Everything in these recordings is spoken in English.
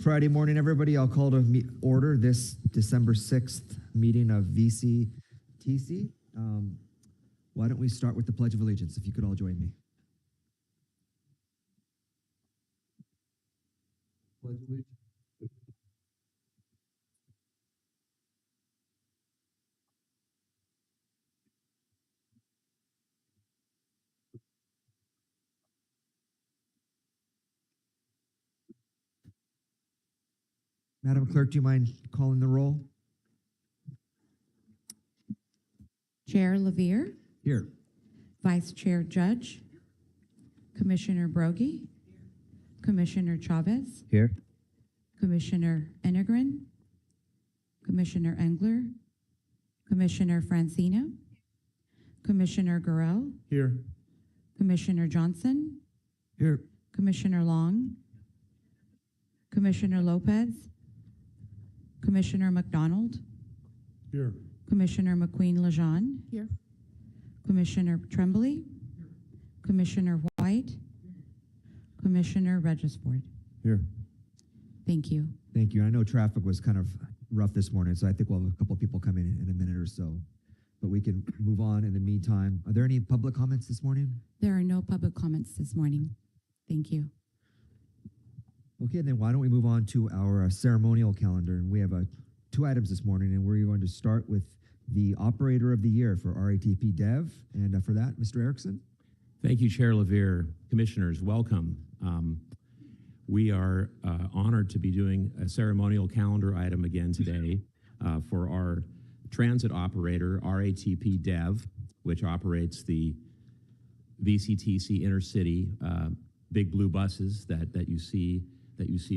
Friday morning, everybody. I'll call to order this December 6th meeting of VCTC. Why don't we start with the Pledge of Allegiance, if you could all join me. Pledge of Allegiance. Madam Clerk, do you mind calling the roll? Chair Levere, Here. Vice Chair Judge, Commissioner Brogy, Commissioner Chavez, Here. Commissioner Enegren, Commissioner Engler, Commissioner Francino, Commissioner Gorell, Here. Commissioner Johnson, Here. Commissioner Long, Commissioner Lopez, Commissioner McDonald, Here. Commissioner McQueen-Lejeune, Here. Commissioner Tremblay, Commissioner White, Commissioner Regisford. Here. Thank you. Thank you. I know traffic was kind of rough this morning, so I think we'll have a couple of people come in a minute or so. But we can move on in the meantime. Are there any public comments this morning? There are no public comments this morning. Thank you. Okay, then why don't we move on to our ceremonial calendar? And we have two items this morning, and we're going to start with the Operator of the Year for RATP Dev. And for that, Mr. Erickson. Thank you, Chair Levere. Commissioners, welcome. We are honored to be doing a ceremonial calendar item again today for our transit operator, RATP Dev, which operates the VCTC intercity big blue buses that you see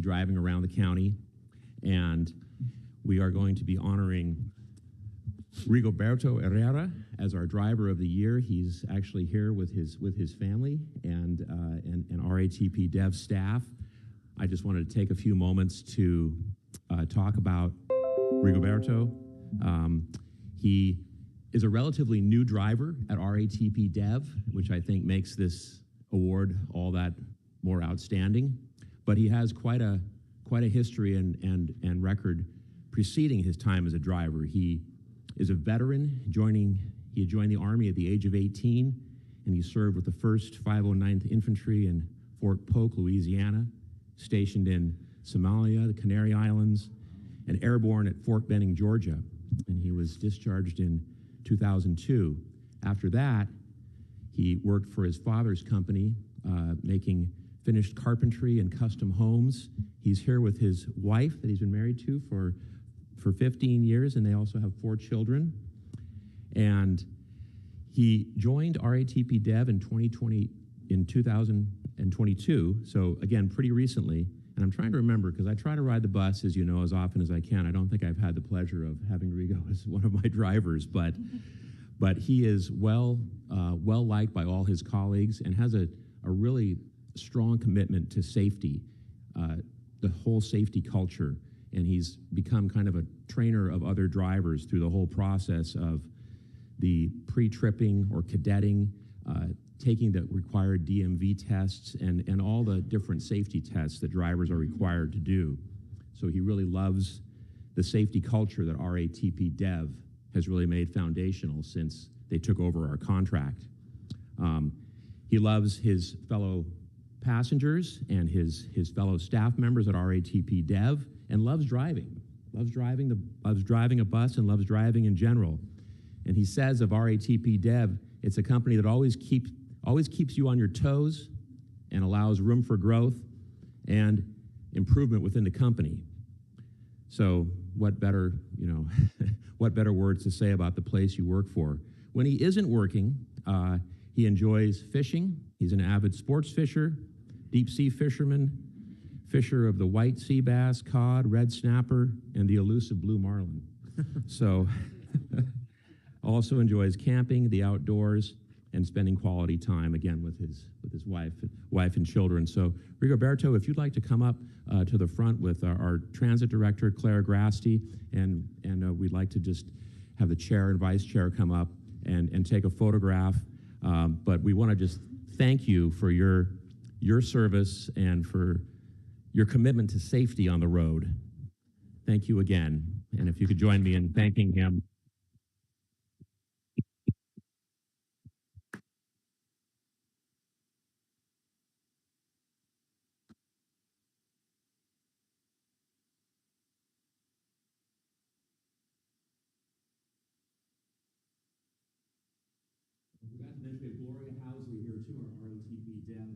driving around the county. And we are going to be honoring Rigoberto Herrera as our driver of the year. He's actually here with his family and RATP Dev staff. I just wanted to take a few moments to talk about Rigoberto. He is a relatively new driver at RATP Dev, which I think makes this award all that more outstanding. But he has quite a history and record preceding his time as a driver. He is a veteran. He joined the Army at the age of 18, and he served with the 1st 509th Infantry in Fort Polk, Louisiana, stationed in Somalia, the Canary Islands, and airborne at Fort Benning, Georgia. And he was discharged in 2002. After that, he worked for his father's company, making finished carpentry and custom homes. He's here with his wife that he's been married to for 15 years, and they also have 4 children. And he joined RATP Dev in 2022, so again, pretty recently. And I'm trying to remember, because I try to ride the bus, as you know, as often as I can. I don't think I've had the pleasure of having Rigo as one of my drivers, but he is well liked by all his colleagues and has a really strong commitment to safety, the whole safety culture. And he's become kind of a trainer of other drivers through the whole process of the pre-tripping or cadetting, taking the required DMV tests and all the different safety tests that drivers are required to do. So he really loves the safety culture that RATP Dev has really made foundational since they took over our contract. He loves his fellow passengers and his fellow staff members at RATP Dev, and loves driving a bus, and loves driving in general. And he says of RATP Dev, it's a company that always keeps you on your toes and allows room for growth and improvement within the company. So what better, what better words to say about the place you work for? When he isn't working, he enjoys fishing. He's an avid sports fisher, deep sea fisherman, fisher of the white sea bass, cod, red snapper, and the elusive blue marlin. So also enjoys camping, the outdoors, and spending quality time, again, with his wife and children. So Rigoberto, if you'd like to come up to the front with our transit director, Claire Grasti, and we'd like to just have the chair and vice chair come up and take a photograph. But we want to just thank you for your service and for your commitment to safety on the road. Thank you again. And if you could join me in thanking him. I forgot to mention we have Gloria Housley here too, our ROTP Dev,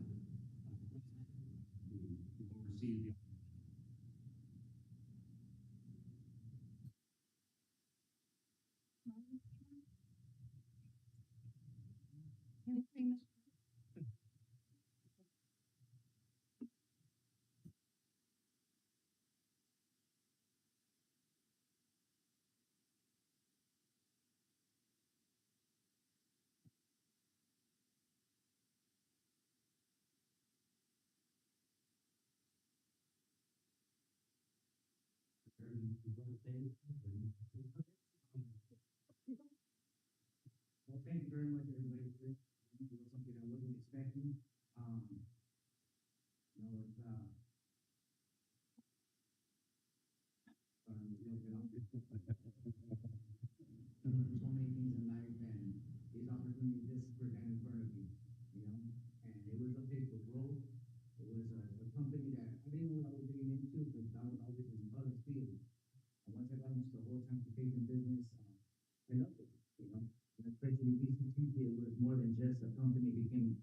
who oversees the. Well, thank you very much, everybody. It was something I wasn't expecting. You know, it's, you know, so many things in life, and these opportunities just present in front of you, you know. And it was a place for growth. It was a company that I didn't know what I was getting into, because I was always in other fields. And once I got into the whole transportation business, I loved it, you know. And especially VCTC, it was more than just a company. It became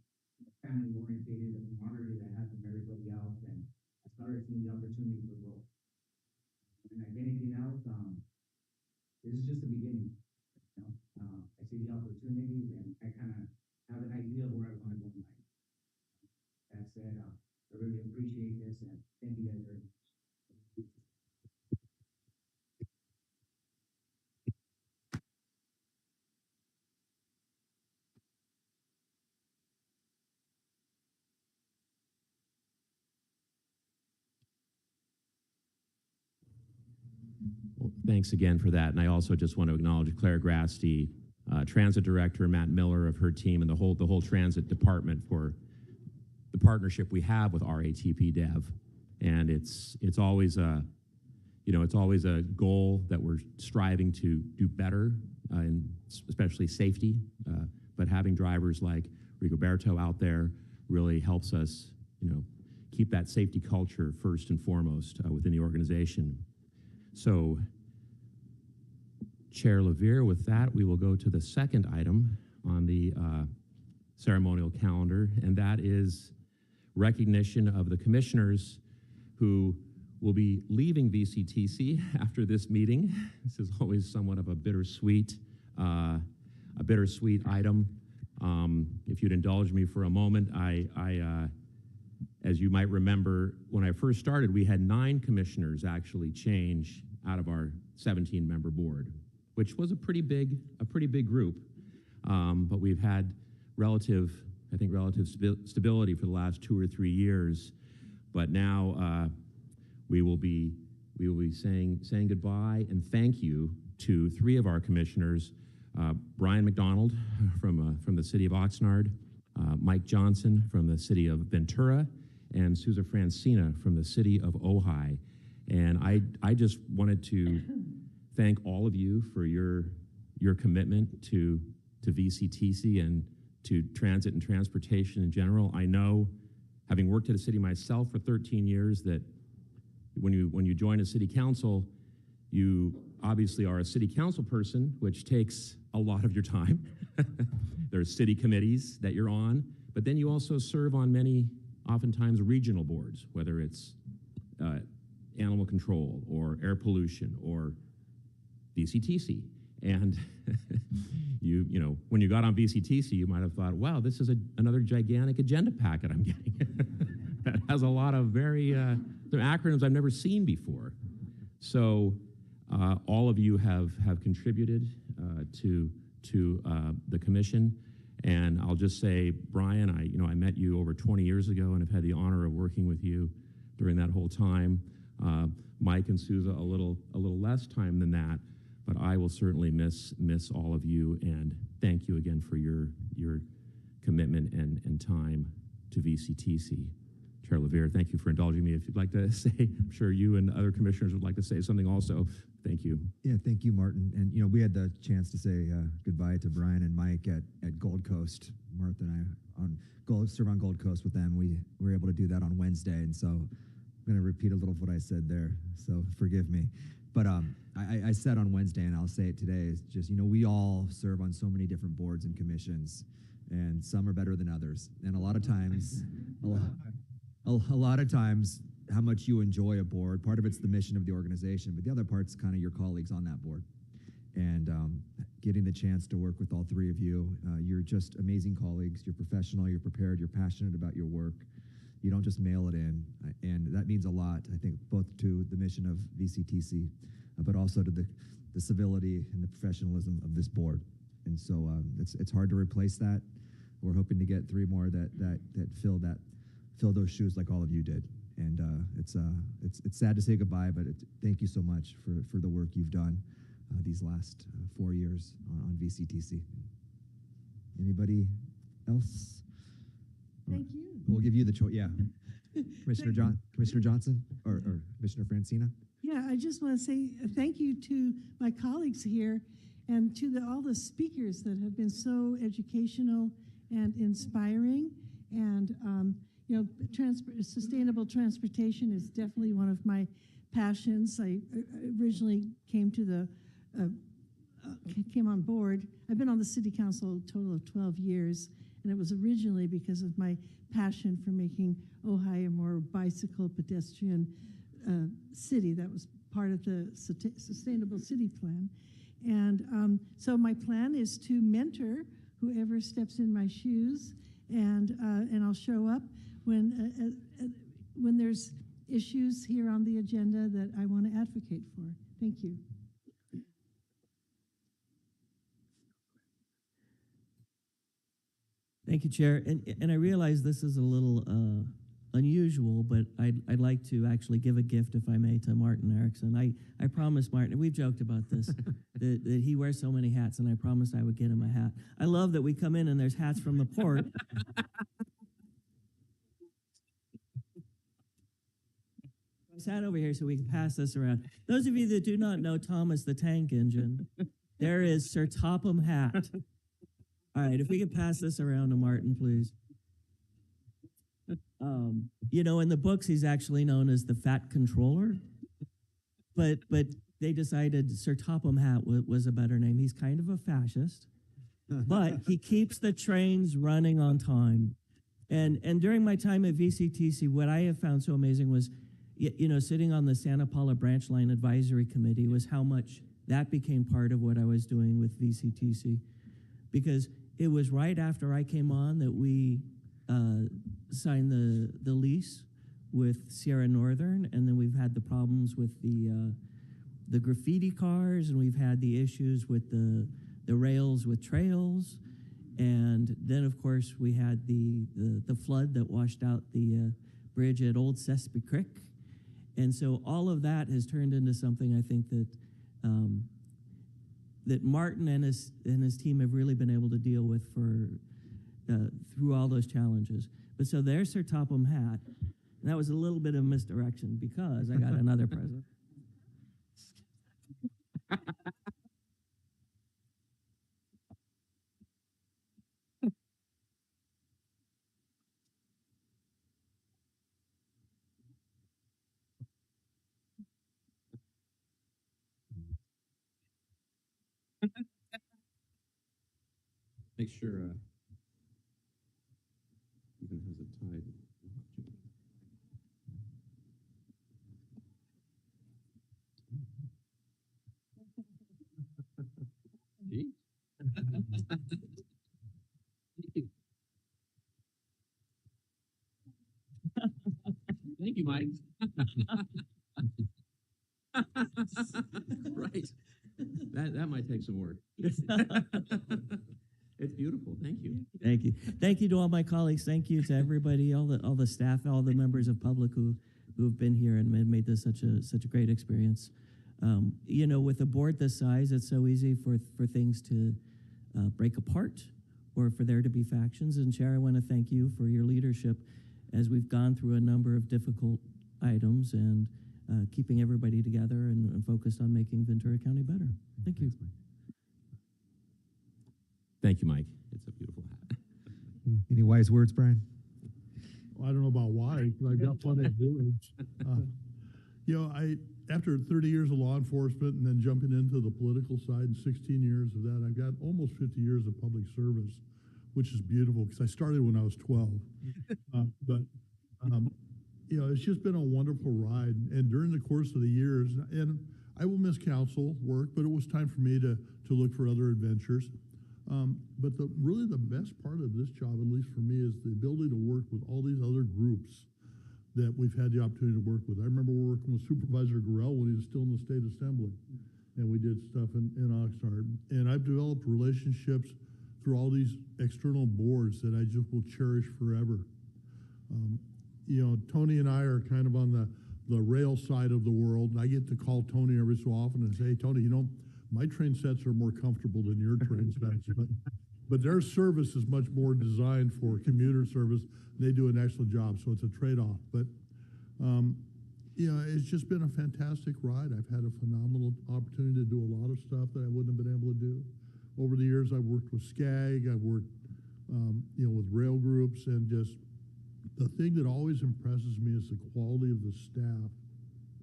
family oriented, a camaraderie that I had from everybody else, and I started seeing the opportunity for growth. And like anything else, this is just the beginning. You know, I see the opportunities, and I kind of have an idea of where I want to go in life. That said, I really appreciate this, and thank you guys very much. Well, thanks again for that. And I also just want to acknowledge Claire Grasty, Transit Director, Matt Miller of her team, and the whole transit department for the partnership we have with RATP Dev. And it's always a, you know, it's always a goal that we're striving to do better, in especially safety. But having drivers like Rigoberto out there really helps us, you know, keep that safety culture first and foremost within the organization. So, Chair Levere, with that, we will go to the second item on the ceremonial calendar, and that is recognition of the commissioners who will be leaving VCTC after this meeting. This is always somewhat of a bittersweet item. If you'd indulge me for a moment, as you might remember, when I first started, we had 9 commissioners actually change out of our 17-member board, which was a pretty big group. But we've had relative stability for the last 2 or 3 years. But now we will be saying goodbye and thank you to 3 of our commissioners: Brian McDonald from the city of Oxnard, Mike Johnson from the city of Ventura, and Sousa Francina from the city of Ojai. And I just wanted to thank all of you for your commitment to VCTC and to transit and transportation in general. I know, having worked at a city myself for 13 years, that when you join a city council, you obviously are a city council person, which takes a lot of your time. There's city committees that you're on, but then you also serve on many, oftentimes regional boards, whether it's animal control or air pollution or VCTC. And you know, when you got on VCTC, you might have thought, wow, this is another gigantic agenda packet I'm getting. That has a lot of very acronyms I've never seen before. So all of you have contributed to the commission. And I'll just say, Brian, I met you over 20 years ago and have had the honor of working with you during that whole time. Mike and Sousa a little less time than that, but I will certainly miss all of you, and thank you again for your commitment and time to VCTC. Chair Levere, thank you for indulging me. If you'd like to say, I'm sure you and other commissioners would like to say something also. Thank you. Yeah, thank you, Martin. And you know, we had the chance to say goodbye to Brian and Mike at Gold Coast. Martha and I serve on Gold Coast with them. We were able to do that on Wednesday, and so I'm going to repeat a little of what I said there. So forgive me. But I said on Wednesday, and I'll say it today, is just, you know, we all serve on so many different boards and commissions, and some are better than others. And a lot of times, a lot of times, how much you enjoy a board, part of it's the mission of the organization, but the other part's kind of your colleagues on that board. And getting the chance to work with all three of you, you're just amazing colleagues. You're professional, you're prepared, you're passionate about your work. You don't just mail it in, and that means a lot, I think, both to the mission of VCTC, but also to the civility and the professionalism of this board. And so it's hard to replace that. We're hoping to get three more that fill those shoes like all of you did. And it's sad to say goodbye, but thank you so much for the work you've done these last 4 years on VCTC. Anybody else? Thank you. We'll give you the choice. Yeah, Commissioner Johnson or Commissioner Francina. Yeah, I just want to say thank you to my colleagues here and to all the speakers that have been so educational and inspiring. And you know, sustainable transportation is definitely one of my passions. I originally came on board. I've been on the city council a total of 12 years, and it was originally because of my passion for making Ojai a more bicycle pedestrian city. That was part of the sustainable city plan. And so my plan is to mentor whoever steps in my shoes, and I'll show up when there's issues here on the agenda that I want to advocate for. Thank you. Thank you, Chair. And I realize this is a little unusual, but I'd like to actually give a gift, if I may, to Martin Erickson. I promised Martin, and we've joked about this, that he wears so many hats, and I promised I would get him a hat. I love that we come in and there's hats from the port. I sat over here so we can pass this around. Those of you that do not know Thomas the Tank Engine, there is Sir Topham hat. All right, if we could pass this around to Martin, please. You know, in the books, he's actually known as the Fat Controller, but they decided Sir Topham Hat was a better name. He's kind of a fascist, but he keeps the trains running on time. And during my time at VCTC, what I have found so amazing was, you know, sitting on the Santa Paula Branch Line Advisory Committee was how much that became part of what I was doing with VCTC, because it was right after I came on that we signed the lease with Sierra Northern, and then we've had the problems with the graffiti cars, and we've had the issues with the rails with trails, and then of course we had the flood that washed out the bridge at Old Sespe Creek, and so all of that has turned into something I think that that Martin and his team have really been able to deal with through all those challenges. But so there's Sir Topham Hat. And that was a little bit of misdirection because I got another present. Make sure even has it tied. See? Thank you, Mike. Right. That might take some work. It's beautiful. Thank you. Thank you. Thank you to all my colleagues. Thank you to everybody, all the staff, all the members of public who have been here and made this such a great experience. You know, with a board this size, it's so easy for things to break apart or for there to be factions. And Chair, I want to thank you for your leadership as we've gone through a number of difficult items and keeping everybody together and focused on making Ventura County better. Thank you. Thank you, Mike. It's a beautiful hat. Any wise words, Brian? Well, I don't know about why, but I've got plenty of words. You know, after 30 years of law enforcement and then jumping into the political side and 16 years of that, I've got almost 50 years of public service, which is beautiful because I started when I was 12. You know, it's just been a wonderful ride. And during the course of the years, and I will miss council work, but it was time for me to look for other adventures. But really the best part of this job, at least for me, is the ability to work with all these other groups that we've had the opportunity to work with. I remember working with Supervisor Gorell when he was still in the state assembly, and we did stuff in Oxnard. And I've developed relationships through all these external boards that I just will cherish forever. You know, Tony and I are kind of on the rail side of the world, and I get to call Tony every so often and say, hey, Tony, you know, my train sets are more comfortable than your train sets, but their service is much more designed for commuter service. They do an excellent job, so it's a trade-off. But, you know, it's just been a fantastic ride. I've had a phenomenal opportunity to do a lot of stuff that I wouldn't have been able to do. Over the years, I've worked with SCAG, I've worked, you know, with rail groups, and just the thing that always impresses me is the quality of the staff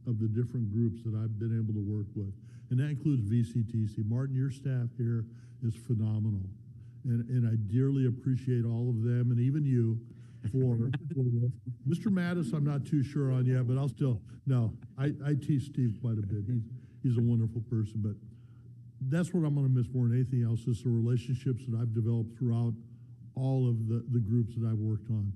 of the different groups that I've been able to work with. And that includes VCTC. Martin, your staff here is phenomenal. And I dearly appreciate all of them, and even you, for Mr. Mattis, I'm not too sure on yet, but I'll still, no, I tease Steve quite a bit. He's a wonderful person, but that's what I'm gonna miss more than anything else, is the relationships that I've developed throughout all of the groups that I've worked on.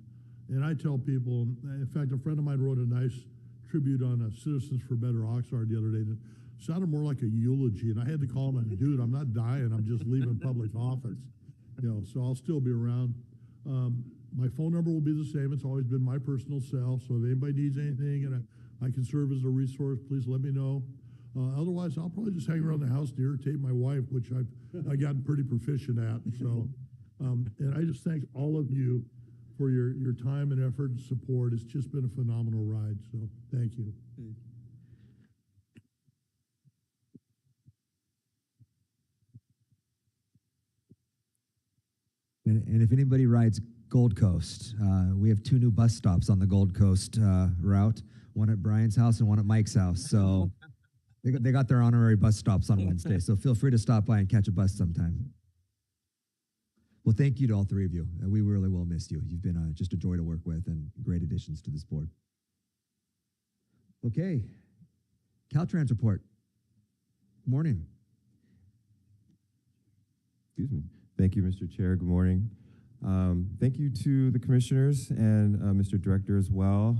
And I tell people, in fact, a friend of mine wrote a nice tribute on Citizens for Better Oxnard the other day, and it sounded more like a eulogy, and I had to call him and, dude, I'm not dying, I'm just leaving public office. You know, so I'll still be around. My phone number will be the same. It's always been my personal cell, so if anybody needs anything and I can serve as a resource, please let me know. Otherwise, I'll probably just hang around the house to irritate my wife, which I've gotten pretty proficient at. So, and I just thank all of you for your time and effort and support. It's just been a phenomenal ride, so thank you. And if anybody rides Gold Coast, we have 2 new bus stops on the Gold Coast route, one at Brian's house and one at Mike's house. So they got their honorary bus stops on Wednesday. So feel free to stop by and catch a bus sometime. Well, thank you to all 3 of you. We really will miss you. You've been just a joy to work with and great additions to this board. Okay, Caltrans report. Morning. Excuse me. Thank you, Mr. Chair. Good morning. Thank you to the commissioners and Mr. Director as well.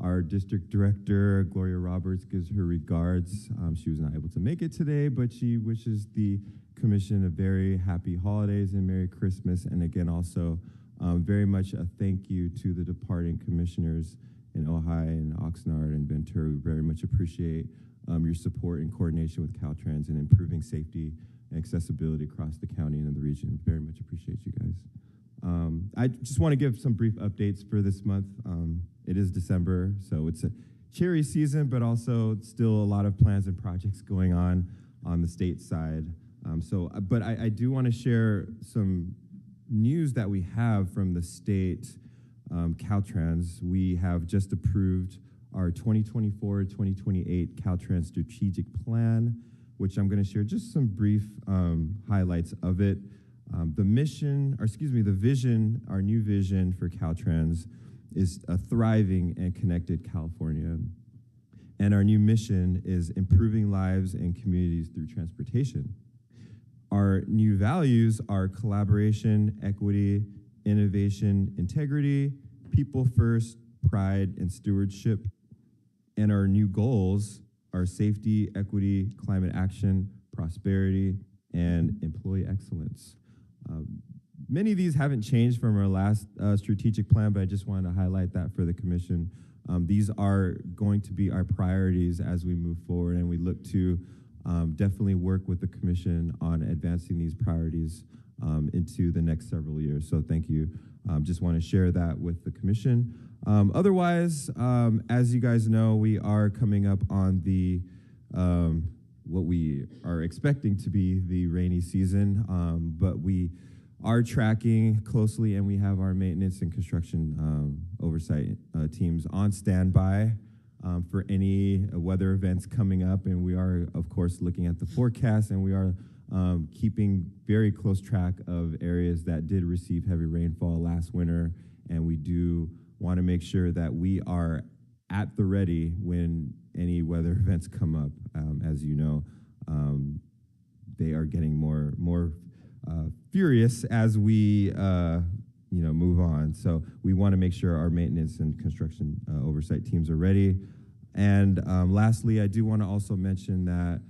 Our district director, Gloria Roberts, gives her regards. She was not able to make it today, but she wishes the commission a very happy holidays and Merry Christmas. And again, also very much a thank you to the departing commissioners in Ojai and Oxnard and Ventura. We very much appreciate your support and coordination with Caltrans in improving safety and accessibility across the county and in the region. Very much appreciate you guys. I just want to give some brief updates for this month. It is December, so it's a cherry season, but also still a lot of plans and projects going on the state side. But I do want to share some news that we have from the state, Caltrans. We have just approved our 2024-2028 Caltrans strategic plan, which I'm going to share just some brief highlights of it. The vision, our new vision for Caltrans is a thriving and connected California. And our new mission is improving lives and communities through transportation. Our new values are collaboration, equity, innovation, integrity, people first, pride, and stewardship. And our new goals are safety, equity, climate action, prosperity, and employee excellence. Many of these haven't changed from our last strategic plan, but I just wanted to highlight that for the commission. These are going to be our priorities as we move forward, and we look to definitely work with the commission on advancing these priorities into the next several years. So thank you. Just want to share that with the commission. Otherwise, as you guys know, we are coming up on the what we are expecting to be the rainy season, but we are tracking closely, and we have our maintenance and construction oversight teams on standby for any weather events coming up. And we are, of course, looking at the forecast, and we are keeping very close track of areas that did receive heavy rainfall last winter. And we do want to make sure that we are at the ready when any weather events come up. As you know, they are getting more furious as we move on. So we want to make sure our maintenance and construction oversight teams are ready. And lastly, I do want to also mention that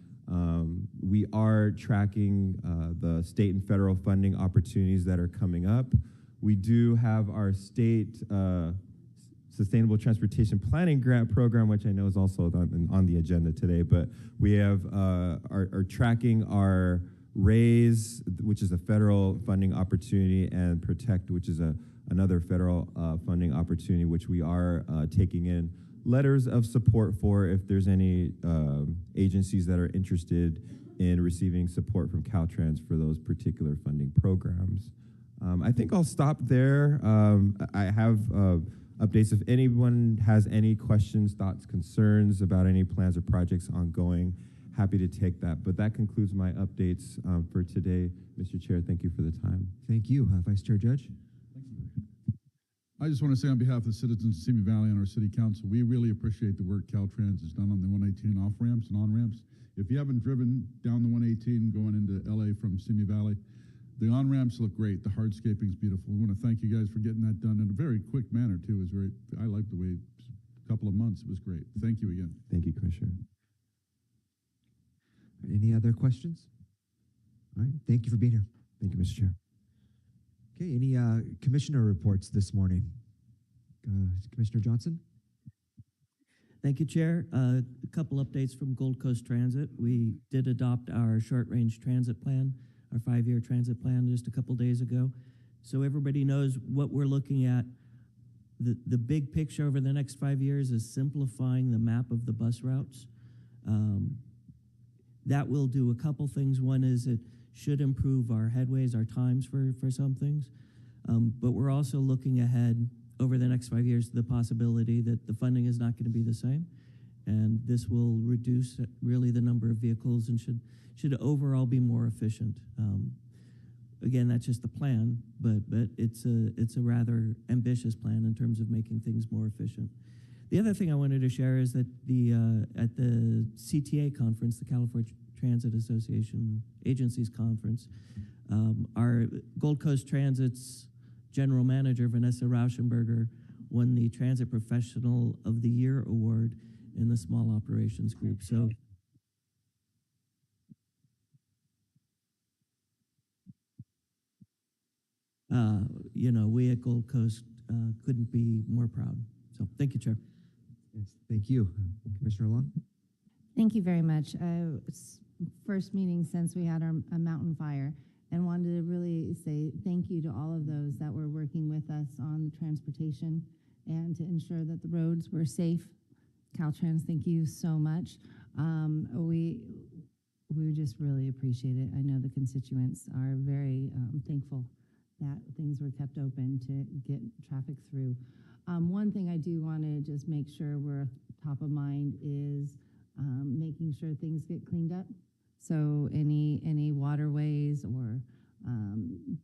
we are tracking the state and federal funding opportunities that are coming up. We do have our state Sustainable Transportation Planning Grant Program, which I know is also on the agenda today, but we have are tracking our RAISE, which is a federal funding opportunity, and PROTECT, which is another federal funding opportunity, which we are taking in letters of support for if there's any agencies that are interested in receiving support from Caltrans for those particular funding programs. I think I'll stop there. I have updates. If anyone has any questions, thoughts, concerns about any plans or projects ongoing, happy to take that. But that concludes my updates for today. Mr. Chair, thank you for the time. Thank you, Vice Chair Judge. I just want to say on behalf of the citizens of Simi Valley and our city council, we really appreciate the work Caltrans has done on the 118 off ramps and on ramps. If you haven't driven down the 118 going into LA from Simi Valley, the on ramps look great. The hardscaping is beautiful. We want to thank you guys for getting that done in a very quick manner too. It was very, I liked the way, a couple of months, it was great. Thank you again. Thank you, Commissioner. Any other questions? All right, thank you for being here. Thank you, Mr. Chair. Okay, any commissioner reports this morning? Commissioner Johnson? Thank you, Chair. A couple updates from Gold Coast Transit. We did adopt our short-range transit plan, our 5-year transit plan, just a couple days ago. So everybody knows what we're looking at. The big picture over the next 5 years is simplifying the map of the bus routes. That will do a couple things. One is it should improve our headways, our times for some things. But we're also looking ahead over the next 5 years to the possibility that the funding is not going to be the same. And this will reduce really the number of vehicles and should overall be more efficient. Again, that's just the plan, but it's a rather ambitious plan in terms of making things more efficient. The other thing I wanted to share is that at the CTA conference, the California Transit Association Agencies Conference, our Gold Coast Transit's General Manager, Vanessa Rauschenberger, won the Transit Professional of the Year Award in the Small Operations Group. So we at Gold Coast couldn't be more proud. So thank you, Chair. Yes, thank you. Commissioner Long? Thank you very much. First meeting since we had a mountain fire, and wanted to really say thank you to all of those that were working with us on the transportation and to ensure that the roads were safe. Caltrans, thank you so much. We just really appreciate it. I know the constituents are very thankful that things were kept open to get traffic through. One thing I do want to just make sure we're top of mind is making sure things get cleaned up. So any waterways or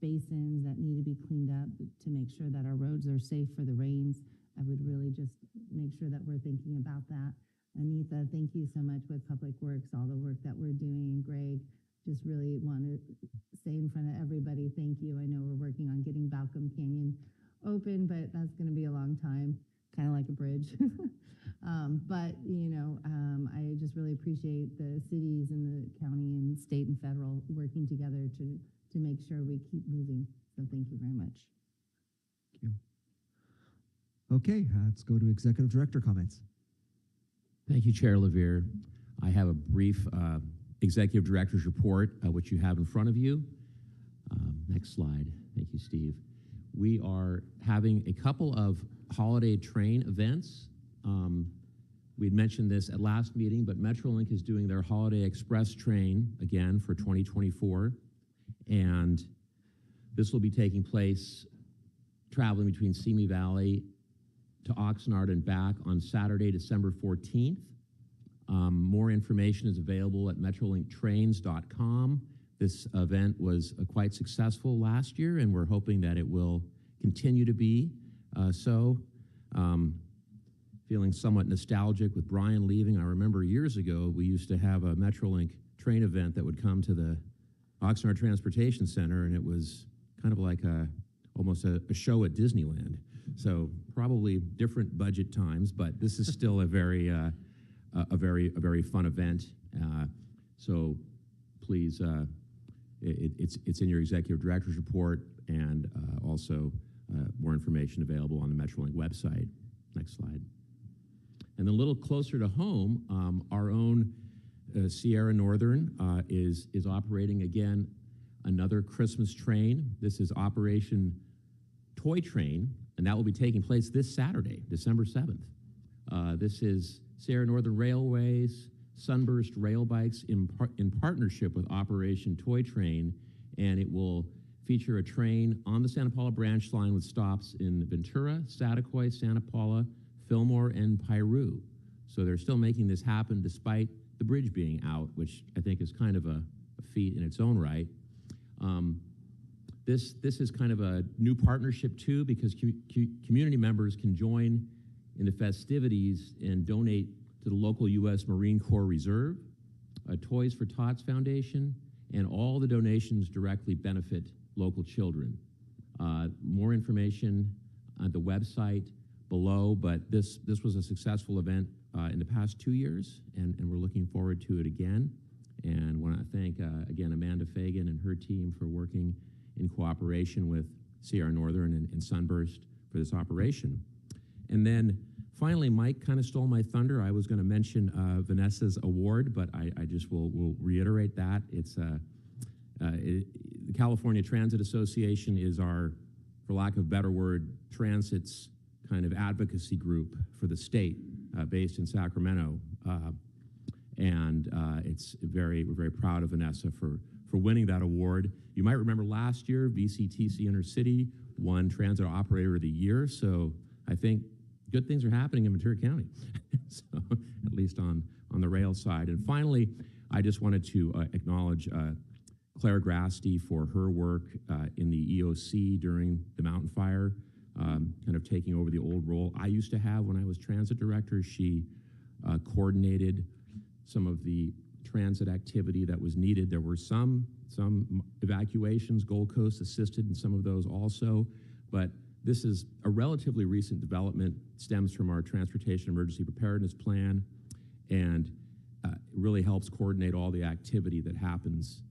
basins that need to be cleaned up to make sure that our roads are safe for the rains, I would really just make sure that we're thinking about that. Anita, thank you so much with Public Works, all the work that we're doing. Greg, just really want to say in front of everybody, thank you. I know we're working on getting Balcom Canyon open, but that's going to be a long time, kind of like a bridge. But I just really appreciate the cities and the county and state and federal working together to make sure we keep moving. So thank you very much. Thank you. Okay, let's go to Executive Director comments. Thank you, Chair LaVere. I have a brief Executive Director's report, which you have in front of you. Next slide. Thank you, Steve. We are having a couple of holiday train events. We had mentioned this at last meeting, but Metrolink is doing their Holiday Express train again for 2024. And this will be taking place traveling between Simi Valley to Oxnard and back on Saturday, December 14th. More information is available at metrolinktrains.com. This event was quite successful last year, and we're hoping that it will continue to be so. Feeling somewhat nostalgic with Brian leaving. I remember years ago, we used to have a Metrolink train event that would come to the Oxnard Transportation Center, and it was kind of like almost a show at Disneyland. So probably different budget times, but this is still a very fun event. So please, it's in your executive director's report, and also more information available on the Metrolink website. Next slide. And a little closer to home, our own Sierra Northern is operating again another Christmas train. This is Operation Toy Train, and that will be taking place this Saturday, December 7th. This is Sierra Northern Railways, Sunburst Rail Bikes in partnership with Operation Toy Train, and it will feature a train on the Santa Paula branch line with stops in Ventura, Satacoy, Santa Paula, Fillmore, and Piru. So they're still making this happen despite the bridge being out, which I think is kind of a feat in its own right. This is kind of a new partnership too, because community members can join in the festivities and donate to the local U.S. Marine Corps Reserve, Toys for Tots Foundation, and all the donations directly benefit local children. More information on the website below, but this was a successful event in the past 2 years, and we're looking forward to it again. And want to thank, again, Amanda Fagan and her team for working in cooperation with Sierra Northern and Sunburst for this operation. And then finally, Mike kind of stole my thunder. I was going to mention Vanessa's award, but I just will reiterate that. It's the California Transit Association is our, for lack of a better word, transit's kind of advocacy group for the state based in Sacramento. We're very proud of Vanessa for winning that award. You might remember last year, VCTC Intercity won Transit Operator of the Year, so I think good things are happening in Ventura County, so at least on the rail side. And finally, I just wanted to acknowledge Claire Grasty for her work in the EOC during the mountain fire, kind of taking over the old role I used to have when I was transit director. She coordinated some of the transit activity that was needed. There were some evacuations. Gold Coast assisted in some of those also, but this is a relatively recent development, stems from our Transportation Emergency Preparedness Plan, and really helps coordinate all the activity that happens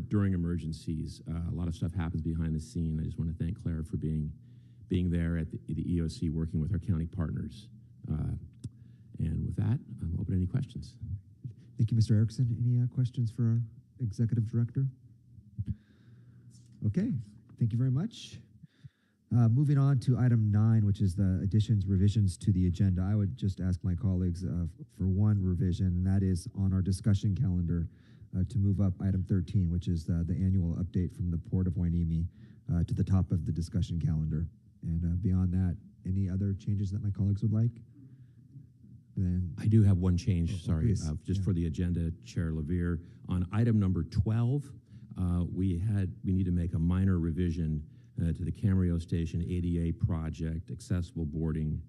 during emergencies. A lot of stuff happens behind the scene. I just want to thank Claire for being there at the EOC, working with our county partners. And with that, I'm open to any questions. Thank you, Mr. Erickson. Any questions for our executive director? Okay, thank you very much. Moving on to item 9, which is the additions, revisions to the agenda. I would just ask my colleagues for one revision, and that is on our discussion calendar to move up item 13, which is the annual update from the Port of Hueneme to the top of the discussion calendar. And beyond that, any other changes that my colleagues would like? Then I do have one change, sorry, just yeah. for the agenda, Chair Levere. On item number 12, we need to make a minor revision to the Camarillo Station ADA project accessible boarding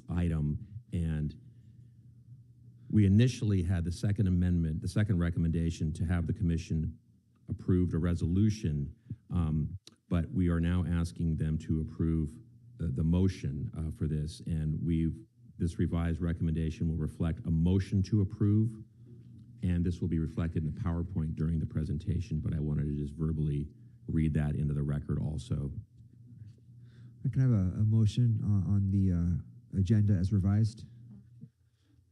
item, and we initially had the second amendment, the second recommendation to have the commission approved a resolution, but we are now asking them to approve the motion for this, and this revised recommendation will reflect a motion to approve, and this will be reflected in the PowerPoint during the presentation, but I wanted to just verbally read that into the record also. I can have a motion on the agenda as revised.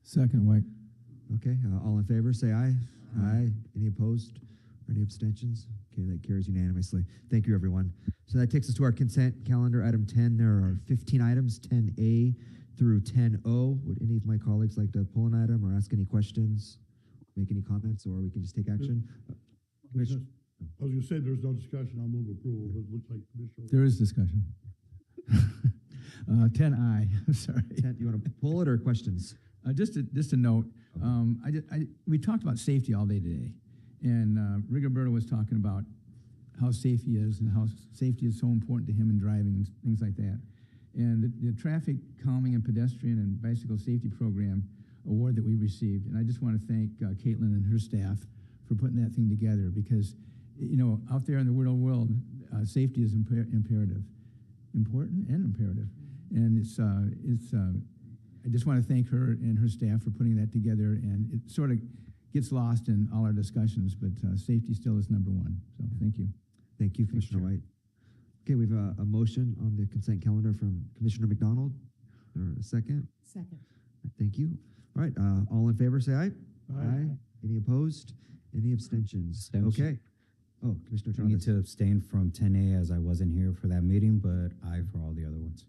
Second, White. Okay, all in favor, say aye. Aye. Any opposed? Any abstentions? Okay, that carries unanimously. Thank you, everyone. So that takes us to our consent calendar, item 10. There are 15 items, 10A through 10O. Would any of my colleagues like to pull an item or ask any questions, make any comments, or we can just take action? Commissioner? I was gonna say, there's no discussion, I'll move approval, but it looks like Commissioner. There is discussion. 10I, sorry. 10, you want to pull it or questions? Just a note, we talked about safety all day today, and Rigoberto was talking about how safe he is and how safety is so important to him in driving and things like that. And the traffic calming and pedestrian and bicycle safety program award that we received, and I just want to thank Caitlin and her staff for putting that thing together, because out there in the real world, safety is imperative, important and imperative, and I just want to thank her and her staff for putting that together, and it sort of gets lost in all our discussions, but safety still is number one. So thank you. Thank you, Commissioner White. Okay, we have a motion on the consent calendar from Commissioner McDonald. Or a second? Second. Thank you. All right, all in favor, say aye. Aye. Any opposed? Any abstentions? Abstention. Okay. Oh, Commissioner I need Chavez. to abstain from 10A as I wasn't here for that meeting, but aye for all the other ones.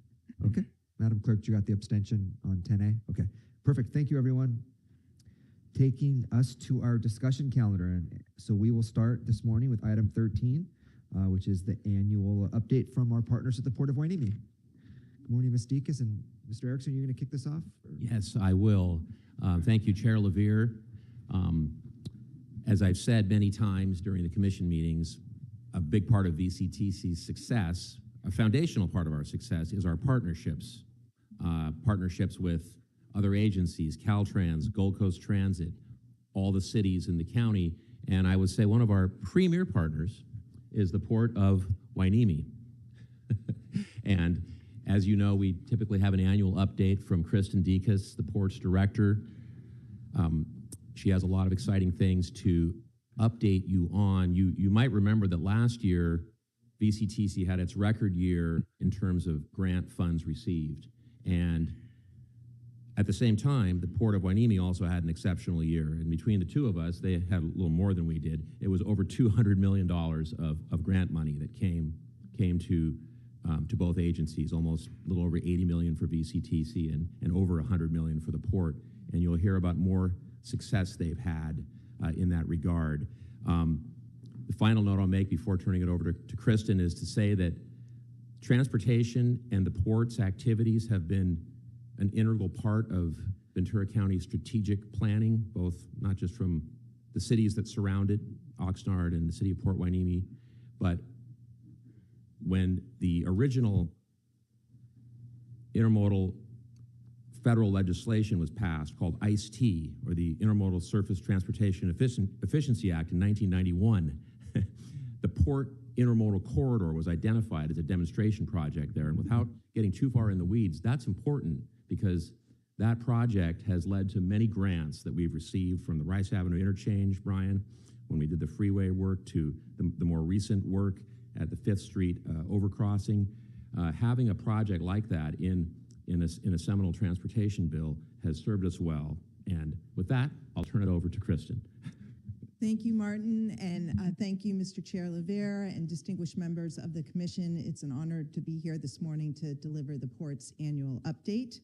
Okay. Madam Clerk, you got the abstention on 10A? Okay, perfect. Thank you, everyone. Taking us to our discussion calendar. And so we will start this morning with item 13, which is the annual update from our partners at the Port of Hueneme. Good morning, Ms. Deaconess and Mr. Erickson. You're going to kick this off? Yes, I will. Thank you, Chair LaVere. As I've said many times during the commission meetings, a big part of VCTC's success, a foundational part of our success, is our partnerships. Partnerships with other agencies, Caltrans, Gold Coast Transit, all the cities in the county, and I would say one of our premier partners is the Port of Hueneme. And as you know, we typically have an annual update from Kristen Deaconess, the port's director. She has a lot of exciting things to update you on. You might remember that last year, VCTC had its record year in terms of grant funds received. And at the same time, the Port of Hueneme also had an exceptional year. And between the two of us, they had a little more than we did. It was over $200 million of grant money that came to both agencies, almost a little over 80 million for VCTC and over 100 million for the port. And you'll hear about more success they've had in that regard. The final note I'll make before turning it over to Kristen is to say that transportation and the port's activities have been an integral part of Ventura County's strategic planning, both not just from the cities that surround it, Oxnard and the city of Port Hueneme, but when the original intermodal federal legislation was passed called ICE-T, or the Intermodal Surface Transportation Efficiency Act in 1991, the port intermodal corridor was identified as a demonstration project there. And without getting too far in the weeds, that's important because that project has led to many grants that we've received, from the Rice Avenue interchange, Brian, when we did the freeway work, to the more recent work at the 5th Street overcrossing. Having a project like that in a seminal transportation bill has served us well. And with that, I'll turn it over to Kristen. Thank you, Martin, and thank you, Mr. Chair LaVere, and distinguished members of the commission. It's an honor to be here this morning to deliver the port's annual update.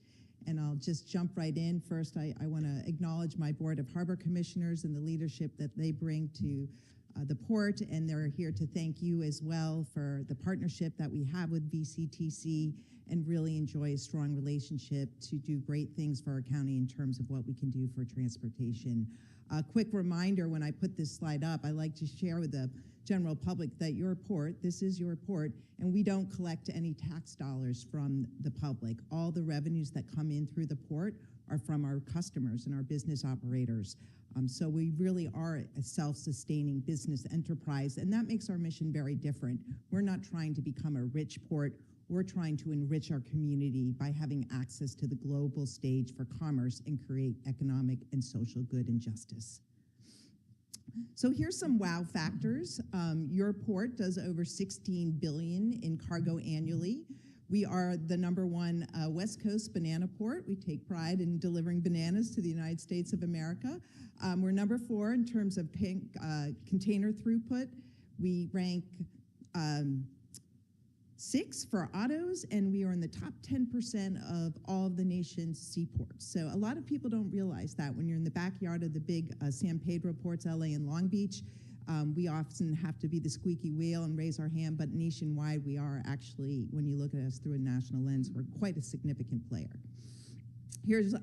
And I'll just jump right in. First, I want to acknowledge my Board of Harbor Commissioners and the leadership that they bring to the port, and they're here to thank you as well for the partnership that we have with VCTC, and really enjoy a strong relationship to do great things for our county in terms of what we can do for transportation. A quick reminder, when I put this slide up, I like to share with the general public that your port, this is your port, and we don't collect any tax dollars from the public. All the revenues that come in through the port are from our customers and our business operators. So we really are a self-sustaining business enterprise, and that makes our mission very different. We're not trying to become a rich port. We're trying to enrich our community by having access to the global stage for commerce and create economic and social good and justice. So here's some wow factors. Your port does over 16 billion in cargo annually. We are the #1 West Coast banana port. We take pride in delivering bananas to the United States of America. We're #4 in terms of container throughput. We rank 6 for autos, and we are in the top 10% of all of the nation's seaports. So a lot of people don't realize that when you're in the backyard of the big San Pedro ports, LA and Long Beach, we often have to be the squeaky wheel and raise our hand, but nationwide we are actually, when you look at us through a national lens, we're quite a significant player.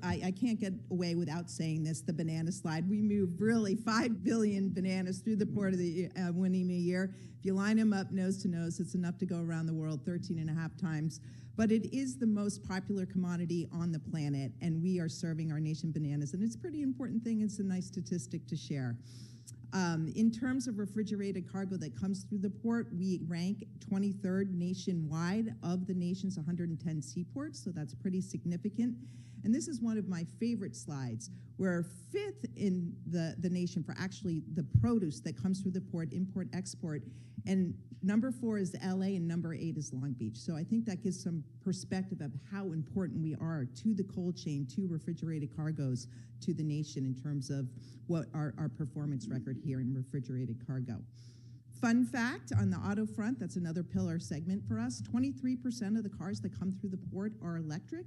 I can't get away without saying this, the banana slide. We move really 5 billion bananas through the port of the Winnie a year. If you line them up nose to nose, it's enough to go around the world 13 and a half times. But it is the most popular commodity on the planet, and we are serving our nation bananas. And it's a pretty important thing. It's a nice statistic to share. In terms of refrigerated cargo that comes through the port, we rank 23rd nationwide of the nation's 110 seaports, so that's pretty significant. And this is one of my favorite slides. We're 5th in the nation for actually the produce that comes through the port, import, export, and #4 is LA and #8 is Long Beach. So I think that gives some perspective of how important we are to the cold chain, to refrigerated cargoes, to the nation in terms of what our performance record here in refrigerated cargo. Fun fact, on the auto front, that's another pillar segment for us, 23% of the cars that come through the port are electric.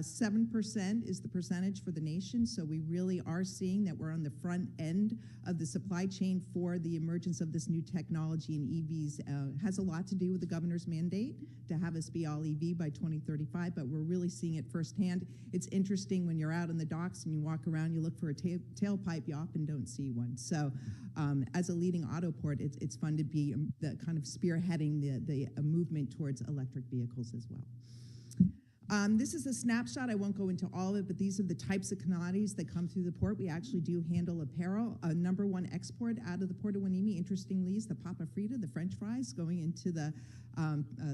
7% is the percentage for the nation, so we really are seeing that we're on the front end of the supply chain for the emergence of this new technology, and EVs has a lot to do with the governor's mandate to have us be all EV by 2035, but we're really seeing it firsthand. It's interesting when you're out on the docks and you walk around, you look for a tailpipe, you often don't see one. So as a leading auto port, it's fun to be the kind of spearheading the movement towards electric vehicles as well. This is a snapshot. I won't go into all of it, but these are the types of commodities that come through the port. We actually do handle apparel. #1 export out of the port of Winnie, interestingly, is the Papa Frita, the French fries, going into the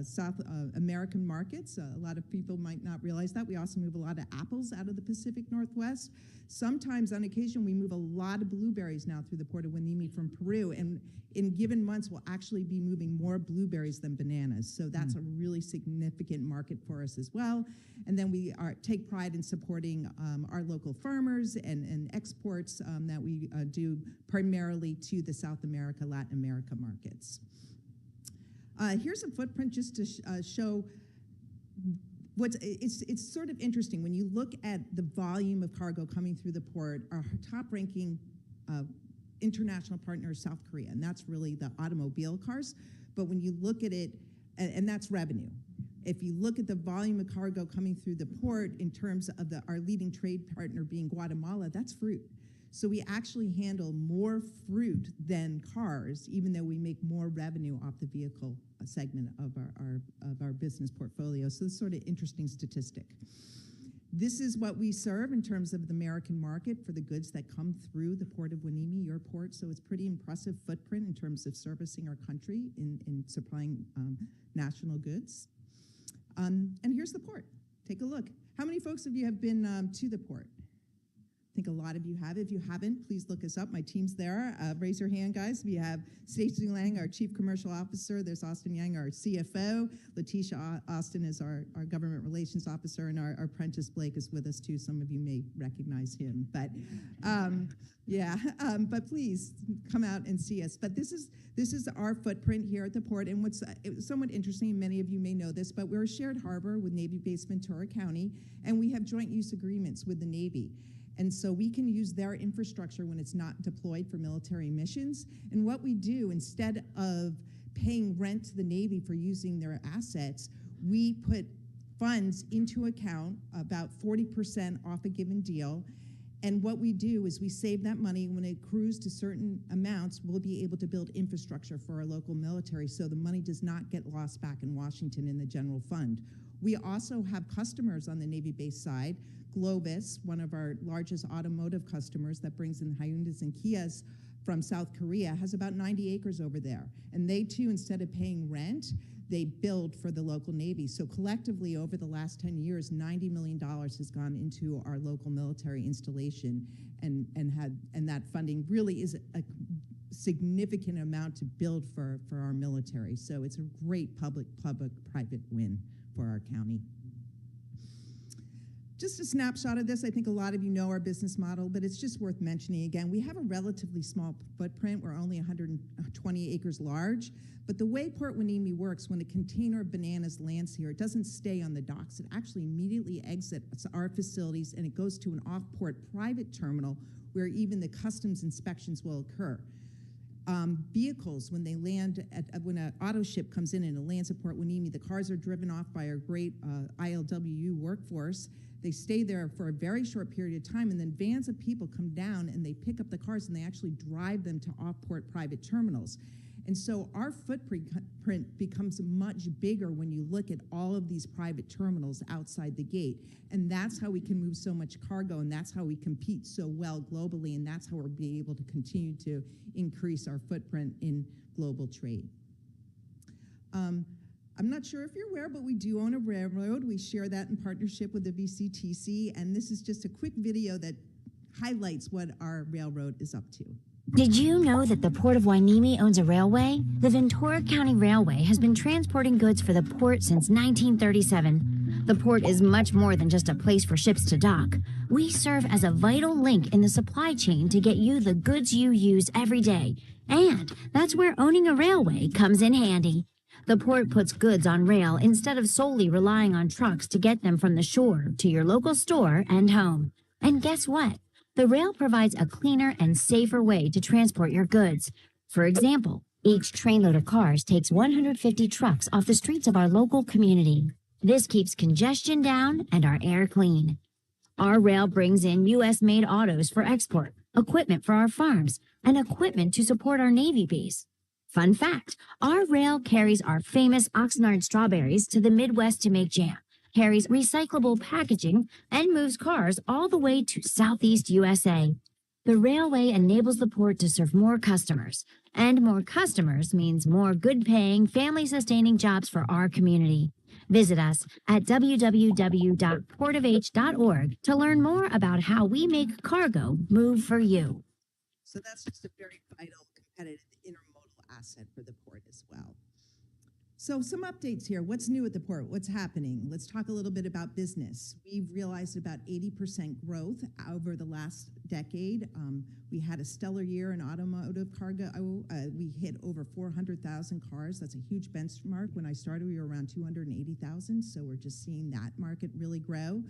South American markets. A lot of people might not realize that. We also move a lot of apples out of the Pacific Northwest. Sometimes, on occasion, we move a lot of blueberries now through the port of Winnie from Peru, and in given months, we'll actually be moving more blueberries than bananas. So that's a really significant market for us as well. And then we take pride in supporting our local farmers and exports that we do primarily to the South America, Latin America markets. Here's a footprint just to show it's sort of interesting. When you look at the volume of cargo coming through the port, our top-ranking international partner is South Korea, and that's really the automobile cars. But when you look at it, and that's revenue. If you look at the volume of cargo coming through the port in terms of our leading trade partner being Guatemala, that's fruit. So we actually handle more fruit than cars, even though we make more revenue off the vehicle segment of our business portfolio. So it's sort of interesting statistic. This is what we serve in terms of the American market for the goods that come through the port of Winnie, your port. So it's pretty impressive footprint in terms of servicing our country in supplying national goods. And here's the port. Take a look. How many folks of you have been to the port? I think a lot of you have. If you haven't, please look us up. My team's there. Raise your hand, guys. We have Stacey Lang, our Chief Commercial Officer. There's Austin Yang, our CFO. Letitia Austin is our Government Relations Officer, and our Prentice Blake is with us too. Some of you may recognize him, but but please come out and see us. But this is our footprint here at the port, and what's somewhat interesting, many of you may know this, but we're a shared harbor with Navy Base Ventura County, and we have joint use agreements with the Navy. And so we can use their infrastructure when it's not deployed for military missions. And what we do, instead of paying rent to the Navy for using their assets, we put funds into account, about 40% off a given deal. And what we do is we save that money. When it accrues to certain amounts, we'll be able to build infrastructure for our local military so the money does not get lost back in Washington in the general fund. We also have customers on the Navy base side. Globus, one of our largest automotive customers that brings in Hyundais and Kias from South Korea, has about 90 acres over there. And they too, instead of paying rent, they build for the local Navy. So collectively, over the last 10 years, $90 million has gone into our local military installation, and that funding really is a significant amount to build for our military. So it's a great public-private win for our county. Just a snapshot of this. I think a lot of you know our business model, but it's just worth mentioning again. We have a relatively small footprint. We're only 120 acres large, but the way Port Hueneme works, when a container of bananas lands here, it doesn't stay on the docks. It actually immediately exits our facilities and it goes to an off-port private terminal where even the customs inspections will occur. Vehicles, when they land when an auto ship comes in and it lands at Port Hueneme, the cars are driven off by our great ILWU workforce. They stay there for a very short period of time, and then vans of people come down and they pick up the cars and they actually drive them to off-port private terminals. And so our footprint becomes much bigger when you look at all of these private terminals outside the gate. And that's how we can move so much cargo, and that's how we compete so well globally, and that's how we're being able to continue to increase our footprint in global trade. I'm not sure if you're aware, but we do own a railroad. We share that in partnership with the VCTC, and this is just a quick video that highlights what our railroad is up to. Did you know that the Port of Hueneme owns a railway? The Ventura County Railway has been transporting goods for the port since 1937. The port is much more than just a place for ships to dock. We serve as a vital link in the supply chain to get you the goods you use every day. And that's where owning a railway comes in handy. The port puts goods on rail instead of solely relying on trucks to get them from the shore to your local store and home. And guess what? The rail provides a cleaner and safer way to transport your goods. For example, each trainload of cars takes 150 trucks off the streets of our local community. This keeps congestion down and our air clean. Our rail brings in U.S.-made autos for export, equipment for our farms, and equipment to support our Navy base. Fun fact, our rail carries our famous Oxnard strawberries to the Midwest to make jam, carries recyclable packaging, and moves cars all the way to Southeast USA. The railway enables the port to serve more customers, and more customers means more good-paying, family-sustaining jobs for our community. Visit us at www.portofh.org to learn more about how we make cargo move for you. So that's just a very vital, competitive, intermodal asset for the port as well. So some updates here. What's new at the port? What's happening? Let's talk a little bit about business. We've realized about 80% growth over the last decade. We had a stellar year in automotive cargo. We hit over 400,000 cars. That's a huge benchmark. When I started, we were around 280,000. So we're just seeing that market really grow.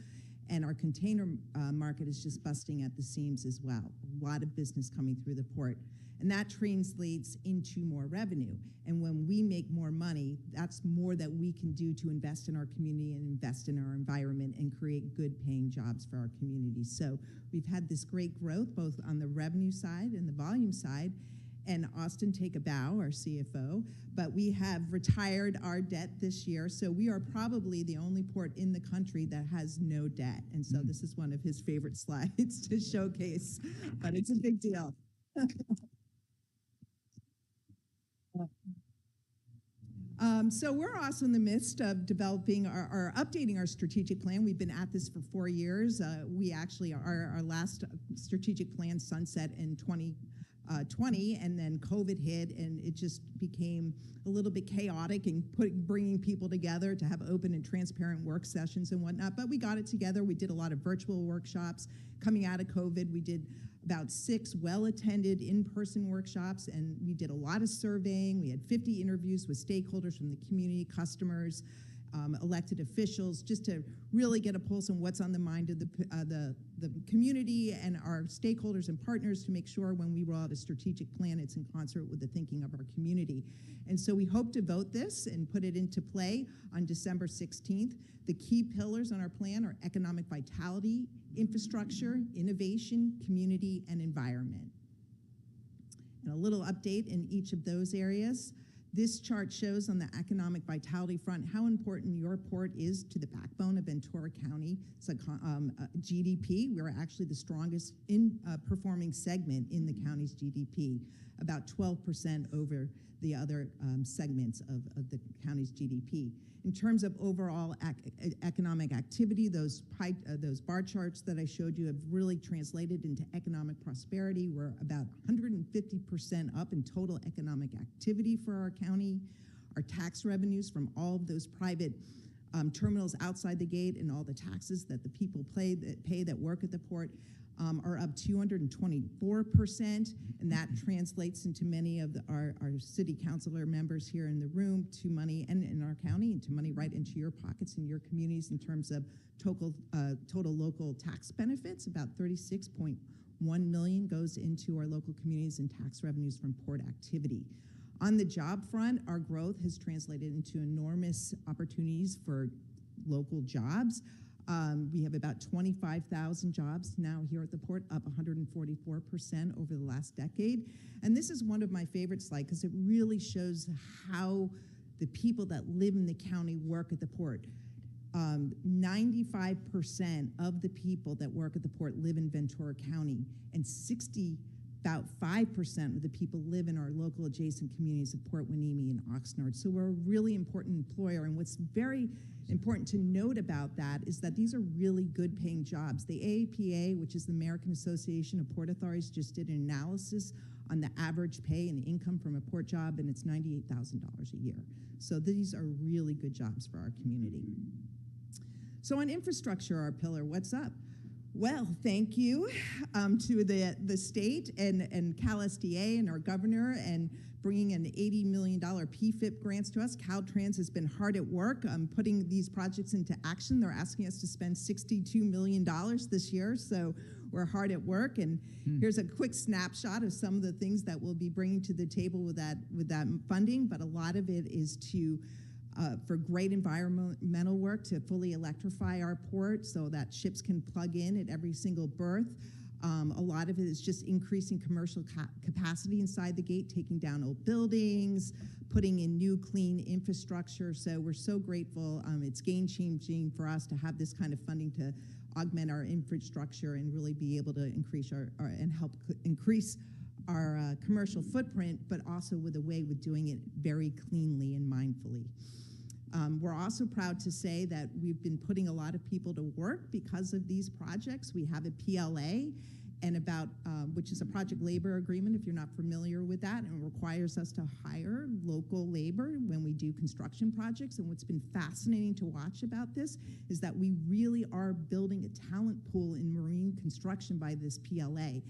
And our container market is just busting at the seams as well. A lot of business coming through the port. And that translates into more revenue. And when we make more money, that's more that we can do to invest in our community and invest in our environment and create good paying jobs for our community. So we've had this great growth, both on the revenue side and the volume side. And Austin, take a bow, our CFO, but we have retired our debt this year. So we are probably the only port in the country that has no debt. And so this is one of his favorite slides to showcase, but it's a big deal. So we're also in the midst of developing updating our strategic plan. We've been at this for 4 years. We actually, our last strategic plan sunset in 2020, and then COVID hit, and it just became a little bit chaotic and bringing people together to have open and transparent work sessions and whatnot. But we got it together. We did a lot of virtual workshops. Coming out of COVID, we did about 6 well-attended in-person workshops, and we did a lot of surveying. We had 50 interviews with stakeholders from the community, customers, elected officials, just to really get a pulse on what's on the mind of the community and our stakeholders and partners to make sure when we roll out a strategic plan, it's in concert with the thinking of our community. And so we hope to vote this and put it into play on December 16th. The key pillars on our plan are economic vitality, infrastructure, innovation, community, and environment. And a little update in each of those areas. This chart shows on the economic vitality front how important your port is to the backbone of Ventura County GDP. We're actually the strongest performing segment in the county's GDP, about 12% over the other segments of the county's GDP. In terms of overall economic activity, those bar charts that I showed you have really translated into economic prosperity. We're about 150% up in total economic activity for our county. Our tax revenues from all of those private terminals outside the gate and all the taxes that the people pay that work at the port are up 224%, and that translates into many of our city councilor members here in the room to money and in our county, and to money right into your pockets and your communities in terms of total local tax benefits. About 36.1 million goes into our local communities in tax revenues from port activity. On the job front, our growth has translated into enormous opportunities for local jobs. We have about 25,000 jobs now here at the port, up 144% over the last decade. And this is one of my favorite slides because it really shows how the people that live in the county work at the port. 95% of the people that work at the port live in Ventura County, and about 5% of the people live in our local adjacent communities of Port Hueneme and Oxnard. So we're a really important employer, and what's very important to note about that is that these are really good paying jobs. The AAPA, which is the American Association of Port Authorities, just did an analysis on the average pay and the income from a port job, and it's $98,000 a year. So these are really good jobs for our community. So on infrastructure, our pillar, what's up? Well, thank you to the state and Cal SDA and our governor, and bringing an $80 million PFIP grants to us. Caltrans has been hard at work putting these projects into action. They're asking us to spend $62 million this year, so we're hard at work. And here's a quick snapshot of some of the things that we'll be bringing to the table with that funding, but a lot of it is for great environmental work to fully electrify our port so that ships can plug in at every single berth. A lot of it is just increasing commercial capacity inside the gate, taking down old buildings, putting in new clean infrastructure. So we're so grateful. It's game-changing for us to have this kind of funding to augment our infrastructure and really be able to increase our commercial footprint, but also with a way with doing it very cleanly and mindfully. We're also proud to say that we've been putting a lot of people to work because of these projects. We have a PLA, and which is a project labor agreement, if you're not familiar with that, and it requires us to hire local labor when we do construction projects. And what's been fascinating to watch about this is that we really are building a talent pool in marine construction by this PLA.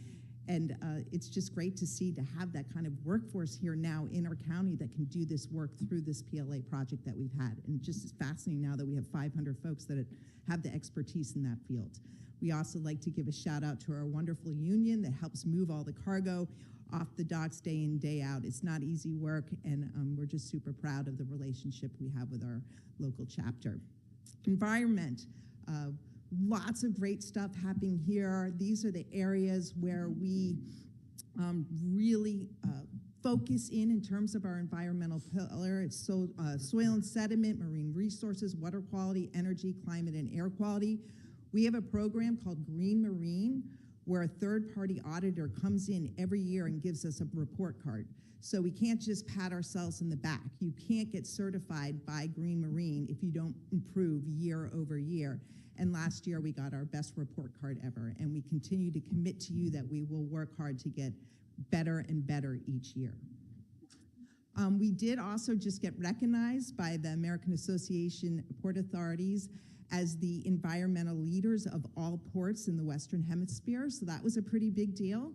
And it's just great to see, to have that kind of workforce here now in our county that can do this work through this PLA project that we've had. And just as fascinating now that we have 500 folks that have the expertise in that field. We also like to give a shout out to our wonderful union that helps move all the cargo off the docks day in, day out. It's not easy work, and we're just super proud of the relationship we have with our local chapter. Environment. Lots of great stuff happening here. These are the areas where we really focus in terms of our environmental pillar. It's soil and sediment, marine resources, water quality, energy, climate, and air quality. We have a program called Green Marine, where a third-party auditor comes in every year and gives us a report card. So we can't just pat ourselves in the back. You can't get certified by Green Marine if you don't improve year over year. And last year we got our best report card ever, and we continue to commit to you that we will work hard to get better and better each year. We did also just get recognized by the American Association of Port Authorities as the environmental leaders of all ports in the Western Hemisphere, so that was a pretty big deal.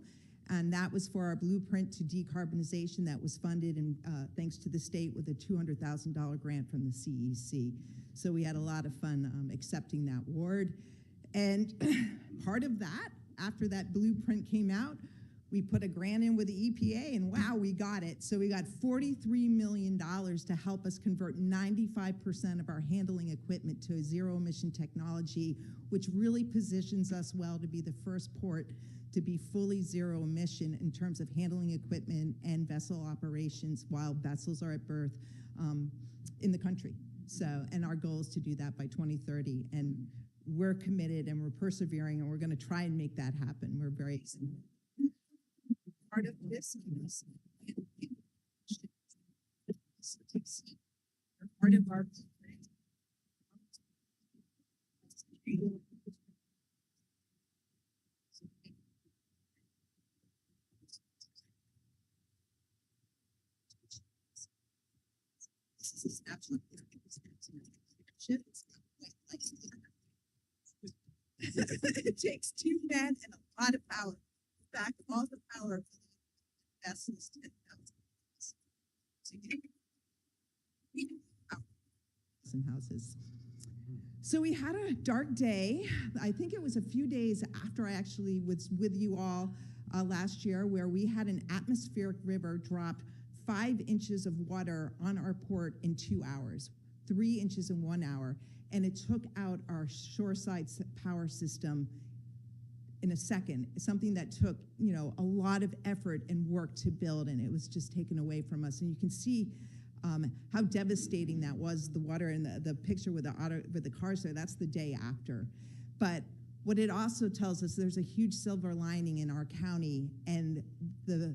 And that was for our blueprint to decarbonization that was funded, and thanks to the state, with a $200,000 grant from the CEC. So we had a lot of fun accepting that award. And part of that, after that blueprint came out, we put a grant in with the EPA, and wow, we got it. So we got $43 million to help us convert 95% of our handling equipment to zero-emission technology, which really positions us well to be the first port to be fully zero emission in terms of handling equipment and vessel operations while vessels are at berth in the country. So, and our goal is to do that by 2030. And we're committed and we're persevering, and we're going to try and make that happen. We're very excited. Part of this is part of our this is a snapshot. Ships. It takes two men and a lot of power. In fact, all the power for the vessels 10,000 pounds. So you houses. So we had a dark day. I think it was a few days after I actually was with you all last year, where we had an atmospheric river drop 5 inches of water on our port in 2 hours, 3 inches in 1 hour, and it took out our shoreside power system in a second. Something that took, a lot of effort and work to build, and it was just taken away from us. And you can see how devastating that was. The water and the picture with the cars there. That's the day after, but what it also tells us, there's a huge silver lining in our county, and the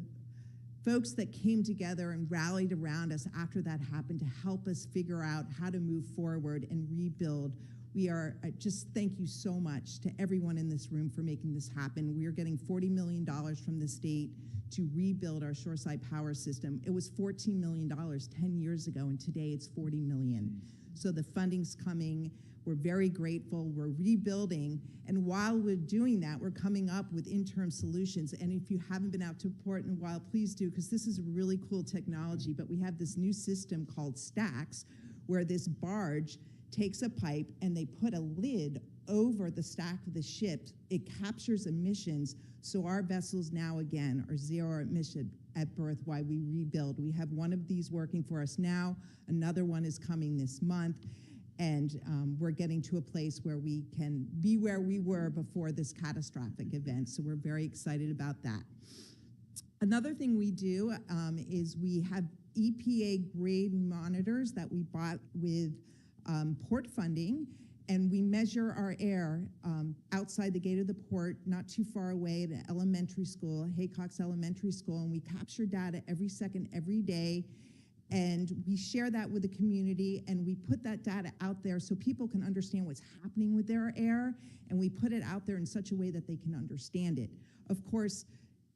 folks that came together and rallied around us after that happened to help us figure out how to move forward and rebuild. We are just thank you so much to everyone in this room for making this happen. We are getting $40 million from the state to rebuild our shoreside power system. It was $14 million 10 years ago, and today it's $40 million. So the funding's coming. We're very grateful. We're rebuilding. And while we're doing that, we're coming up with interim solutions. And if you haven't been out to port in a while, please do, because this is really cool technology. But we have this new system called stacks, where this barge takes a pipe and they put a lid over the stack of the ship. It captures emissions. So our vessels now, again, are zero emission at berth while we rebuild. We have one of these working for us now. Another one is coming this month. And we're getting to a place where we can be where we were before this catastrophic event. So we're very excited about that. Another thing we do is we have EPA grade monitors that we bought with port funding, and we measure our air outside the gate of the port, not too far away at an elementary school, Haycox Elementary School, and we capture data every second, every day. And we share that with the community, and we put that data out there so people can understand what's happening with their air, and we put it out there in such a way that they can understand it. Of course,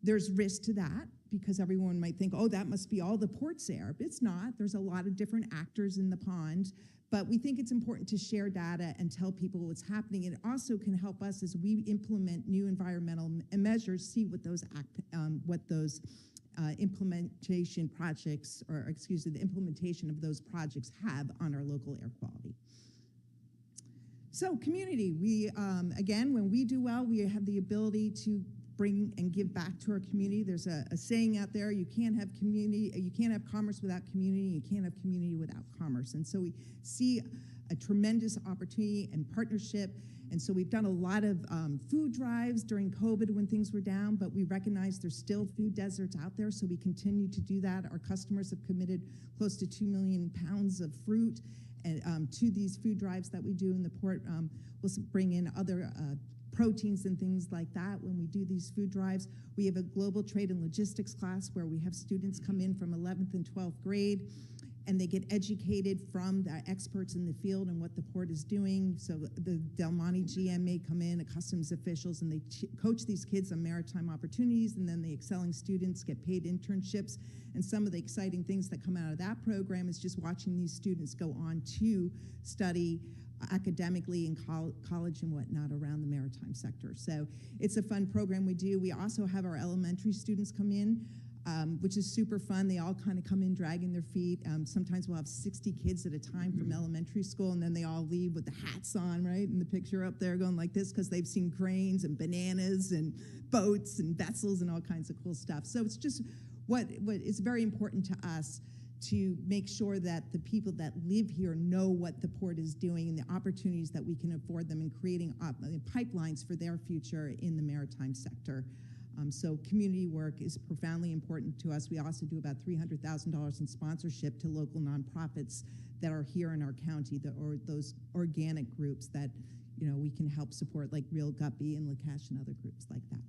there's risk to that, because everyone might think, oh, that must be all the port's air. It's not. There's a lot of different actors in the pond, but we think it's important to share data and tell people what's happening. It also can help us as we implement new environmental measures, see what those implementation projects, or the implementation of those projects have on our local air quality. So community, we, again, when we do well, we have the ability to bring and give back to our community. There's a saying out there, you can't have commerce without community, you can't have community without commerce. And so we see a tremendous opportunity and partnership. And so we've done a lot of food drives during COVID when things were down, but we recognize there's still food deserts out there, so we continue to do that. Our customers have committed close to 2 million pounds of fruit and, to these food drives that we do in the port. We'll bring in other proteins and things like that when we do these food drives. We have a global trade and logistics class where we have students come in from 11th and 12th grade, and they get educated from the experts in the field and what the port is doing. So the Del Monte GM may come in, a customs officials, and they coach these kids on maritime opportunities, and then the excelling students get paid internships. And some of the exciting things that come out of that program is just watching these students go on to study academically in college and whatnot around the maritime sector. So it's a fun program we do. We also have our elementary students come in, which is super fun. They all kind of come in dragging their feet. Sometimes we'll have 60 kids at a time from elementary school, and then they all leave with the hats on, right? In the picture up there going like this, because they've seen cranes and bananas and boats and vessels and all kinds of cool stuff. So it's just what is very important to us to make sure that the people that live here know what the port is doing and the opportunities that we can afford them in creating pipelines for their future in the maritime sector. So community work is profoundly important to us. We also do about $300,000 in sponsorship to local nonprofits that are here in our county, or those organic groups that we can help support, like Real Guppy and Lacash and other groups like that.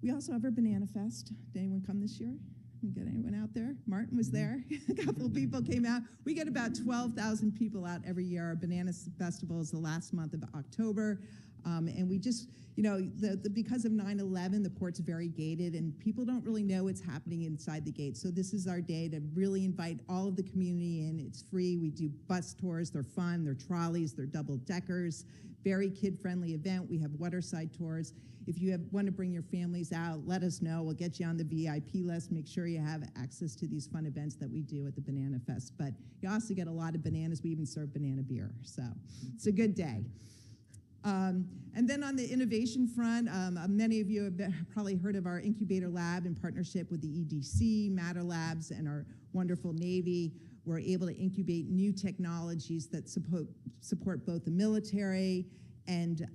We also have our Banana Fest. Did anyone come this year? We get anyone out there? Martin was there. A couple of people came out. We get about 12,000 people out every year. Our Banana Festival is the last month of October. And we just, you know, because of 9/11, the port's very gated, and people don't really know what's happening inside the gate. So this is our day to really invite all of the community in. It's free. We do bus tours. They're fun. They're trolleys. They're double deckers. Very kid-friendly event. We have waterside tours. If you want to bring your families out, let us know. We'll get you on the VIP list. Make sure you have access to these fun events that we do at the Banana Fest. But you also get a lot of bananas. We even serve banana beer. So it's a good day. And then on the innovation front, many of you have probably heard of our incubator lab in partnership with the EDC, Matter Labs, and our wonderful Navy. We're able to incubate new technologies that support both the military and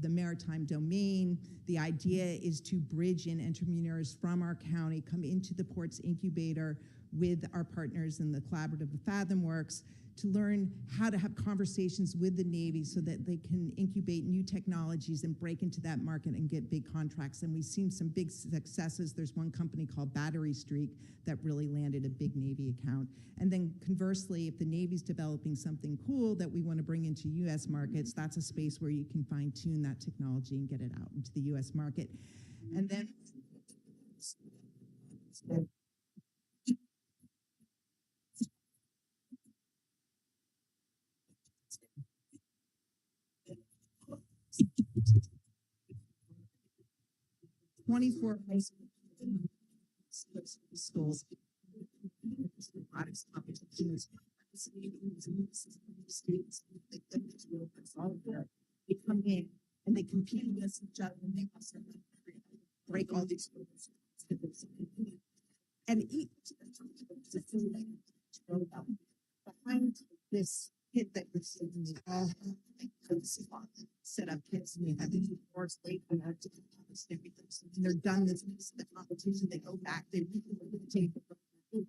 the maritime domain. The idea is to bridge in entrepreneurs from our county, come into the port's incubator with our partners in the collaborative Fathom Works, to learn how to have conversations with the Navy so that they can incubate new technologies and break into that market and get big contracts. And we've seen some big successes. There's one company called Battery Streak that really landed a big Navy account. And then conversely, if the Navy's developing something cool that we want to bring into US markets, that's a space where you can fine tune that technology and get it out into the US market. And then 24 high schools. They come in and they compete against each other, and they also break all these rules. And each behind this kid that you're seeing, set up kids, and we have these reports late and everything. And they're done this the competition, they go back, they take and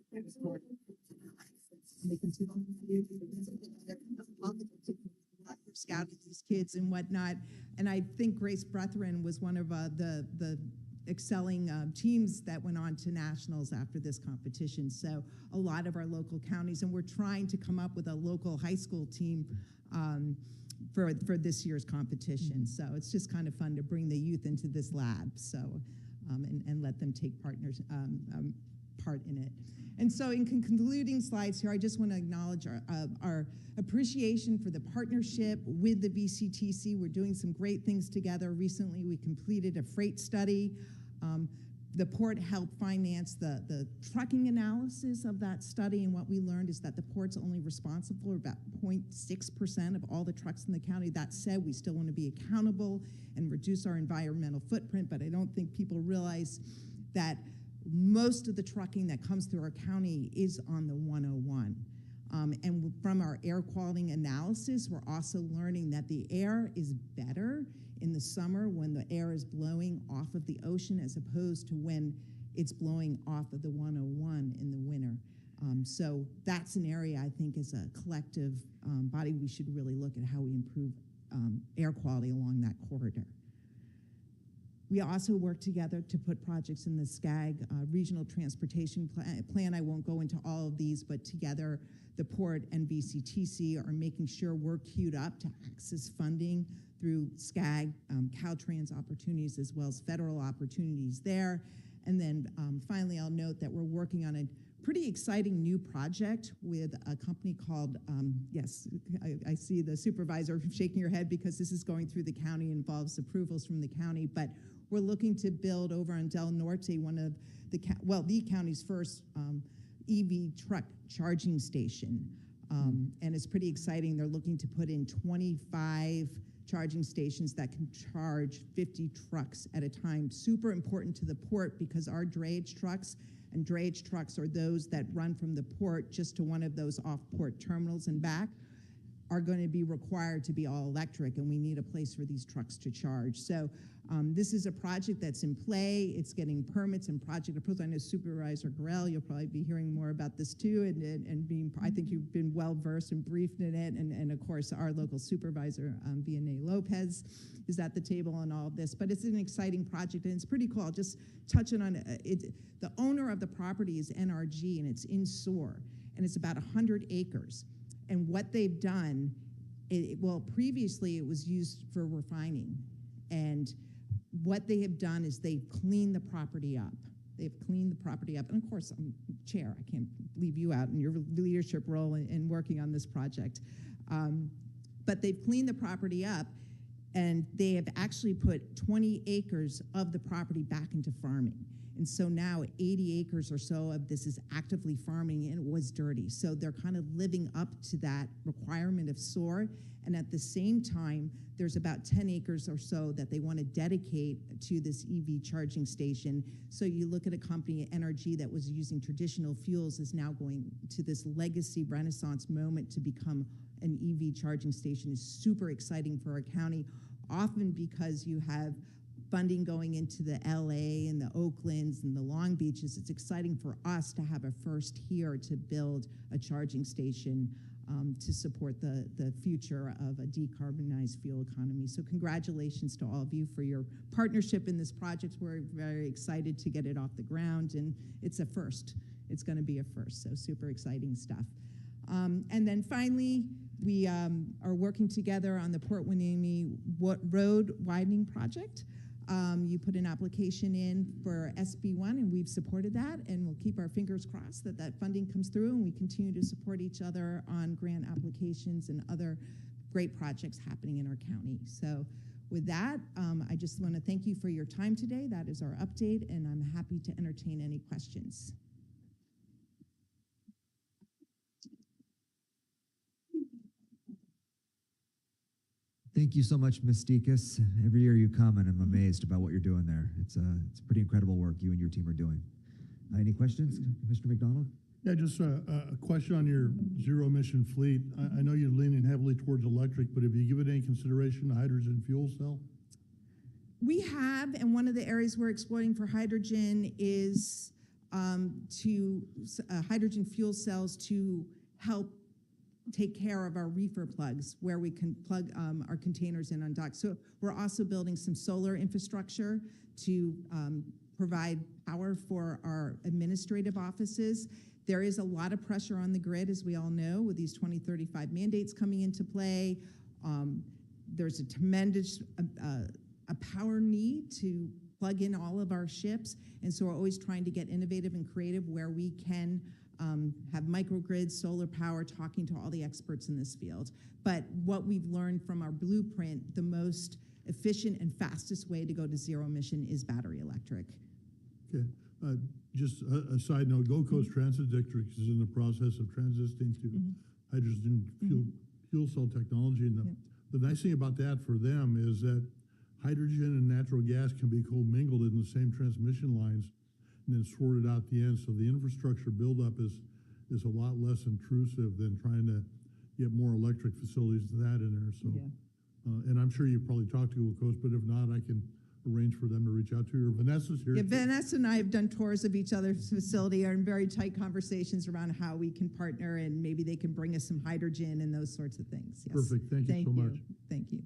they continue scouting these kids and whatnot. And I think Grace Brethren was one of the excelling teams that went on to nationals after this competition. So a lot of our local counties, and we're trying to come up with a local high school team for this year's competition. So it's just kind of fun to bring the youth into this lab, so and let them take part in it. And so in concluding slides here, I just want to acknowledge our appreciation for the partnership with the VCTC. We're doing some great things together. Recently, we completed a freight study. The port helped finance the trucking analysis of that study, and what we learned is that the port's only responsible for about 0.6% of all the trucks in the county. That said, we still want to be accountable and reduce our environmental footprint, but I don't think people realize that most of the trucking that comes through our county is on the 101. And from our air quality analysis, we're also learning that the air is better in the summer when the air is blowing off of the ocean as opposed to when it's blowing off of the 101 in the winter. So that's an area I think as a collective body we should really look at how we improve air quality along that corridor. We also work together to put projects in the SCAG regional transportation plan. I won't go into all of these, but together the port and VCTC are making sure we're queued up to access funding through SCAG, Caltrans opportunities, as well as federal opportunities there. And then finally, I'll note that we're working on a pretty exciting new project with a company called, yes, I see the supervisor shaking your head because this is going through the county, involves approvals from the county, but we're looking to build over on Del Norte one of the county's first EV truck charging station. And it's pretty exciting. They're looking to put in 25 charging stations that can charge 50 trucks at a time. Super important to the port because our drayage trucks are those that run from the port just to one of those off-port terminals and back, are going to be required to be all electric, and we need a place for these trucks to charge. So this is a project that's in play. It's getting permits and project approvals. I know Supervisor Gorell, you'll probably be hearing more about this too, and being, I think you've been well versed and briefed in it, and of course our local supervisor, Vianney Lopez, is at the table on all of this. But it's an exciting project, and it's pretty cool. I'll just touch on it. The owner of the property is NRG, and it's in SOAR, and it's about 100 acres. And what they've done, well, previously it was used for refining. And what they have done is they've cleaned the property up. They've cleaned the property up. And of course, I'm chair. I can't leave you out in your leadership role in working on this project. But they've cleaned the property up, and they have actually put 20 acres of the property back into farming. And so now 80 acres or so of this is actively farming, and it was dirty. So they're kind of living up to that requirement of SOAR. And at the same time, there's about 10 acres or so that they want to dedicate to this EV charging station. So you look at a company, NRG, that was using traditional fuels is now going to this legacy renaissance moment to become an EV charging station is super exciting for our county, often because you have funding going into the LA and the Oaklands and the Long Beaches. It's exciting for us to have a first here to build a charging station to support the future of a decarbonized fuel economy. So congratulations to all of you for your partnership in this project. We're very excited to get it off the ground, and it's a first. It's going to be a first, so super exciting stuff. And then finally, we are working together on the Port Hueneme road widening project. You put an application in for SB1, and we've supported that, and we'll keep our fingers crossed that that funding comes through, and we continue to support each other on grant applications and other great projects happening in our county. So with that, I just want to thank you for your time today. That is our update, and I'm happy to entertain any questions. Thank you so much, Ms. Stikas. Every year you come, and I'm amazed about what you're doing there. It's pretty incredible work you and your team are doing. Any questions, Mr. McDonald? Yeah, just a question on your zero emission fleet. I know you're leaning heavily towards electric, but have you given any consideration to hydrogen fuel cell? We have, and one of the areas we're exploring for hydrogen is hydrogen fuel cells to help take care of our reefer plugs, where we can plug our containers in on dock. So we're also building some solar infrastructure to provide power for our administrative offices. There is a lot of pressure on the grid, as we all know, with these 2035 mandates coming into play. There's a tremendous a power need to plug in all of our ships, and so we're always trying to get innovative and creative where we can have microgrids, solar power, talking to all the experts in this field. But what we've learned from our blueprint, the most efficient and fastest way to go to zero emission is battery electric. Okay. Just a side note, Gold Coast Transit District is in the process of transitioning to hydrogen fuel cell technology. And the nice thing about that for them is that hydrogen and natural gas can be commingled in the same transmission lines and then sorted out the end. So the infrastructure buildup is a lot less intrusive than trying to get more electric facilities to that in there. So, and I'm sure you've probably talked to Gold Coast, but if not, I can arrange for them to reach out to you. Or Vanessa's here. Yeah, Vanessa and I have done tours of each other's facility, are in very tight conversations around how we can partner, and maybe they can bring us some hydrogen and those sorts of things. Yes. Perfect. Thank you so much. Thank you.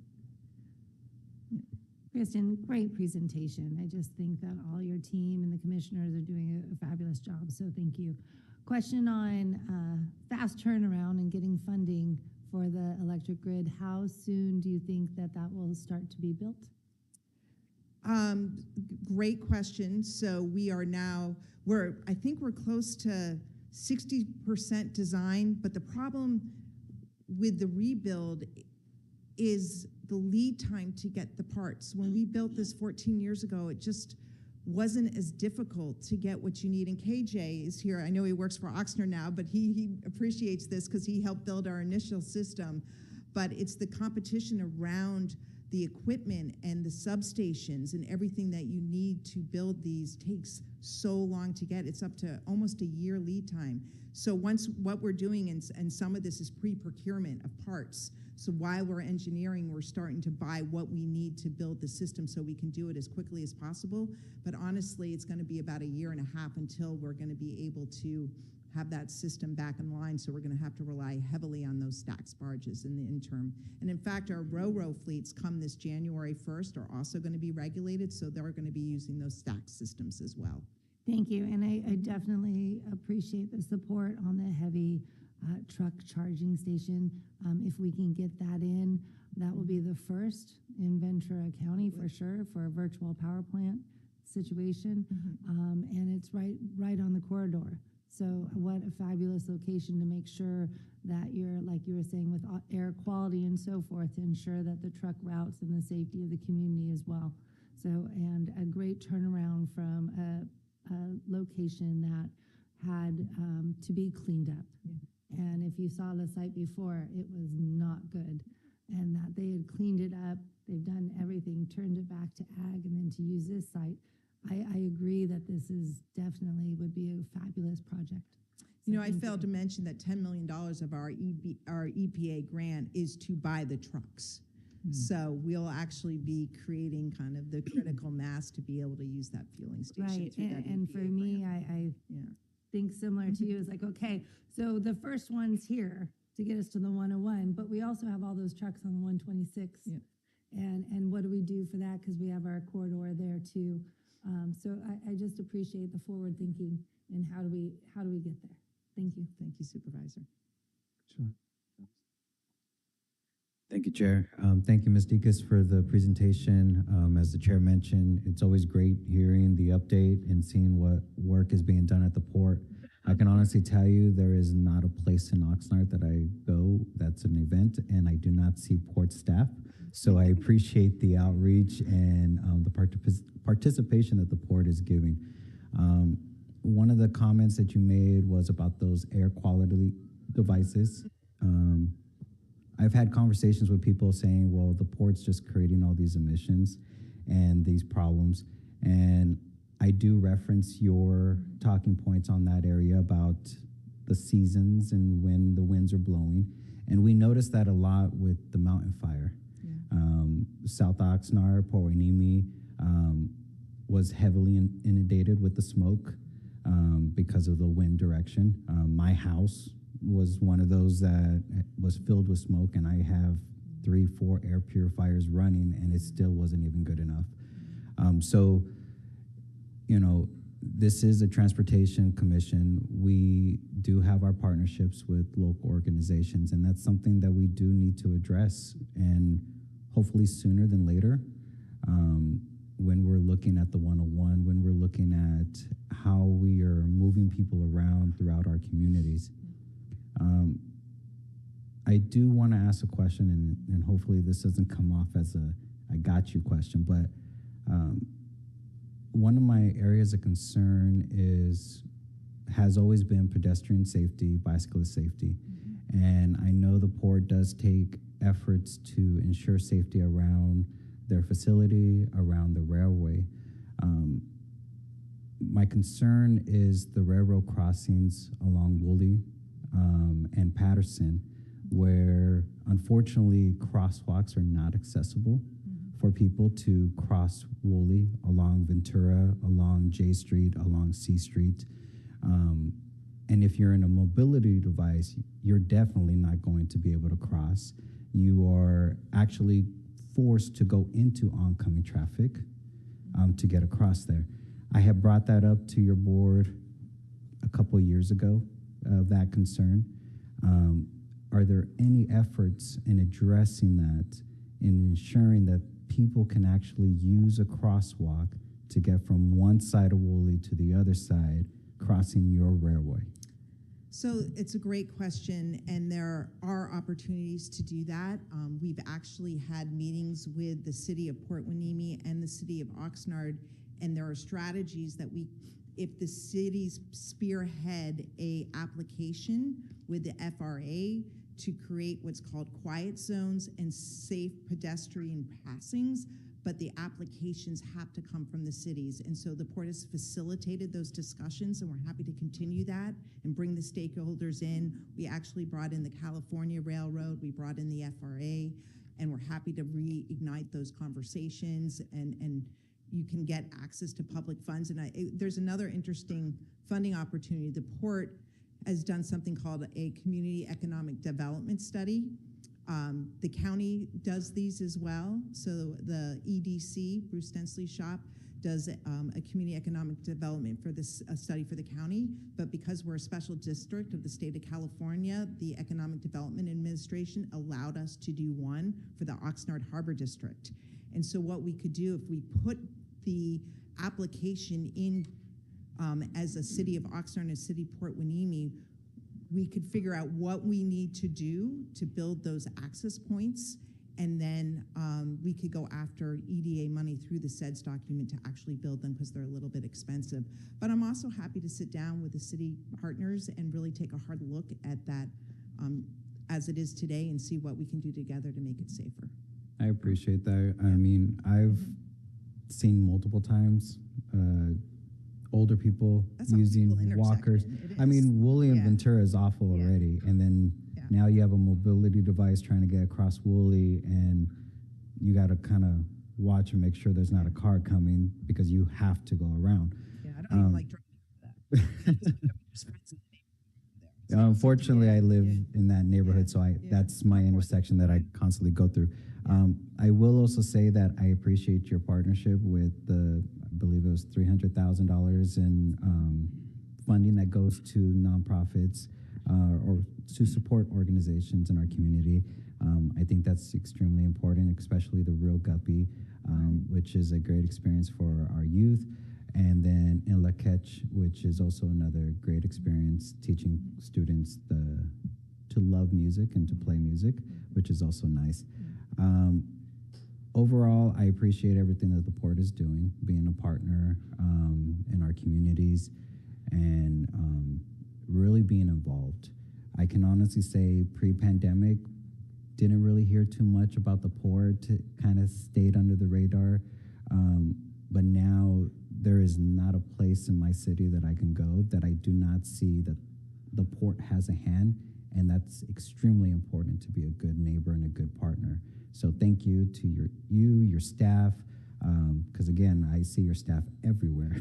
Kristen, great presentation. I just think that all your team and the commissioners are doing a fabulous job, so thank you. Question on fast turnaround and getting funding for the electric grid. How soon do you think that will start to be built? Great question. So we are now, I think we're close to 60% design, but the problem with the rebuild is the lead time to get the parts. When we built this 14 years ago, it just wasn't as difficult to get what you need. And KJ is here. I know he works for Oxnard now, but he appreciates this because he helped build our initial system. But it's the competition around the equipment and the substations and everything that you need to build these takes so long to get. It's up to almost a year lead time. So what we're doing, and some of this is pre-procurement of parts. So while we're engineering, we're starting to buy what we need to build the system so we can do it as quickly as possible. But honestly, it's going to be about a year and a half until we're going to be able to have that system back in line. So we're going to have to rely heavily on those stacks barges in the interim. And in fact, our ro-ro fleets come this January 1st are also going to be regulated. So they're going to be using those stack systems as well. Thank you. And I definitely appreciate the support on the heavy truck charging station. If we can get that in, that will be the first in Ventura County for sure for a virtual power plant situation. And it's right on the corridor. So what a fabulous location to make sure that you're, like you were saying, with air quality and so forth, to ensure that the truck routes and the safety of the community as well. So, and a great turnaround from a location that had to be cleaned up. And if you saw the site before, it was not good. And that they had cleaned it up, they've done everything, turned it back to ag, and then to use this site. I agree that this is definitely would be a fabulous project. You know, I failed to mention that $10 million of our EPA grant is to buy the trucks. So we'll actually be creating kind of the critical mass to be able to use that fueling station. Right, through that and for EPA me, grant. I think similar to you. It's like, okay, so the first one's here to get us to the 101, but we also have all those trucks on the 126. And what do we do for that? Because we have our corridor there too. So I just appreciate the forward thinking and how do we get there? Thank you. Thank you, Supervisor. Sure. Thank you, Chair. Thank you, Ms. Dekas, for the presentation. As the Chair mentioned, it's always great hearing the update and seeing what work is being done at the port. I can honestly tell you there is not a place in Oxnard that I go that's an event and I do not see port staff. So I appreciate the outreach and the participation that the port is giving. One of the comments that you made was about those air quality devices. I've had conversations with people saying, well, the port's just creating all these emissions and these problems. And I do reference your talking points on that area about the seasons and when the winds are blowing. And we noticed that a lot with the mountain fire. South Oxnard, Port Hueneme was heavily inundated with the smoke because of the wind direction. My house was one of those that was filled with smoke, and I have 3-4 air purifiers running, and it still wasn't even good enough. So, you know, this is a transportation commission. We do have our partnerships with local organizations, and that's something that we do need to address, and hopefully sooner than later. When we're looking at the 101, when we're looking at how we are moving people around throughout our communities. I do want to ask a question, and hopefully this doesn't come off as a I got you question, but one of my areas of concern has always been pedestrian safety, bicyclist safety. And I know the port does take efforts to ensure safety around their facility, around the railway. My concern is the railroad crossings along Woolley and Patterson, where unfortunately crosswalks are not accessible for people to cross Woolley, along Ventura, along J Street, along C Street. And if you're in a mobility device, you're definitely not going to be able to cross. You are actually forced to go into oncoming traffic to get across there. I have brought that up to your board a couple of years ago of that concern. Are there any efforts in addressing that, in ensuring that people can actually use a crosswalk to get from one side of Woolley to the other side, crossing your railway? So it's a great question, and there are opportunities to do that. We've actually had meetings with the city of Port Hueneme and the city of Oxnard, and there are strategies that if the cities spearhead a application with the FRA to create what's called quiet zones and safe pedestrian passings, but the applications have to come from the cities. And so the port has facilitated those discussions, and we're happy to continue that and bring the stakeholders in. We actually brought in the California Railroad, we brought in the FRA, and we're happy to reignite those conversations, and you can get access to public funds. And there's another interesting funding opportunity. The port has done something called a community economic development study. The county does these as well. So the EDC, Bruce Stensley's shop, does a community economic development for this study for the county, but because we're a special district of the state of California, the Economic Development Administration allowed us to do one for the Oxnard Harbor District. And so what we could do if we put the application in as a city of Oxnard and a city of Port Hueneme, we could figure out what we need to do to build those access points, and then we could go after EDA money through the SEDS document to actually build them because they're a little bit expensive. But I'm also happy to sit down with the city partners and really take a hard look at that as it is today and see what we can do together to make it safer. I appreciate that. I mean, I've seen multiple times older people using walkers. I mean, Woolley and Ventura is awful already, and then now you have a mobility device trying to get across Woolley, and you got to kind of watch and make sure there's not a car coming because you have to go around. Yeah, I don't even like driving that. Unfortunately, I live in that neighborhood, so that's my intersection that I constantly go through. I will also say that I appreciate your partnership with I believe it was $300,000 in funding that goes to nonprofits or to support organizations in our community. I think that's extremely important, especially the Real Guppy, which is a great experience for our youth. And then in La Quetch, which is also another great experience teaching students to love music and to play music, which is also nice. Overall, I appreciate everything that the Port is doing, being a partner in our communities and really being involved. I can honestly say pre-pandemic, didn't really hear too much about the Port. It kind of stayed under the radar. But now there is not a place in my city that I can go that I do not see that the Port has a hand, and that's extremely important to be a good neighbor and a good partner. So thank you to your staff, because again, I see your staff everywhere,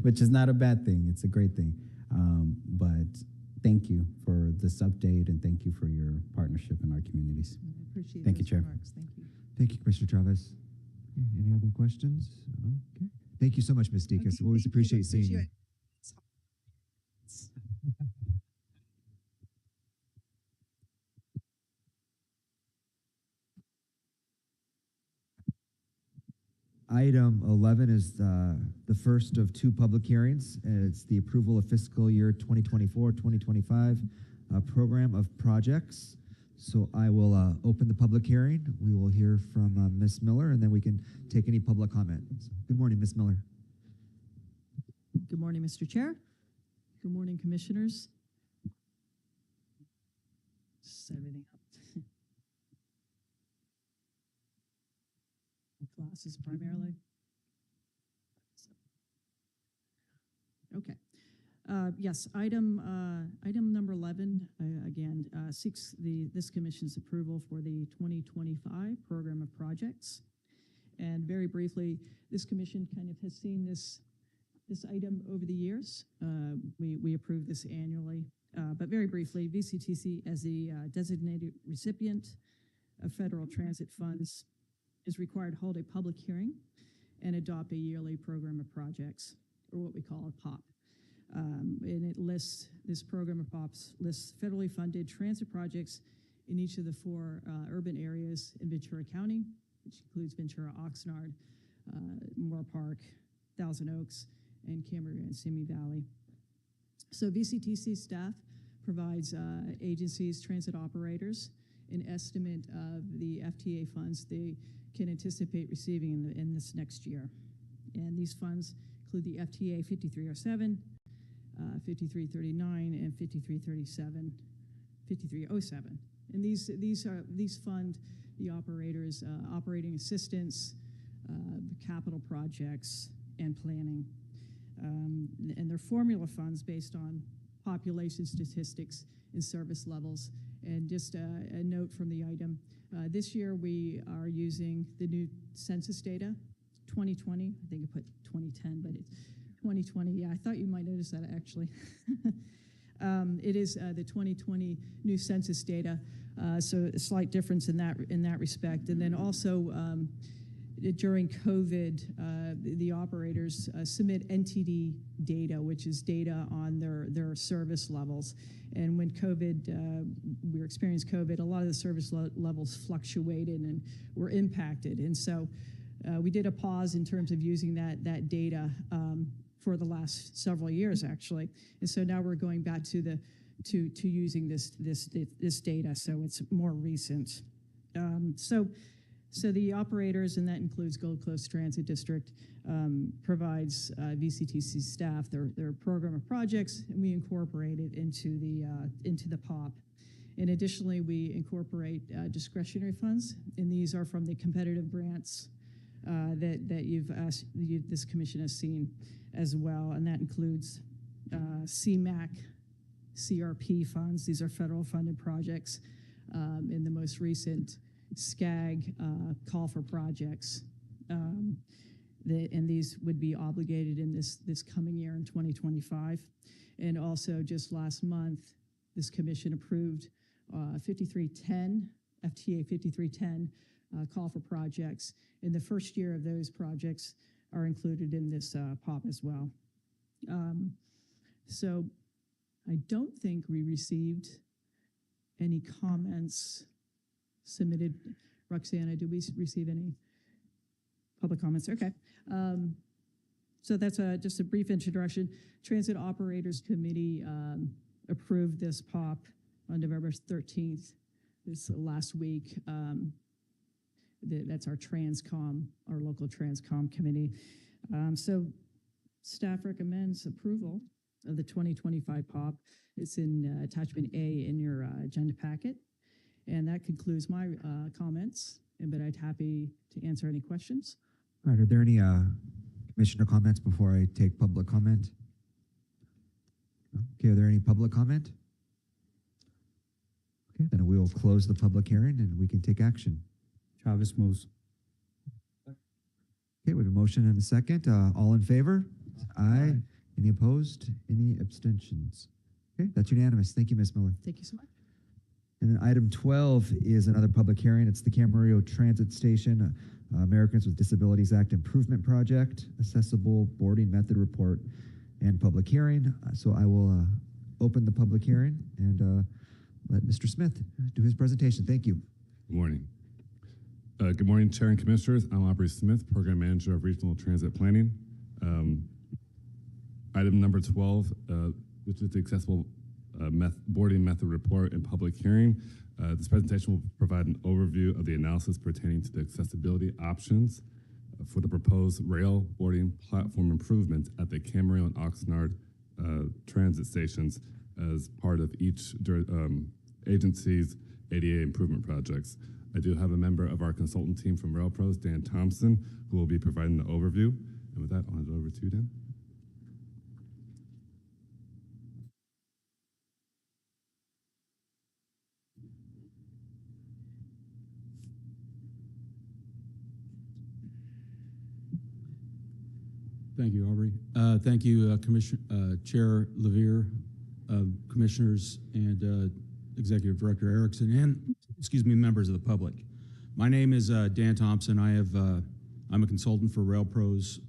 which is not a bad thing. It's a great thing. But thank you for this update, and thank you for your partnership in our communities. I appreciate Thank you, those Chair. remarks. Thank you. Thank you, Commissioner Chavez. Any other questions? Okay. Thank you so much, Ms. Deacus. Okay, Always thank you. appreciate seeing you. Appreciate Item 11 is the first of two public hearings. It's the approval of fiscal year 2024-2025 program of projects. So I will open the public hearing. We will hear from Ms. Miller, and then we can take any public comments. Good morning, Ms. Miller. Good morning, Mr. Chair. Good morning, commissioners. Set everything up. Glasses primarily. Okay. Yes, item number 11 again seeks this commission's approval for the 2025 program of projects. And very briefly, this commission kind of has seen this item over the years. We approve this annually, but very briefly, VCTC as the designated recipient of federal transit funds is required to hold a public hearing and adopt a yearly program of projects, or what we call a POP. And it lists, this program of POPs lists federally funded transit projects in each of the four urban areas in Ventura County, which includes Ventura, Oxnard, Moore Park, Thousand Oaks, and Camarillo and Simi Valley. So VCTC staff provides agencies, transit operators, an estimate of the FTA funds they can anticipate receiving in this next year. And these funds include the FTA 5307, 5339, and 5307. And these fund the operators operating assistance, capital projects, and planning. And they're formula funds based on population statistics and service levels. And just a note from the item, this year we are using the new census data, 2020. I think I put 2010, but it's 2020. Yeah, I thought you might notice that actually. It is the 2020 new census data, so a slight difference in that respect. And then also during COVID, the operators submit NTD data, which is data on their service levels. And when we experienced COVID, a lot of the service levels fluctuated and were impacted. And so we did a pause in terms of using that data for the last several years, actually. And so now we're going back to using this data, so it's more recent. So the operators, and that includes Gold Coast Transit District, provides VCTC staff their program of projects, and we incorporate it into the POP. And additionally, we incorporate discretionary funds, and these are from the competitive grants that this commission has seen as well, and that includes CMAQ, CRP funds. These are federal funded projects. In the most recent SCAG call for projects, and these would be obligated in this coming year in 2025. And also just last month, this commission approved 5310, FTA 5310 call for projects. In the first year of those projects are included in this POP as well. So I don't think we received any comments submitted. Roxana, did we receive any public comments? Okay. So that's just a brief introduction. Transit Operators Committee approved this POP on November 13th, this last week. That's our Transcom, our local Transcom committee. So staff recommends approval of the 2025 POP. It's in attachment A in your agenda packet. And that concludes my comments, but I'd happy to answer any questions. All right, are there any commissioner comments before I take public comment? Okay, are there any public comment? Okay, then we will close the public hearing and we can take action. Travis moves. Okay, we have a motion and a second. All in favor? Aye. Any opposed? Any abstentions? Okay, that's unanimous. Thank you, Ms. Miller. Thank you so much. And then item 12 is another public hearing. It's the Camarillo Transit Station, Americans with Disabilities Act Improvement Project, Accessible Boarding Method Report, and public hearing. So I will open the public hearing and let Mr. Smith do his presentation. Thank you. Good morning. Good morning, Chair and Commissioners. I'm Aubrey Smith, Program Manager of Regional Transit Planning. Item number 12, which is the Accessible Boarding Method Report and public hearing. This presentation will provide an overview of the analysis pertaining to the accessibility options for the proposed rail boarding platform improvements at the Camarillo and Oxnard transit stations as part of each agency's ADA improvement projects. I do have a member of our consultant team from RailPros, Dan Thompson, who will be providing the overview. And with that, I'll hand it over to you, Dan. Thank you, Aubrey. Thank you, Chair Levere, Commissioners, and Executive Director Erickson, and, members of the public. My name is Dan Thompson. I'm a consultant for RailPros.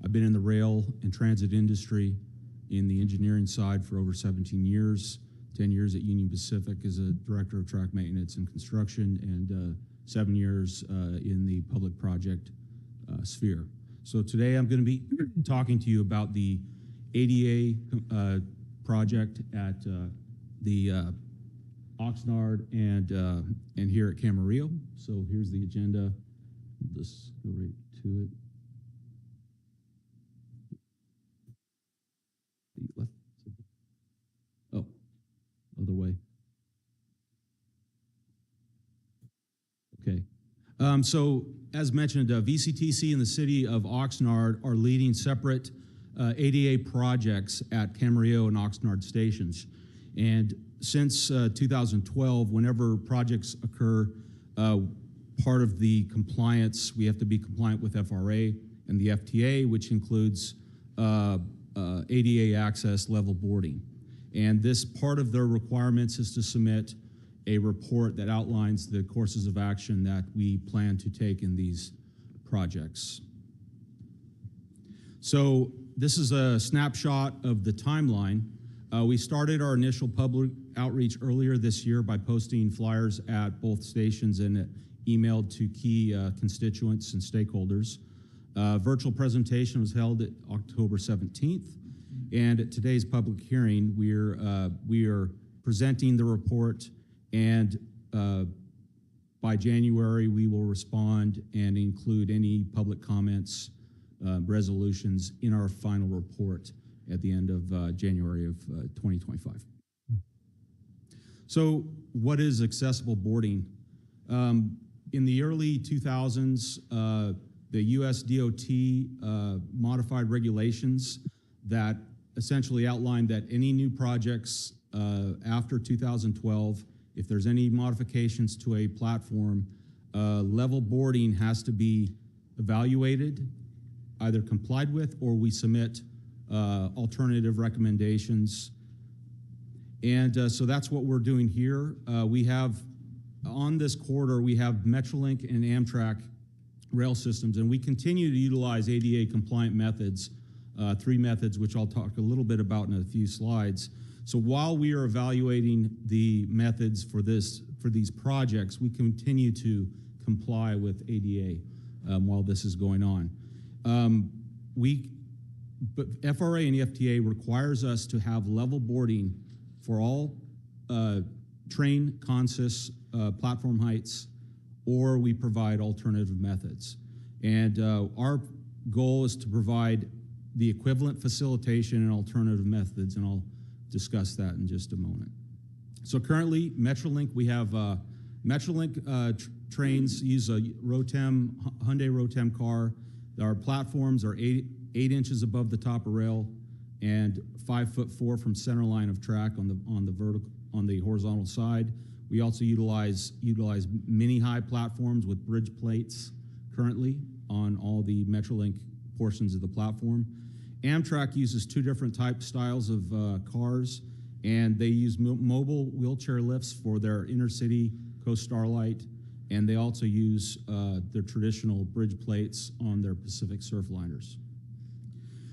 I've been in the rail and transit industry in the engineering side for over 17 years, 10 years at Union Pacific as a Director of Track Maintenance and Construction, and 7 years in the public project sphere. So today I'm going to be talking to you about the ADA project at the Oxnard and here at Camarillo. So here's the agenda. Let's go right to it. Left. Oh, other way. Okay. So as mentioned, VCTC and the city of Oxnard are leading separate ADA projects at Camarillo and Oxnard stations. And since 2012, whenever projects occur, part of the compliance, we have to be compliant with FRA and the FTA, which includes ADA access level boarding. And this part of their requirements is to submit a report that outlines the courses of action that we plan to take in these projects. So this is a snapshot of the timeline. We started our initial public outreach earlier this year by posting flyers at both stations and emailed to key constituents and stakeholders. Virtual presentation was held at October 17th, and at today's public hearing, we are presenting the report, and by January, we will respond and include any public comments, resolutions in our final report at the end of January of 2025. So what is accessible boarding? In the early 2000s, the US DOT modified regulations that essentially outlined that any new projects after 2012, if there's any modifications to a platform, level boarding has to be evaluated, either complied with, or we submit alternative recommendations. And so that's what we're doing here. We have, on this corridor, we have Metrolink and Amtrak rail systems, and we continue to utilize ADA compliant methods, 3 methods, which I'll talk a little bit about in a few slides. So while we are evaluating the methods for these projects, we continue to comply with ADA while this is going on. But FRA and the FTA requires us to have level boarding for all train consists, platform heights, or we provide alternative methods. And our goal is to provide the equivalent facilitation and alternative methods, and I'll discuss that in just a moment. So currently, Metrolink, we have Metrolink trains use a Hyundai Rotem car. Our platforms are 8 inches above the top of rail and 5'4" from center line of track on the horizontal side. We also utilize mini high platforms with bridge plates currently on all the Metrolink portions of the platform. Amtrak uses 2 different styles of cars, and they use mobile wheelchair lifts for their intercity Coast Starlight, and they also use their traditional bridge plates on their Pacific Surfliners.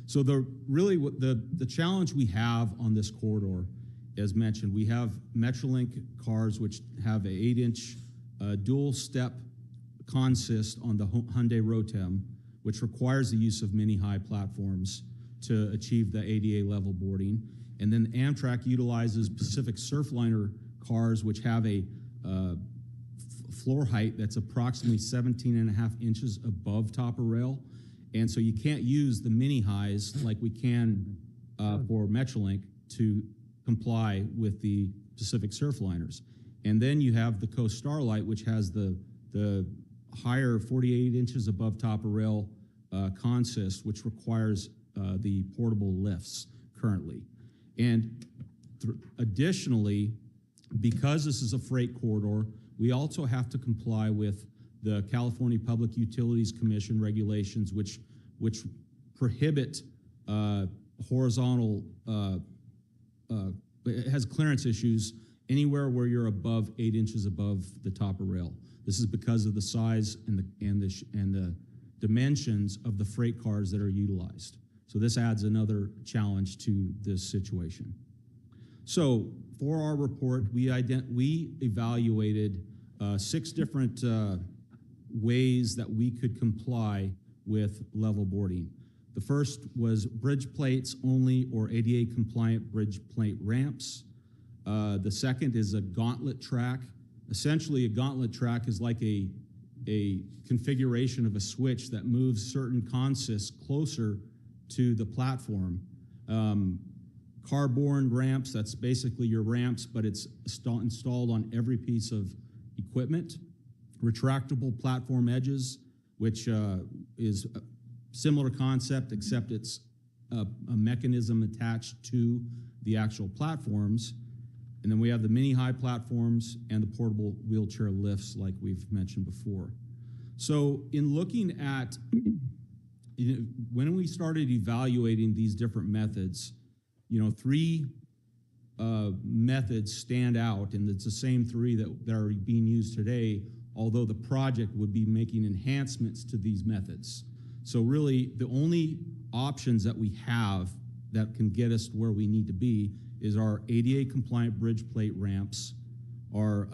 So the challenge we have on this corridor, as mentioned, we have Metrolink cars which have an 8-inch dual step consist on the Hyundai Rotem, which requires the use of mini high platforms to achieve the ADA level boarding. And then Amtrak utilizes Pacific Surfliner cars which have a floor height that's approximately 17.5 inches above top of rail. And so you can't use the mini highs like we can for Metrolink to comply with the Pacific Surfliners. And then you have the Coast Starlight, which has the higher 48 inches above top of rail consist, which requires the portable lifts currently. And additionally, because this is a freight corridor, we also have to comply with the California Public Utilities Commission regulations, which prohibit horizontal, it has clearance issues anywhere where you're above 8 inches above the top of rail. This is because of the size and the dimensions of the freight cars that are utilized. So this adds another challenge to this situation. So for our report, we evaluated 6 different ways that we could comply with level boarding. The first was bridge plates only or ADA compliant bridge plate ramps. The second is a gauntlet track. Essentially, a gauntlet track is like a configuration of a switch that moves certain consists closer to the platform. Car-borne ramps, that's basically your ramps, but it's installed on every piece of equipment. Retractable platform edges, which is a similar concept, except it's a mechanism attached to the actual platforms. And then we have the mini high platforms and the portable wheelchair lifts like we've mentioned before. So in looking at, when we started evaluating these different methods, 3 methods stand out, and it's the same 3 that are being used today although the project would be making enhancements to these methods. So really, the only options that we have that can get us to where we need to be is our ADA compliant bridge plate ramps, our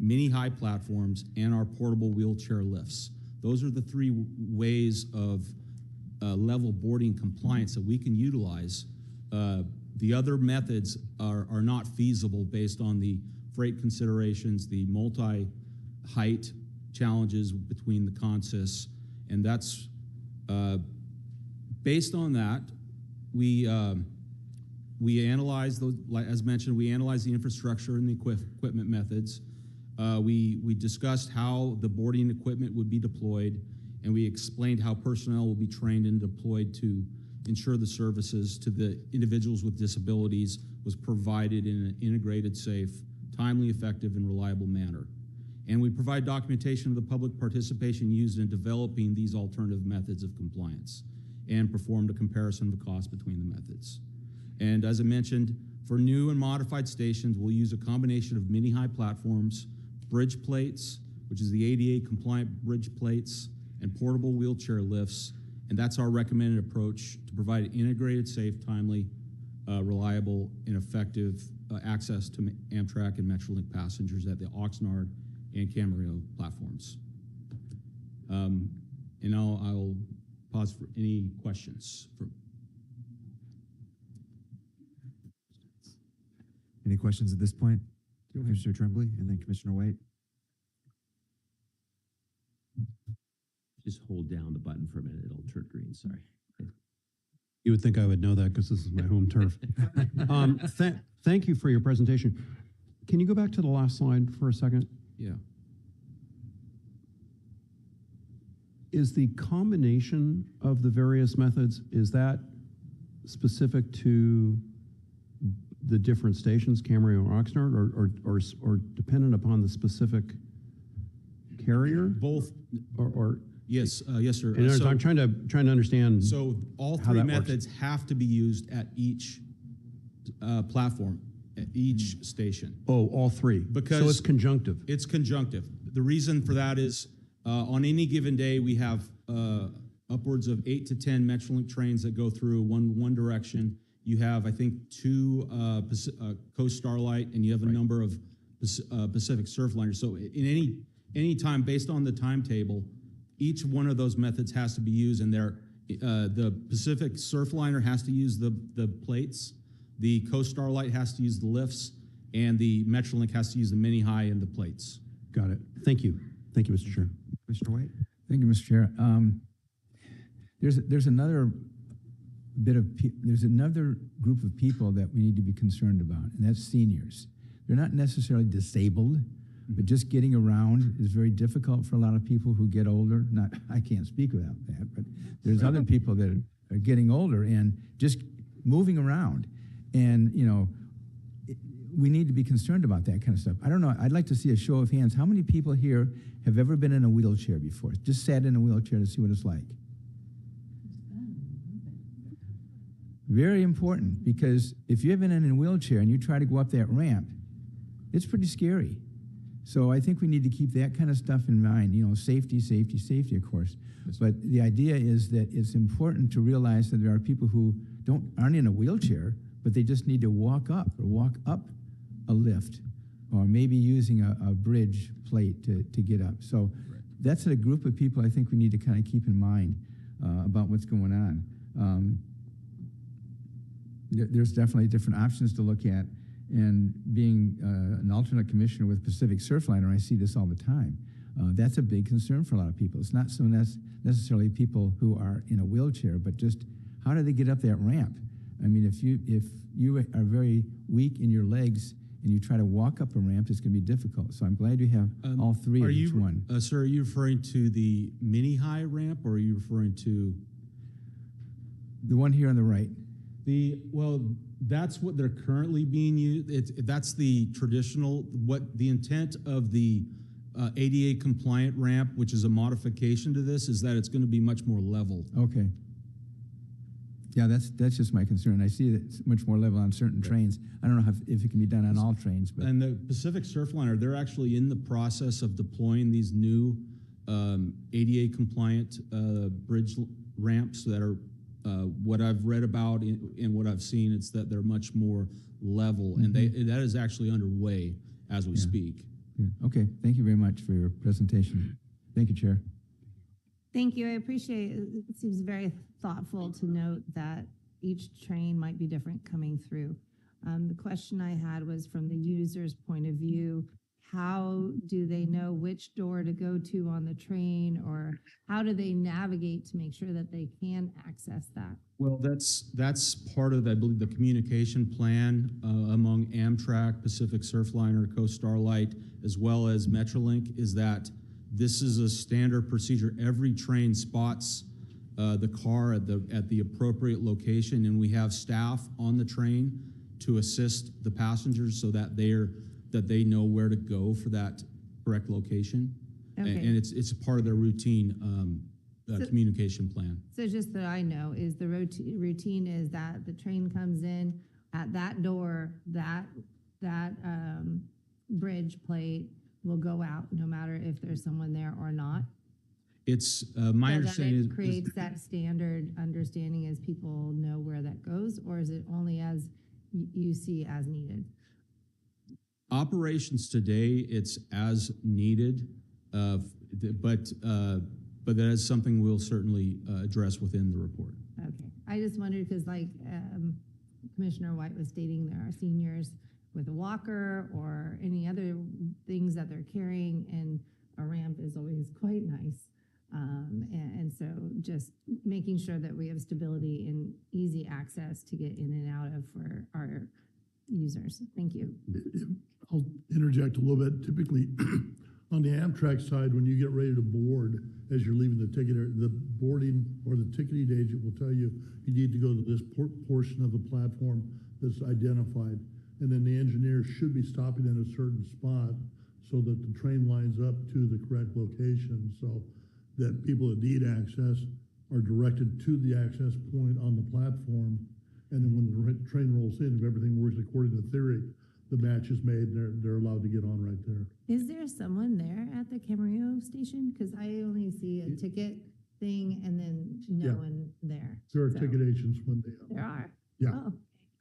mini high platforms, and our portable wheelchair lifts. Those are the three ways of level boarding compliance that we can utilize. The other methods are not feasible based on the freight considerations, the multi-height challenges between the consists, and that's based on that, we analyze those, as mentioned, we analyze the infrastructure and the equipment methods. We discussed how the boarding equipment would be deployed, and we explained how personnel will be trained and deployed to ensure the services to the individuals with disabilities was provided in an integrated, safe, timely, effective, and reliable manner. And we provide documentation of the public participation used in developing these alternative methods of compliance and performed a comparison of the cost between the methods. And as I mentioned, for new and modified stations, we'll use a combination of mini-high platforms, bridge plates, which is the ADA compliant bridge plates, and portable wheelchair lifts. And that's our recommended approach to provide integrated, safe, timely, reliable, and effective access to Amtrak and Metrolink passengers at the Oxnard and Camarillo platforms. And I'll pause for any questions. Any questions at this point? Commissioner Tremblay and then Commissioner White. Just hold down the button for a minute. It'll turn green. Sorry. You would think I would know that because this is my home turf. Thank you for your presentation. Can you go back to the last slide for a second? Yeah. Is the combination of the various methods, is that specific to the different stations, Camarillo or Oxnard, or dependent upon the specific carrier? Both. Or yes, yes, sir. So I'm trying to understand. So all three methods have to be used at each platform, at each station. Oh, all three. Because so it's conjunctive. It's conjunctive. The reason for that is on any given day we have upwards of 8 to 10 Metrolink trains that go through one direction. You have, I think, 2 Coast Starlight, and you have a number of Pacific Surfliners. So in any time, based on the timetable, each one of those methods has to be used, and the Pacific Surfliner has to use the plates, the Coast Starlight has to use the lifts, and the Metrolink has to use the mini high and the plates. Got it. Thank you. Thank you, Mr. Chair. Commissioner White. Thank you, Mr. Chair. There's another there's another group of people that we need to be concerned about, and that's seniors. They're not necessarily disabled, but just getting around is very difficult for a lot of people who get older. I can't speak about that, but there's other people that are getting older and just moving around. And, we need to be concerned about that kind of stuff. I don't know. I'd like to see a show of hands. How many people here have ever been in a wheelchair before? Just sat in a wheelchair to see what it's like. Very important, because if you've been in a wheelchair and you try to go up that ramp, it's pretty scary. So I think we need to keep that kind of stuff in mind, safety, safety, safety, of course. But the idea is that it's important to realize that there are people who aren't in a wheelchair, but they just need to walk up a lift, or maybe using a bridge plate to get up. So that's a group of people I think we need to kind of keep in mind about what's going on. There's definitely different options to look at, and being an alternate commissioner with Pacific Surfliner, I see this all the time. That's a big concern for a lot of people. It's not so necessarily people who are in a wheelchair, but just how do they get up that ramp? I mean, if you are very weak in your legs and you try to walk up a ramp, it's going to be difficult. So I'm glad you have all three of each one. Sir, are you referring to the mini high ramp, or are you referring to the one here on the right? Well, that's what they're currently being used. That's the traditional, what the intent of the ADA compliant ramp, which is a modification to this, is that it's going to be much more level. Okay. Yeah, that's just my concern. I see that it's much more level on certain trains. I don't know if it can be done on all trains, but. And the Pacific Surfliner, they're actually in the process of deploying these new ADA compliant bridge ramps that are what I've read about and what I've seen. It's that they're much more level, and that is actually underway as we speak. Good. Okay, thank you very much for your presentation. Thank you, Chair. Thank you. I appreciate it. It seems very thoughtful to note that each train might be different coming through. The question I had was from the user's point of view, how do they know which door to go to on the train, or how do they navigate to make sure that they can access that? Well, that's part of, I believe, the communication plan among Amtrak, Pacific Surfliner, Coast Starlight, as well as Metrolink, is that this is a standard procedure. Every train spots the car at the appropriate location, and we have staff on the train to assist the passengers so that they know where to go for that correct location. Okay. And it's a part of their routine communication plan. So just that I know, is the routine is that the train comes in at that door, that bridge plate will go out no matter if there's someone there or not? It's my So understanding that it creates that standard understanding as people know where that goes, or is it only as you see as needed? Operations today, it's as needed, but that is something we'll certainly address within the report. Okay, I just wondered because like Commissioner White was stating, there are seniors with a walker or any other things that they're carrying, and a ramp is always quite nice. And so just making sure that we have stability and easy access to get in and out of for our users. Thank you. I'll interject a little bit. Typically, on the Amtrak side, when you get ready to board, as you're leaving the ticket, the boarding or the ticketing agent will tell you need to go to this portion of the platform that's identified. And then the engineer should be stopping at a certain spot so that the train lines up to the correct location, so that people that need access are directed to the access point on the platform. And then when the train rolls in, if everything works according to theory, the match is made, they're allowed to get on right there. Is there someone there at the Camarillo station? Because I only see a ticket thing and then no one there. There are So- ticket agents when they. There are? Yeah. Oh,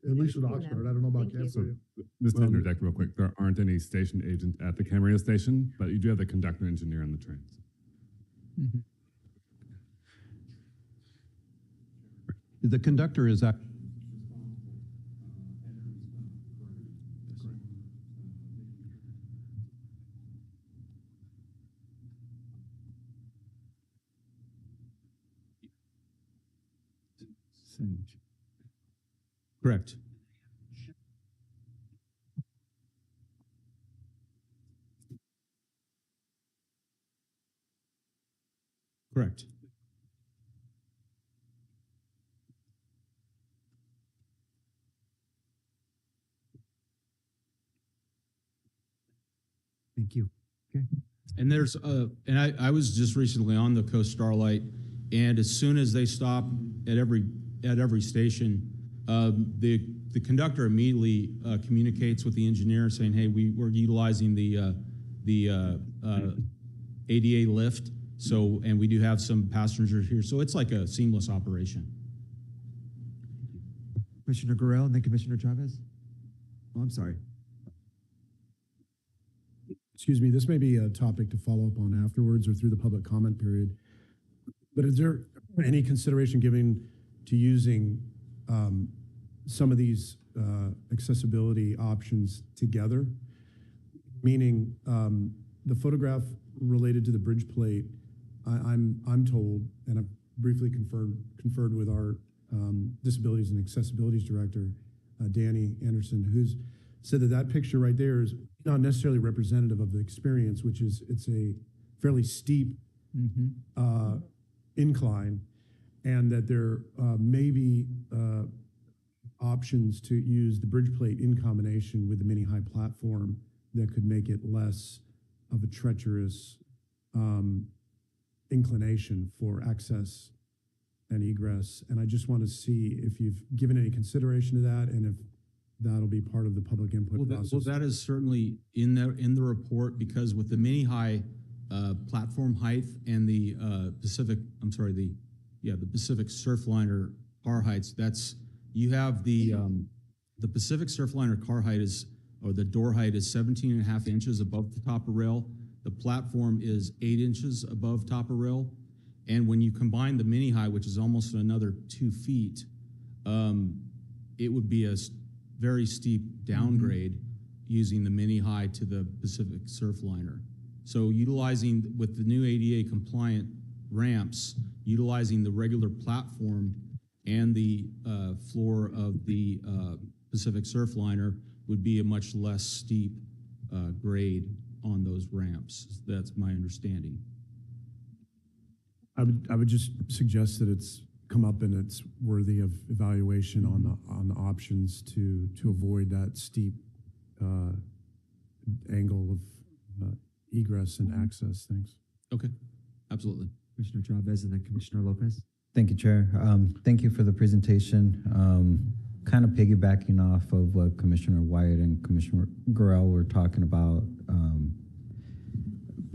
At least at Oxnard. I don't know about Thank you. Camarillo. Just to interject real quick, there aren't any station agents at the Camarillo station, but you do have the conductor engineer on the trains. The conductor is Correct. Correct. Thank you. Okay. And there's and I was just recently on the Coast Starlight, and as soon as they stop at every station, the conductor immediately communicates with the engineer saying, "Hey, we're utilizing the ADA lift, so and we do have some passengers here, so it's like a seamless operation." Commissioner Gorell and then Commissioner Chavez. Oh, I'm sorry. Excuse me, this may be a topic to follow up on afterwards or through the public comment period. But is there any consideration given to using some of these accessibility options together? Meaning the photograph related to the bridge plate, I'm told, and I've briefly conferred with our Disabilities and Accessibilities Director, Danny Anderson, who's said that picture right there is not necessarily representative of the experience, which is it's a fairly steep incline, and that there may be options to use the bridge plate in combination with the mini high platform that could make it less of a treacherous inclination for access and egress. And I just want to see if you've given any consideration to that and if that'll be part of the public input process. That is certainly in the report, because with the mini high platform height and the Pacific Surfliner car heights, you have the Pacific Surfliner car height the door height is 17.5 inches above the top of rail. The platform is 8 inches above top of rail. And when you combine the mini high, which is almost another 2 feet, it would be a very steep downgrade using the mini high to the Pacific Surfliner. So utilizing, with the new ADA compliant ramps, utilizing the regular platform and the floor of the Pacific Surfliner would be a much less steep grade on those ramps. That's my understanding. I would just suggest that it's come up and it's worthy of evaluation on the options to avoid that steep angle of egress and access things. Okay, absolutely. Commissioner Chavez and then Commissioner Lopez. Thank you, Chair. Thank you for the presentation. Kind of piggybacking off of what Commissioner Wyatt and Commissioner Gurrell were talking about,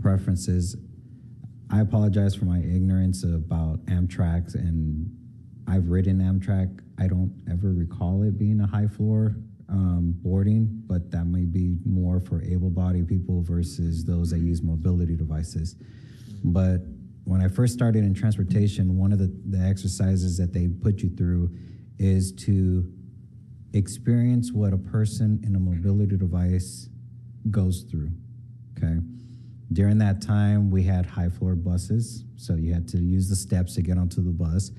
preferences. I apologize for my ignorance about Amtrak, and I've ridden Amtrak. I don't ever recall it being a high floor boarding, but that may be more for able-bodied people versus those that use mobility devices. But when I first started in transportation, one of the exercises that they put you through is to experience what a person in a mobility device goes through, okay? During that time, we had high floor buses, so you had to use the steps to get onto the bus,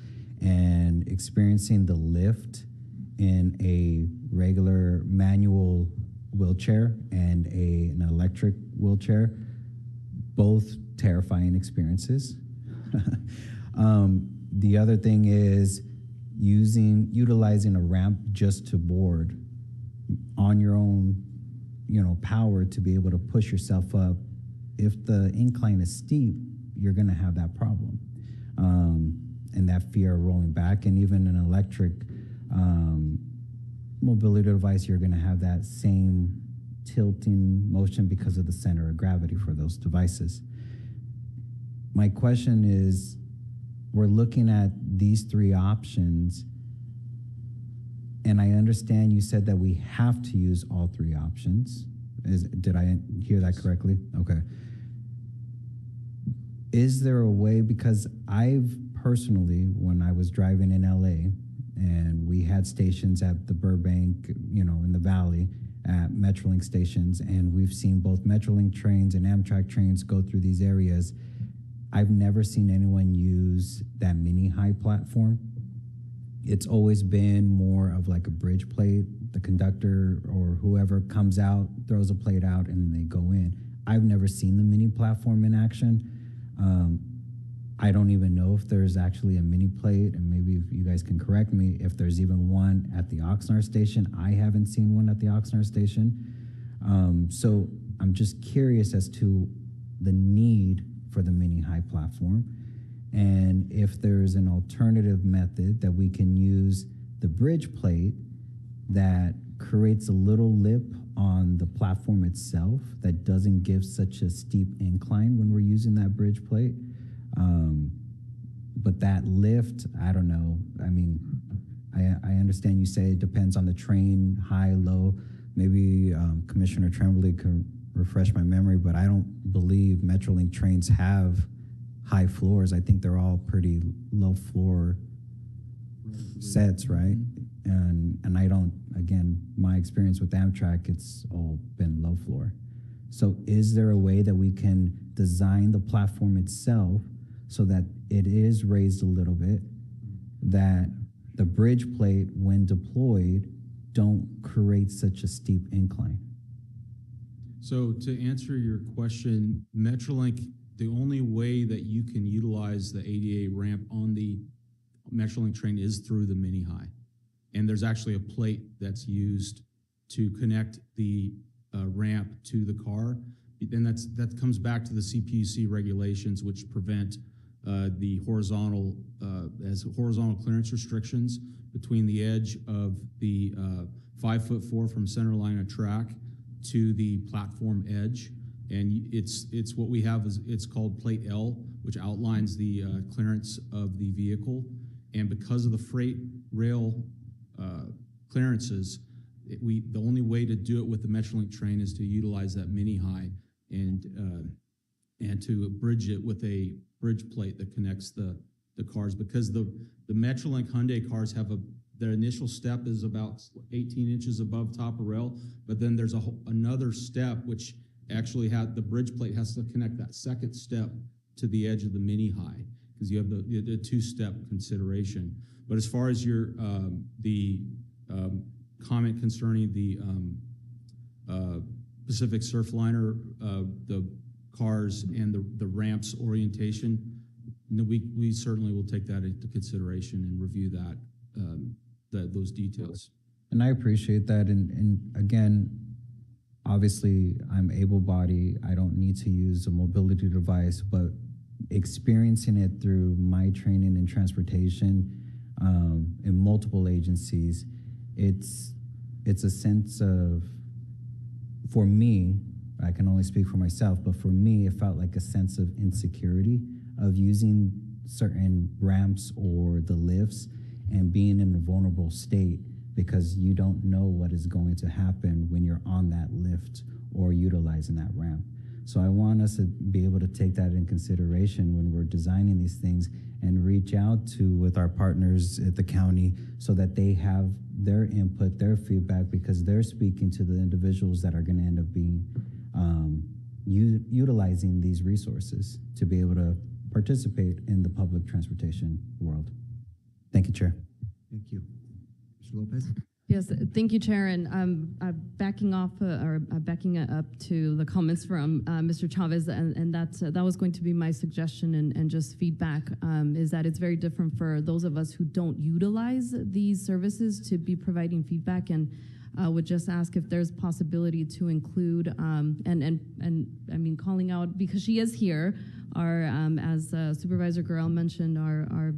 and experiencing the lift in a regular manual wheelchair and an electric wheelchair, both terrifying experiences. The other thing is utilizing a ramp just to board on your own, power to be able to push yourself up. If the incline is steep, you're going to have that problem, and that fear of rolling back. And even an electric mobility device, you're going to have that same tilting motion because of the center of gravity for those devices. My question is, we're looking at these three options, and I understand you said that we have to use all three options. Did I hear that correctly? Okay. Is there a way, because I've personally, when I was driving in LA and we had stations at the Burbank, in the Valley at Metrolink stations, and we've seen both Metrolink trains and Amtrak trains go through these areas, I've never seen anyone use that mini high platform. It's always been more of like a bridge plate. The conductor or whoever comes out, throws a plate out, and they go in. I've never seen the mini platform in action. I don't even know if there's actually a mini plate, and maybe if you guys can correct me, if there's even one at the Oxnard station. I haven't seen one at the Oxnard station. So I'm just curious as to the need for the mini high platform, and if there's an alternative method that we can use the bridge plate that creates a little lip on the platform itself that doesn't give such a steep incline when we're using that bridge plate. But that lift, I don't know. I mean, I understand you say it depends on the train, high, low. Maybe Commissioner Tremblay can refresh my memory, but I don't believe Metrolink trains have high floors. I think they're all pretty low floor sets, right? And I don't, again, my experience with Amtrak, it's all been low floor. So is there a way that we can design the platform itself so that it is raised a little bit, that the bridge plate, when deployed, don't create such a steep incline? So to answer your question, Metrolink, the only way that you can utilize the ADA ramp on the Metrolink train is through the mini high. And there's actually a plate that's used to connect the ramp to the car. Then that comes back to the CPUC regulations, which prevent the horizontal, as horizontal clearance restrictions between the edge of the 5'4" from center line of track to the platform edge. And it's what we have is it's called plate L, which outlines the clearance of the vehicle. And because of the freight rail clearances, the only way to do it with the Metrolink train is to utilize that mini high and to bridge it with a bridge plate that connects the cars, because the Metrolink Hyundai cars have their initial step is about 18 inches above top of rail, but then there's another step which actually the bridge plate has to connect that second step to the edge of the mini high, because you have the two-step consideration. But as far as your comment concerning the Pacific Surfliner, the cars and the ramps orientation, we certainly will take that into consideration and review those details. And I appreciate that. And again, obviously, I'm able-bodied. I don't need to use a mobility device, but experiencing it through my training in transportation in multiple agencies, it's a sense of, for me, I can only speak for myself, but for me, it felt like a sense of insecurity of using certain ramps or the lifts and being in a vulnerable state because you don't know what is going to happen when you're on that lift or utilizing that ramp. So I want us to be able to take that in consideration when we're designing these things and reach out with our partners at the county so that they have their input, their feedback, because they're speaking to the individuals that are going to end up being utilizing these resources to be able to participate in the public transportation world. Thank you, Chair. Thank you. Mr. Lopez? Yes, thank you, Chair. And backing up to the comments from Mr. Chavez, and that was going to be my suggestion and just feedback, is that it's very different for those of us who don't utilize these services to be providing feedback, and would just ask if there's possibility to include, and I mean, calling out, because she is here, our, as Supervisor Gurrell mentioned, our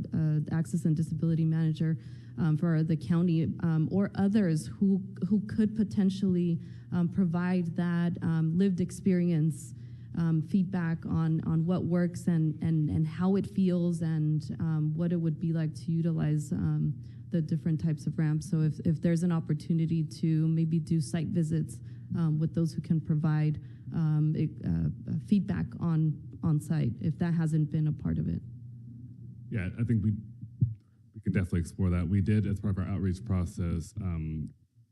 Access and Disability Manager, for the county, or others who could potentially provide that lived experience feedback on what works and how it feels and what it would be like to utilize the different types of ramps. So if there's an opportunity to maybe do site visits with those who can provide feedback on site, if that hasn't been a part of it. Yeah, I think we can definitely explore that. We did, as part of our outreach process,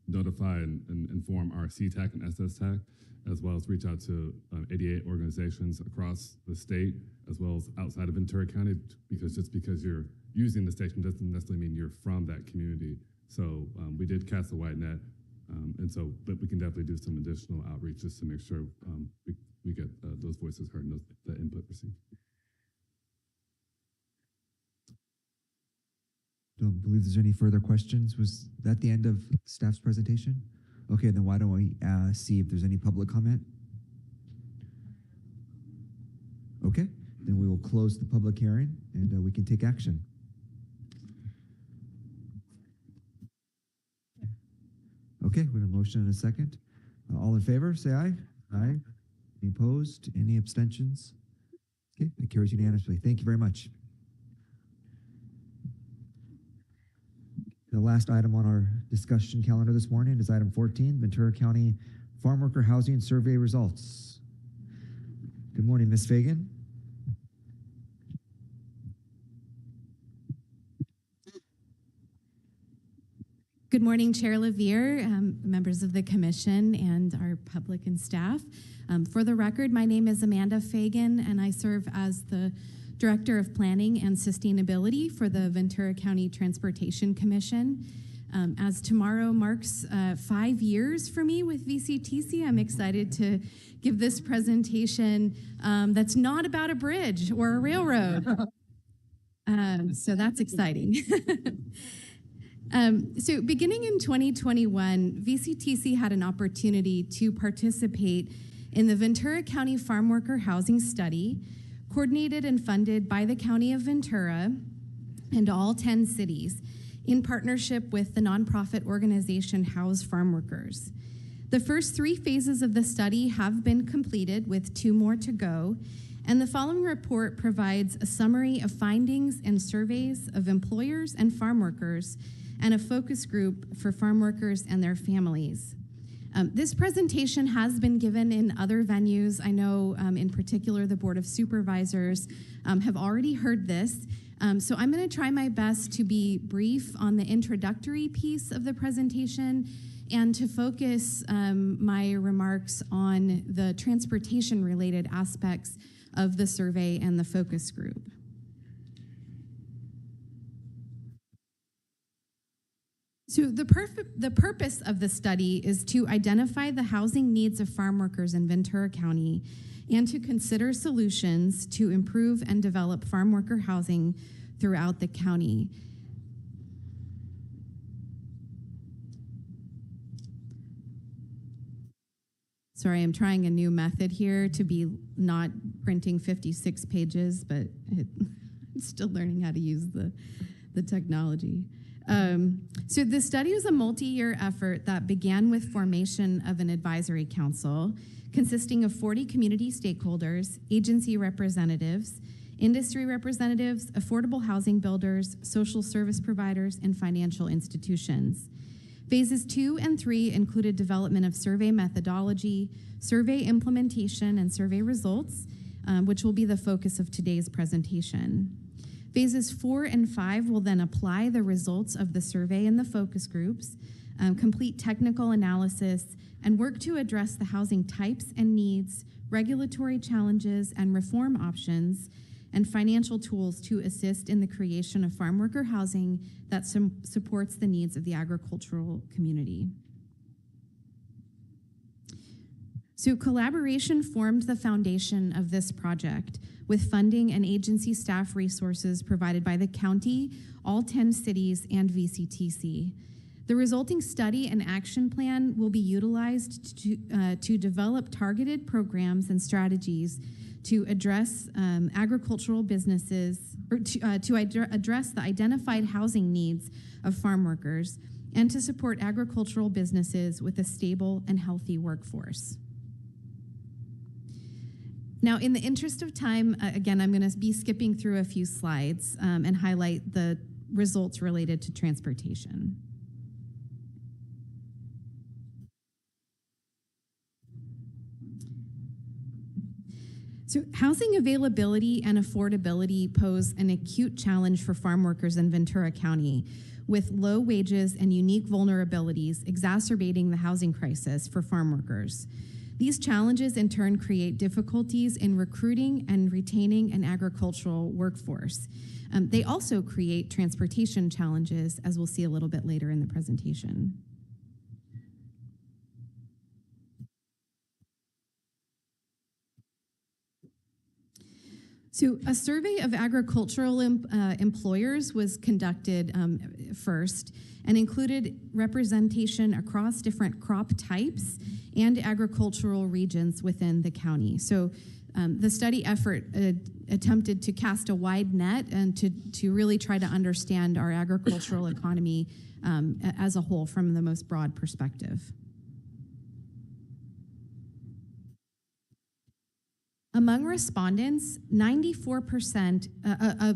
notify and inform our CTAC and SSTAC, as well as reach out to 88 organizations across the state, as well as outside of Ventura County, because just because you're using the station doesn't necessarily mean you're from that community. So we did cast a wide net, but we can definitely do some additional outreach just to make sure we get those voices heard and the input received. Don't believe there's any further questions. Was that the end of staff's presentation? Okay, then why don't we see if there's any public comment? Okay, then we will close the public hearing and we can take action. Okay, we have a motion and a second. All in favor, say aye. Aye. Any opposed? Any abstentions? Okay, that carries unanimously. Thank you very much. The last item on our discussion calendar this morning is item 14, Ventura County Farm Worker Housing Survey results. Good morning, Ms. Fagan. Good morning, Chair Levere, members of the commission, and our public and staff. For the record, my name is Amanda Fagan, and I serve as the Director of Planning and Sustainability for the Ventura County Transportation Commission. As tomorrow marks 5 years for me with VCTC, I'm excited to give this presentation that's not about a bridge or a railroad. So that's exciting. So beginning in 2021, VCTC had an opportunity to participate in the Ventura County Farm Worker Housing Study, coordinated and funded by the County of Ventura and all 10 cities in partnership with the nonprofit organization House Farm Workers. The first 3 phases of the study have been completed, with 2 more to go, and the following report provides a summary of findings and surveys of employers and farm workers and a focus group for farm workers and their families. This presentation has been given in other venues. I know in particular the Board of Supervisors have already heard this. So I'm going to try my best to be brief on the introductory piece of the presentation and to focus my remarks on the transportation-related aspects of the survey and the focus group. So the purpose of the study is to identify the housing needs of farm workers in Ventura County and to consider solutions to improve and develop farm worker housing throughout the county. Sorry, I'm trying a new method here to be not printing 56 pages, but I'm still learning how to use the technology. So the study was a multi-year effort that began with formation of an advisory council consisting of 40 community stakeholders, agency representatives, industry representatives, affordable housing builders, social service providers, and financial institutions. Phases 2 and 3 included development of survey methodology, survey implementation, and survey results, which will be the focus of today's presentation. Phases 4 and 5 will then apply the results of the survey and the focus groups, complete technical analysis, and work to address the housing types and needs, regulatory challenges and reform options, and financial tools to assist in the creation of farm worker housing that supports the needs of the agricultural community. So collaboration formed the foundation of this project, with funding and agency staff resources provided by the county, all 10 cities, and VCTC. The resulting study and action plan will be utilized to develop targeted programs and strategies to address agricultural businesses, or to address the identified housing needs of farm workers, and to support agricultural businesses with a stable and healthy workforce. Now, in the interest of time, again, I'm going to be skipping through a few slides and highlight the results related to transportation. So housing availability and affordability pose an acute challenge for farm workers in Ventura County, with low wages and unique vulnerabilities exacerbating the housing crisis for farm workers. These challenges in turn create difficulties in recruiting and retaining an agricultural workforce. They also create transportation challenges, as we'll see a little bit later in the presentation. So a survey of agricultural employers was conducted first and included representation across different crop types and agricultural regions within the county. So the study effort attempted to cast a wide net and to really try to understand our agricultural economy as a whole from the most broad perspective. Among respondents, 94%,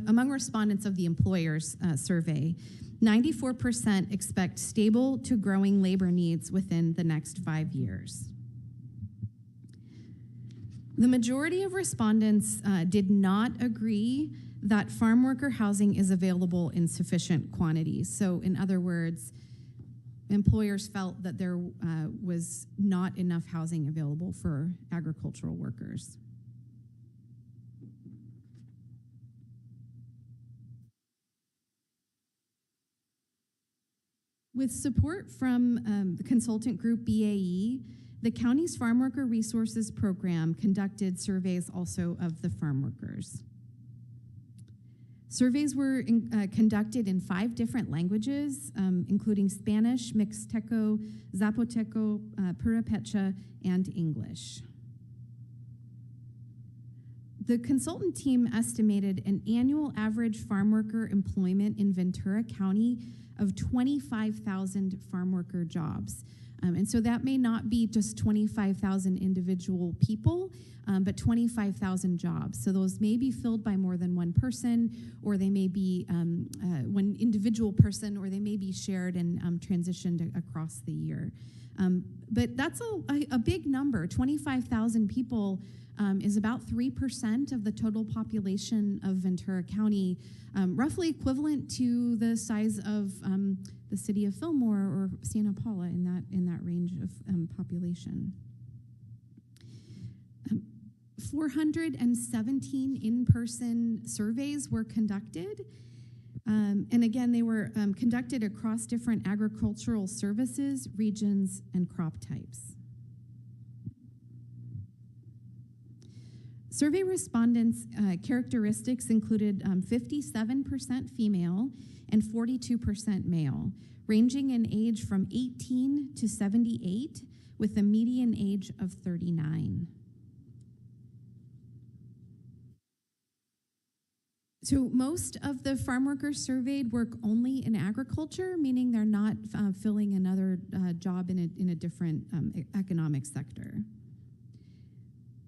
among respondents of the employers survey, 94% expect stable to growing labor needs within the next 5 years. The majority of respondents did not agree that farm worker housing is available in sufficient quantities. So in other words, employers felt that there was not enough housing available for agricultural workers. With support from the consultant group BAE, the county's Farm Worker Resources Program conducted surveys also of the farm workers. Surveys were conducted in 5 different languages, including Spanish, Mixteco, Zapoteco, Purepecha, and English. The consultant team estimated an annual average farm worker employment in Ventura County of 25,000 farm worker jobs. And so that may not be just 25,000 individual people, but 25,000 jobs. So those may be filled by more than one person, or they may be one individual person, or they may be shared and transitioned across the year. But that's a big number. 25,000 people is about 3% of the total population of Ventura County, roughly equivalent to the size of the city of Fillmore or Santa Paula in that range of population. 417 in-person surveys were conducted. And again, they were conducted across different agricultural services, regions, and crop types. Survey respondents' characteristics included 57% female and 42% male, ranging in age from 18 to 78, with a median age of 39. So most of the farm workers surveyed work only in agriculture, meaning they're not filling another job in a different economic sector.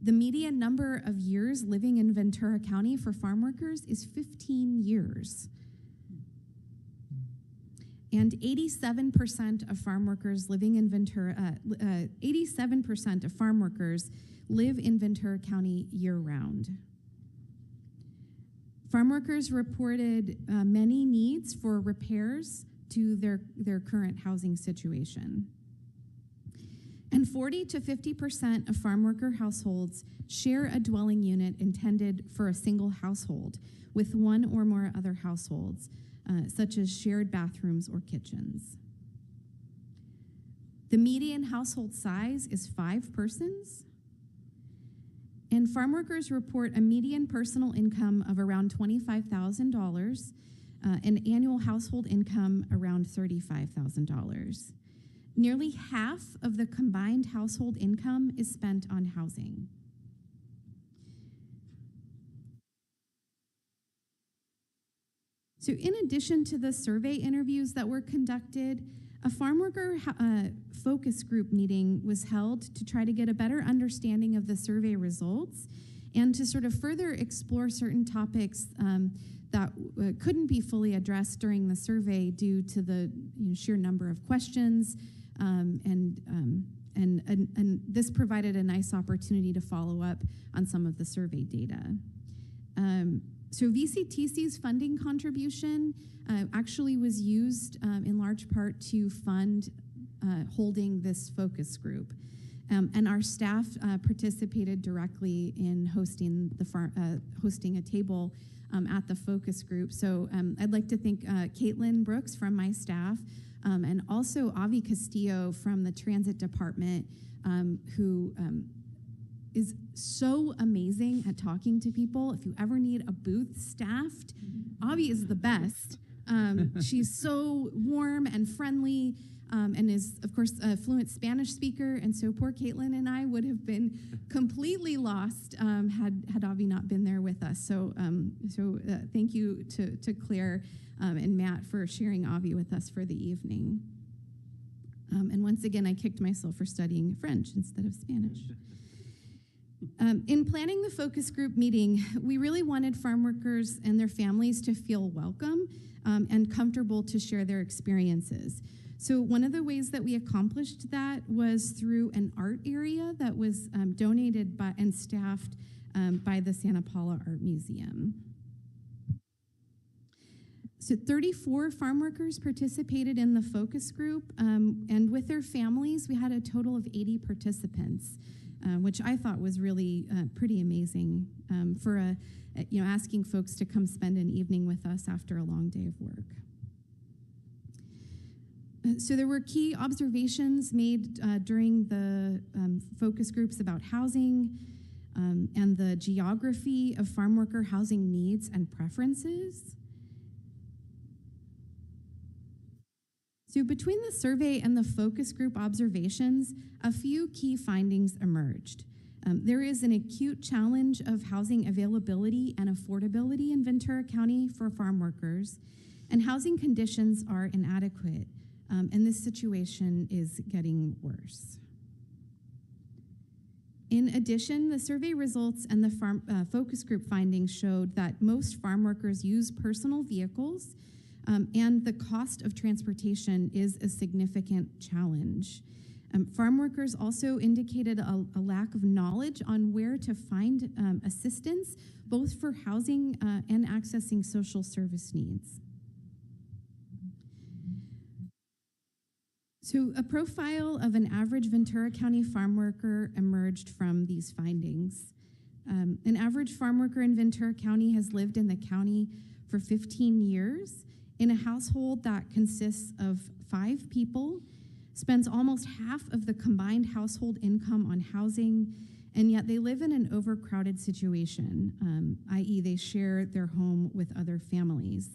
The median number of years living in Ventura County for farm workers is 15 years. And 87% of farm workers living in Ventura, 87% of farm workers live in Ventura County year-round. Farm workers reported many needs for repairs to their current housing situation. And 40 to 50% of farm worker households share a dwelling unit intended for a single household with one or more other households, such as shared bathrooms or kitchens. The median household size is 5 persons. And farm workers report a median personal income of around $25,000, an annual household income around $35,000. Nearly half of the combined household income is spent on housing. So in addition to the survey interviews that were conducted, a farm worker focus group meeting was held to try to get a better understanding of the survey results and to sort of further explore certain topics that couldn't be fully addressed during the survey due to the sheer number of questions, and this provided a nice opportunity to follow up on some of the survey data. So VCTC's funding contribution actually was used in large part to fund holding this focus group. And our staff participated directly in hosting a table at the focus group. So I'd like to thank Caitlin Brooks from my staff, and also Avi Castillo from the Transit Department, who is so amazing at talking to people. If you ever need a booth staffed, Avi is the best. She's so warm and friendly, and is, of course, a fluent Spanish speaker. And so poor Caitlin and I would have been completely lost had Avi not been there with us. So, thank you to Claire and Matt for sharing Avi with us for the evening. And once again, I kicked myself for studying French instead of Spanish. In planning the focus group meeting, we really wanted farm workers and their families to feel welcome and comfortable to share their experiences. So one of the ways that we accomplished that was through an art area that was donated by and staffed by the Santa Paula Art Museum. So 34 farm workers participated in the focus group, and with their families, we had a total of 80 participants, which I thought was really pretty amazing for asking folks to come spend an evening with us after a long day of work. So there were key observations made during the focus groups about housing and the geography of farm worker housing needs and preferences. So between the survey and the focus group observations, a few key findings emerged. There is an acute challenge of housing availability and affordability in Ventura County for farm workers, and housing conditions are inadequate, and this situation is getting worse. In addition, the survey results and the focus group findings showed that most farm workers use personal vehicles, and the cost of transportation is a significant challenge. Farm workers also indicated a lack of knowledge on where to find assistance, both for housing and accessing social service needs. So a profile of an average Ventura County farm worker emerged from these findings. An average farm worker in Ventura County has lived in the county for 15 years in a household that consists of 5 people, spends almost half of the combined household income on housing, and yet they live in an overcrowded situation, i.e. they share their home with other families.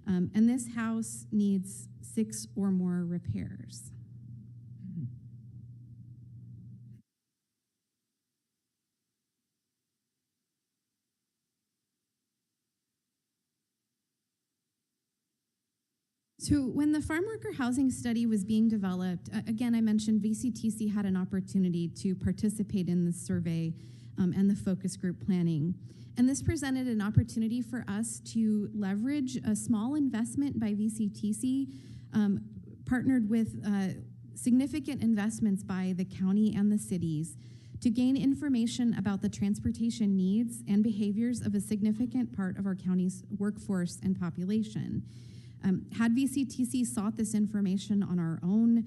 And this house needs 6 or more repairs. So when the farm worker housing study was being developed, again, I mentioned VCTC had an opportunity to participate in this survey and the focus group planning. And this presented an opportunity for us to leverage a small investment by VCTC, partnered with significant investments by the county and the cities to gain information about the transportation needs and behaviors of a significant part of our county's workforce and population. Had VCTC sought this information on our own,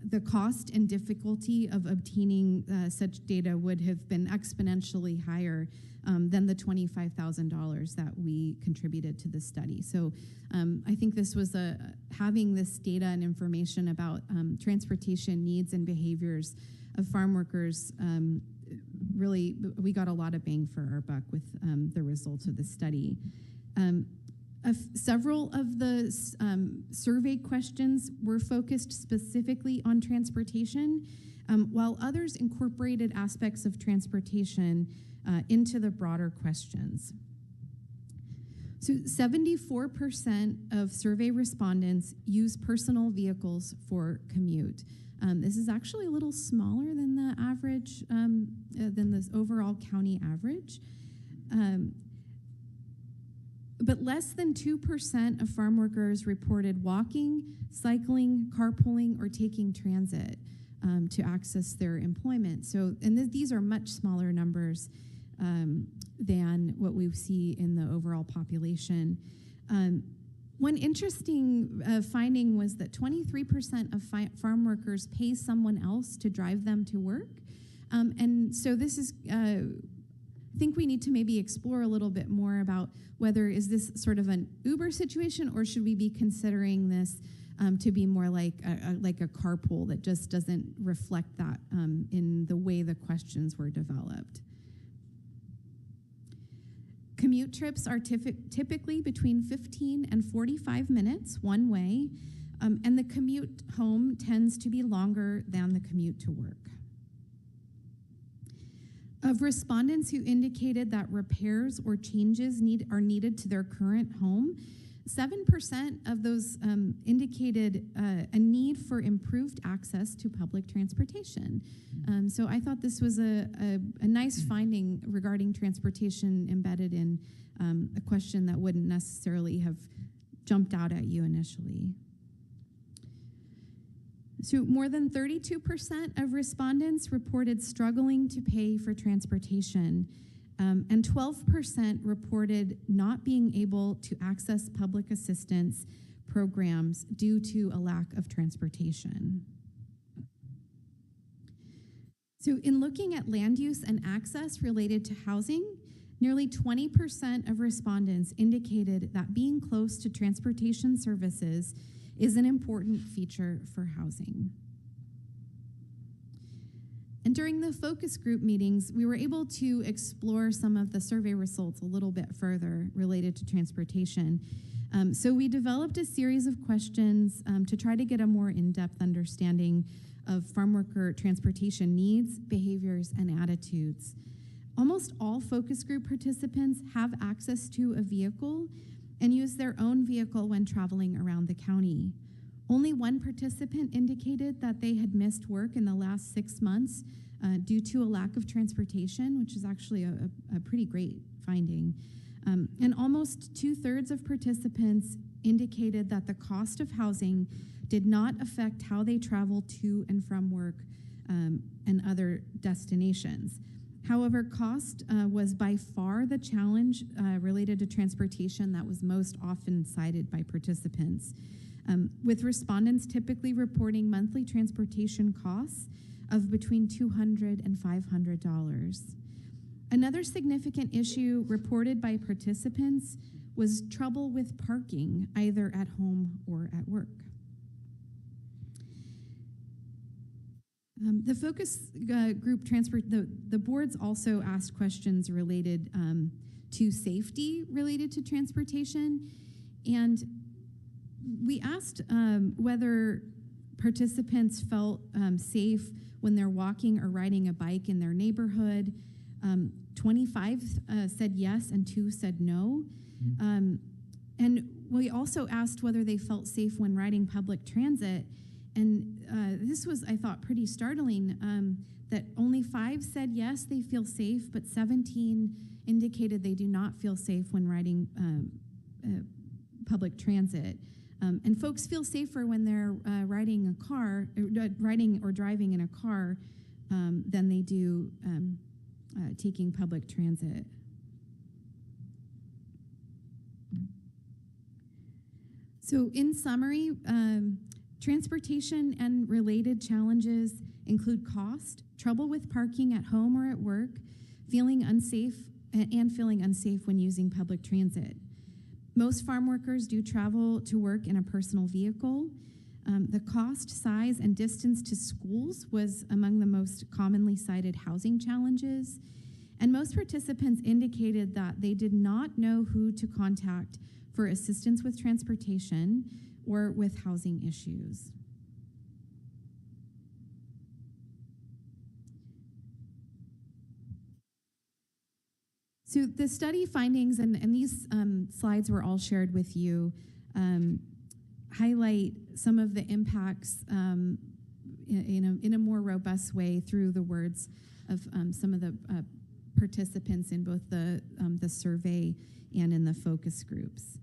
the cost and difficulty of obtaining such data would have been exponentially higher than the $25,000 that we contributed to the study. So I think this was having this data and information about transportation needs and behaviors of farm workers. Really, we got a lot of bang for our buck with the results of the study. Several of the survey questions were focused specifically on transportation, while others incorporated aspects of transportation into the broader questions. So 74% of survey respondents use personal vehicles for commute. This is actually a little smaller than the average, than this overall county average. But less than 2% of farm workers reported walking, cycling, carpooling, or taking transit to access their employment. So, and these are much smaller numbers than what we see in the overall population. One interesting finding was that 23% of farm workers pay someone else to drive them to work. And so this is, I think we need to maybe explore a little bit more about whether is this sort of an Uber situation, or should we be considering this to be more like a carpool that just doesn't reflect that in the way the questions were developed. Commute trips are typically between 15 and 45 minutes one way, and the commute home tends to be longer than the commute to work. Of respondents who indicated that repairs or changes are needed to their current home, 7% of those indicated a need for improved access to public transportation. So I thought this was a nice finding regarding transportation embedded in a question that wouldn't necessarily have jumped out at you initially. So more than 32% of respondents reported struggling to pay for transportation, and 12% reported not being able to access public assistance programs due to a lack of transportation. So in looking at land use and access related to housing, nearly 20% of respondents indicated that being close to transportation services is an important feature for housing. And during the focus group meetings, we were able to explore some of the survey results a little bit further related to transportation. So we developed a series of questions to try to get a more in-depth understanding of farm worker transportation needs, behaviors, and attitudes. Almost all focus group participants have access to a vehicle and use their own vehicle when traveling around the county. Only one participant indicated that they had missed work in the last 6 months due to a lack of transportation, which is actually a pretty great finding. And almost 2/3 of participants indicated that the cost of housing did not affect how they travel to and from work and other destinations. However, cost was by far the challenge related to transportation that was most often cited by participants, with respondents typically reporting monthly transportation costs of between $200 and $500. Another significant issue reported by participants was trouble with parking, either at home or at work. The focus group the boards also asked questions related to safety related to transportation, and we asked whether participants felt safe when they're walking or riding a bike in their neighborhood. 25 said yes and 2 said no. And we also asked whether they felt safe when riding public transit. And this was, I thought, pretty startling, that only 5 said yes, they feel safe, but 17 indicated they do not feel safe when riding public transit. And folks feel safer when they're riding a car, riding or driving in a car, than they do taking public transit. So in summary, transportation and related challenges include cost, trouble with parking at home or at work, feeling unsafe when using public transit. Most farm workers do travel to work in a personal vehicle. The cost, size, and distance to schools was among the most commonly cited housing challenges. And most participants indicated that they did not know who to contact for assistance with transportation or with housing issues. So the study findings, and these slides were all shared with you, highlight some of the impacts in a more robust way through the words of some of the participants in both the survey and in the focus groups.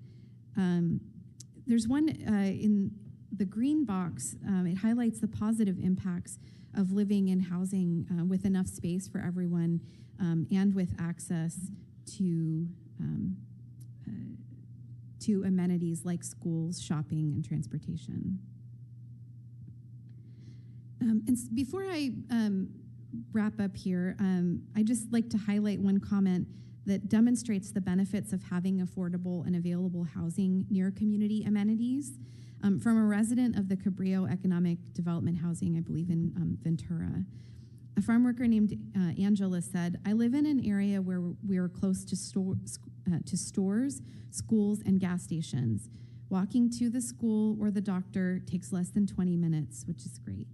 There's one in the green box. It highlights the positive impacts of living in housing with enough space for everyone and with access to amenities like schools, shopping, and transportation. Before I wrap up here, I just like to highlight one comment that demonstrates the benefits of having affordable and available housing near community amenities from a resident of the Cabrillo Economic Development Housing, I believe in Ventura. A farm worker named Angela said, "I live in an area where we are close to stores, schools, and gas stations. Walking to the school or the doctor takes less than 20 minutes, which is great."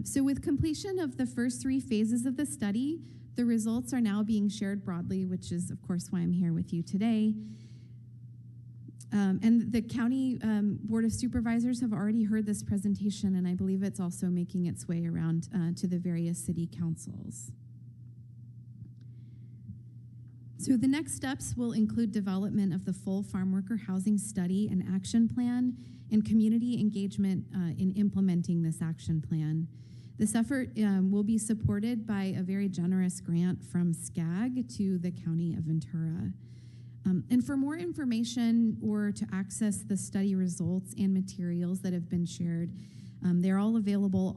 So with completion of the first 3 phases of the study, the results are now being shared broadly, which is, of course, why I'm here with you today. And the County Board of Supervisors have already heard this presentation, and I believe it's also making its way around to the various city councils. So the next steps will include development of the full farm worker housing study and action plan and community engagement in implementing this action plan. This effort will be supported by a very generous grant from SCAG to the County of Ventura. And for more information or to access the study results and materials that have been shared, they're all available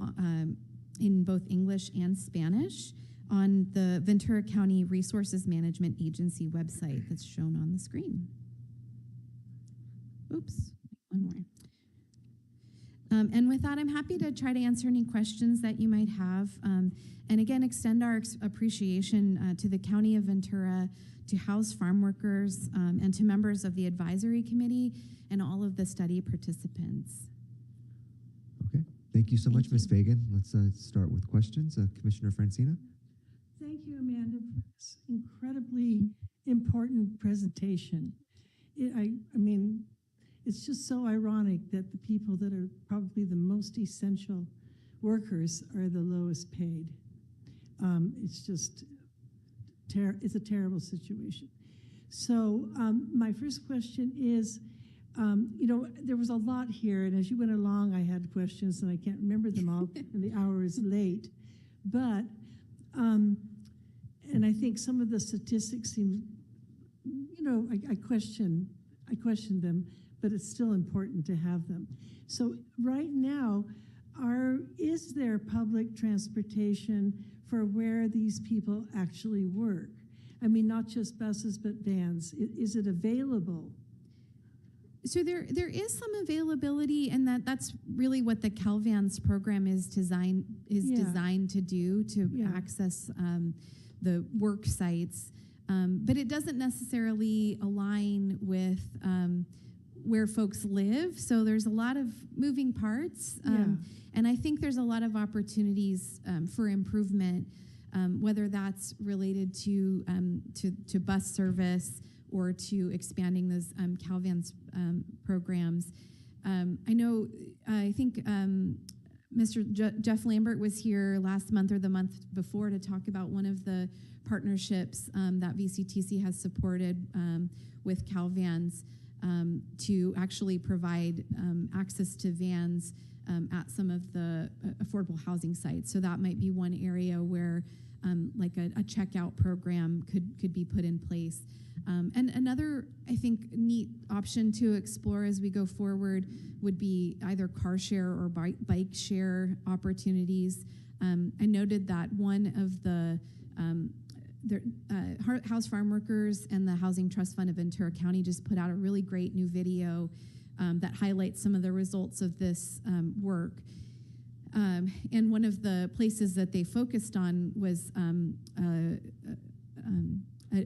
in both English and Spanish on the Ventura County Resources Management Agency website that's shown on the screen. Oops, one more. And with that, I'm happy to try to answer any questions that you might have. And again, extend our appreciation to the County of Ventura, to House farm workers, and to members of the advisory committee and all of the study participants. Okay, thank you so much, Ms. Fagan. Let's start with questions. Commissioner Francina. Thank you, Amanda, for this incredibly important presentation. I mean, it's just so ironic that the people that are probably the most essential workers are the lowest paid. It's just, it's a terrible situation. So my first question is, you know, there was a lot here, and as you went along, I had questions, and I can't remember them all, and the hour is late. But, and I think some of the statistics seem, you know, I question them, but it's still important to have them. So right now, is there public transportation for where these people actually work? I mean, not just buses, but vans. Is it available? So there is some availability, and that's really what the CalVans program is designed to do, to access the work sites. But it doesn't necessarily align with where folks live. So there's a lot of moving parts. And I think there's a lot of opportunities for improvement, whether that's related to bus service or to expanding those CalVans programs. I think Mr. Jeff Lambert was here last month or the month before to talk about one of the partnerships that VCTC has supported with CalVans to actually provide access to vans at some of the affordable housing sites. So that might be one area where like a checkout program could be put in place. And another, I think, neat option to explore as we go forward would be either car share or bike share opportunities. I noted that one of the House Farm Workers and the Housing Trust Fund of Ventura County just put out a really great new video that highlights some of the results of this work. And one of the places that they focused on was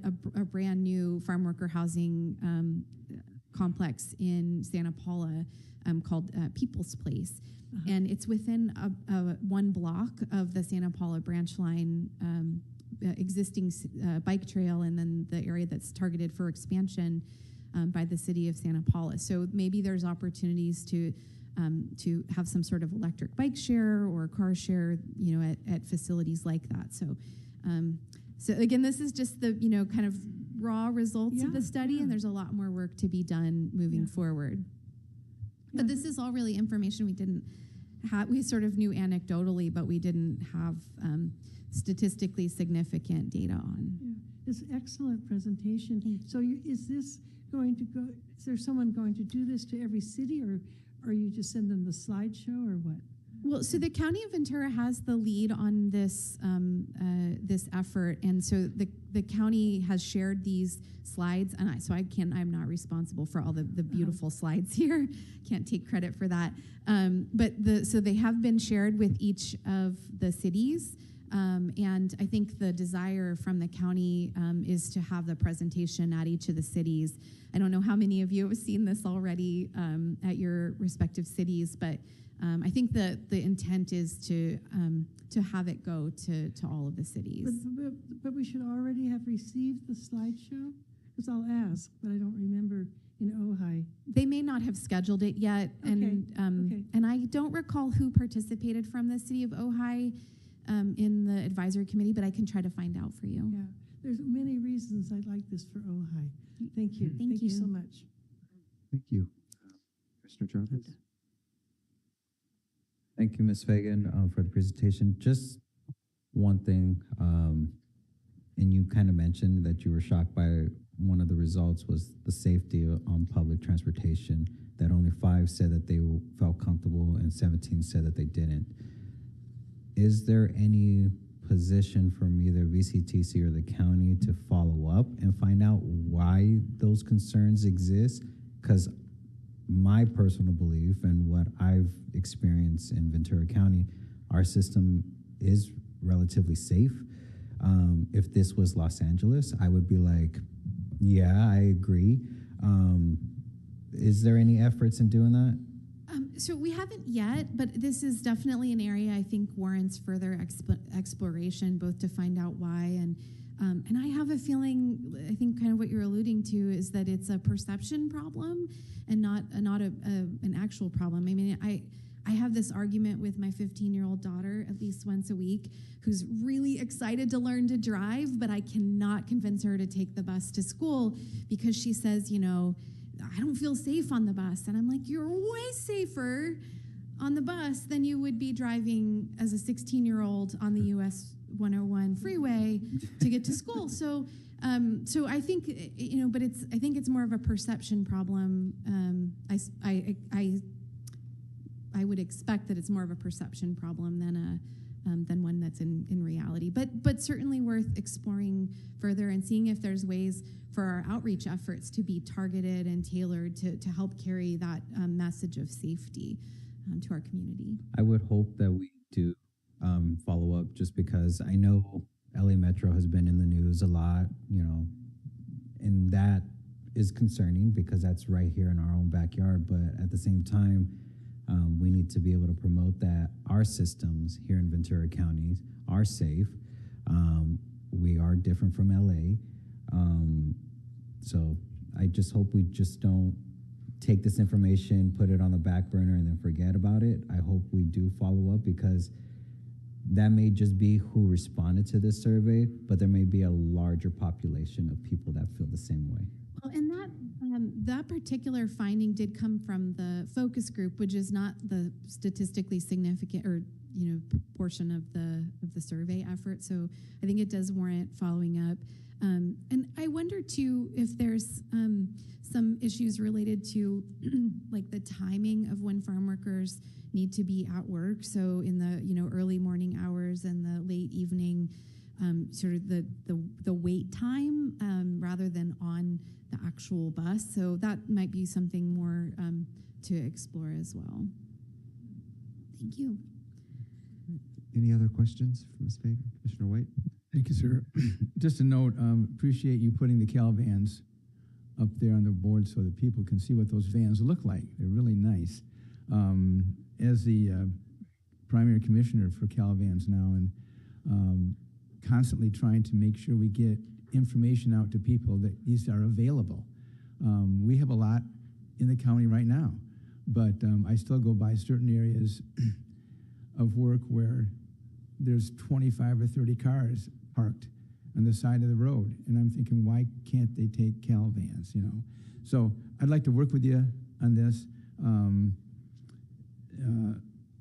a brand new farm worker housing complex in Santa Paula called People's Place. And it's within one block of the Santa Paula branch line existing bike trail, and then the area that's targeted for expansion by the city of Santa Paula. So maybe there's opportunities to have some sort of electric bike share or car share, you know, at facilities like that. So, so again, this is just the, you know, kind of raw results of the study, and there's a lot more work to be done moving forward. But this is all really information we didn't have. We sort of knew anecdotally, but we didn't have statistically significant data on. It's an excellent presentation. So is this going to go, is there someone going to do this to every city, or you just send them the slideshow, or what? Well, so the County of Ventura has the lead on this this effort, and so the county has shared these slides, and I'm not responsible for all the beautiful slides here. Can't take credit for that. But so they have been shared with each of the cities, and I think the desire from the county is to have the presentation at each of the cities. I don't know how many of you have seen this already at your respective cities, but I think the intent is to have it go to all of the cities. But we should already have received the slideshow? Because I'll ask, but I don't remember in Ojai. They may not have scheduled it yet, and I don't recall who participated from the city of Ojai in the advisory committee, but I can try to find out for you. Yeah, there's many reasons I'd like this for Ojai. Thank you. Thank you so much. Thank you. Commissioner Chavez. Thank you, Ms. Fagan, for the presentation. Just one thing, and you kind of mentioned that you were shocked by one of the results was the safety on public transportation, that only 5 said that they felt comfortable and 17 said that they didn't. Is there any position from either VCTC or the county to follow up and find out why those concerns exist? Because my personal belief and what I've experienced in Ventura County, our system is relatively safe. If this was Los Angeles, I would be like, yeah, I agree. Is there any efforts in doing that? So we haven't yet, but this is definitely an area I think warrants further exploration, both to find out why and I have a feeling, I think kind of what you're alluding to is that it's a perception problem and not an actual problem. I mean, I have this argument with my 15-year-old daughter at least once a week who's really excited to learn to drive, but I cannot convince her to take the bus to school because she says, you know, I don't feel safe on the bus. And I'm like, you're way safer on the bus than you would be driving as a 16-year-old on the US 101 freeway to get to school. So I think, you know, but I think it's more of a perception problem. I would expect that it's more of a perception problem than one that's in reality. But certainly worth exploring further and seeing if there's ways for our outreach efforts to be targeted and tailored to help carry that message of safety to our community. I would hope that we do follow up, just because I know LA Metro has been in the news a lot, you know, and that is concerning because that's right here in our own backyard. But at the same time, we need to be able to promote that our systems here in Ventura County are safe. We are different from LA. So I just hope we just don't take this information, put it on the back burner, and then forget about it. I hope we do follow up, because that may just be who responded to this survey, but there may be a larger population of people that feel the same way. Well, and that particular finding did come from the focus group, which is not the statistically significant or portion of the survey effort. So I think it does warrant following up. And I wonder too if there's some issues related to like the timing of when farm workers need to be at work. So in the early morning hours and the late evening, sort of the wait time rather than on the actual bus. So that might be something more to explore as well. Thank you. Any other questions for Ms. Fagan? Commissioner White? Thank you, sir. Just a note, appreciate you putting the Cal vans up there on the board so that people can see what those vans look like. They're really nice. As the primary commissioner for Cal Vans now, and constantly trying to make sure we get information out to people that these are available. We have a lot in the county right now, but I still go by certain areas of work where there's 25 or 30 cars parked on the side of the road, and I'm thinking, why can't they take Cal Vans, So I'd like to work with you on this.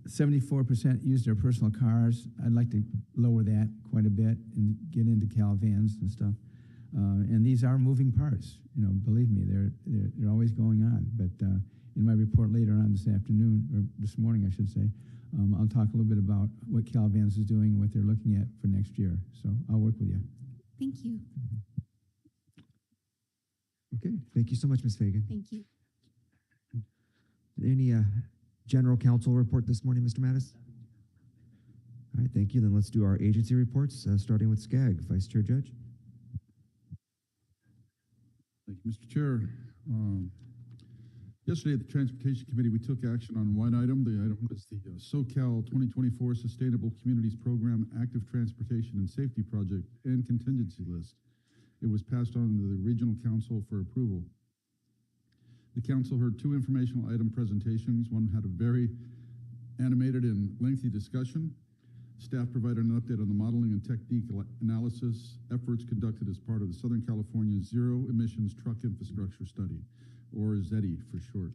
74% use their personal cars. I'd like to lower that quite a bit and get into Cal Vans and stuff. And these are moving parts, believe me, they're always going on. But in my report later on this afternoon, or this morning, I should say, I'll talk a little bit about what Cal Vans is doing and what they're looking at for next year. So I'll work with you. Thank you. Okay, thank you so much, Ms. Fagan. Thank you. Any general counsel report this morning, Mr. Mattis? All right, thank you. Then let's do our agency reports, starting with SCAG, Vice Chair Judge. Thank you, Mr. Chair. Yesterday at the Transportation Committee, we took action on one item. The item was the SoCal 2024 Sustainable Communities Program Active Transportation and Safety Project and Contingency List. It was passed on to the Regional Council for approval. The council heard two informational item presentations. One had a very animated and lengthy discussion. Staff provided an update on the modeling and technique analysis efforts conducted as part of the Southern California Zero Emissions Truck Infrastructure Study, or ZETI for short.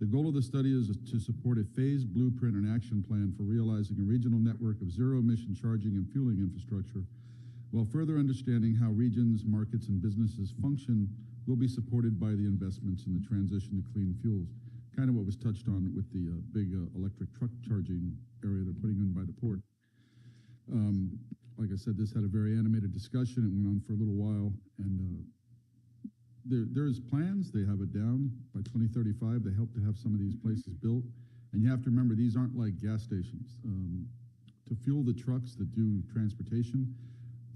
The goal of the study is to support a phased blueprint and action plan for realizing a regional network of zero-emission charging and fueling infrastructure, while further understanding how regions, markets, and businesses function will be supported by the investments in the transition to clean fuels. Kind of what was touched on with the big electric truck charging area they're putting in by the port. Like I said, this had a very animated discussion. It went on for a little while, and there's plans, they have it down by 2035. They hope to have some of these places built. And you have to remember, these aren't like gas stations. To fuel the trucks that do transportation,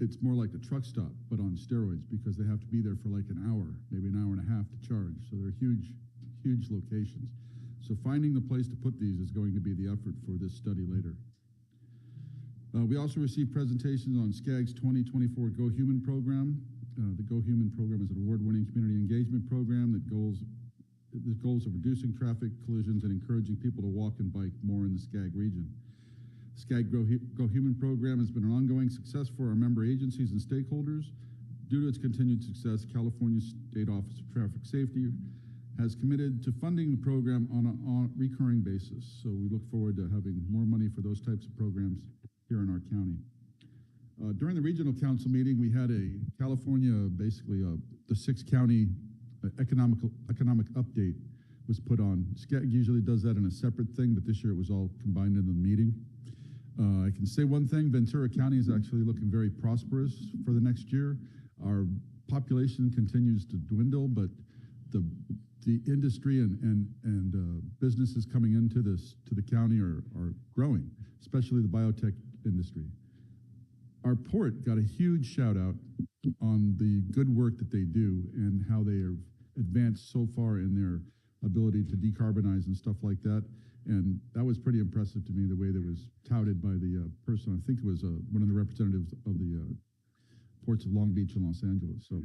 it's more like a truck stop, but on steroids, because they have to be there for like an hour, maybe an hour and a half to charge. So they're huge, huge locations. So finding the place to put these is going to be the effort for this study later. We also received presentations on SCAG's 2024 Go Human program. The Go Human program is an award-winning community engagement program that the goals of reducing traffic collisions and encouraging people to walk and bike more in the SCAG region. SCAG Go Human program has been an ongoing success for our member agencies and stakeholders. Due to its continued success, California State Office of Traffic Safety has committed to funding the program on a recurring basis. So we look forward to having more money for those types of programs here in our county. During the regional council meeting, we had a California, basically the 6-county economic update was put on. SCAG usually does that in a separate thing, but this year it was all combined in the meeting. I can say one thing, Ventura County is actually looking very prosperous for the next year. Our population continues to dwindle, but the industry and businesses coming into the county are growing, especially the biotech industry. Our port got a huge shout out on the good work that they do and how they have advanced so far in their ability to decarbonize and stuff like that. And that was pretty impressive to me, the way that was touted by the person, I think it was one of the representatives of the ports of Long Beach and Los Angeles. So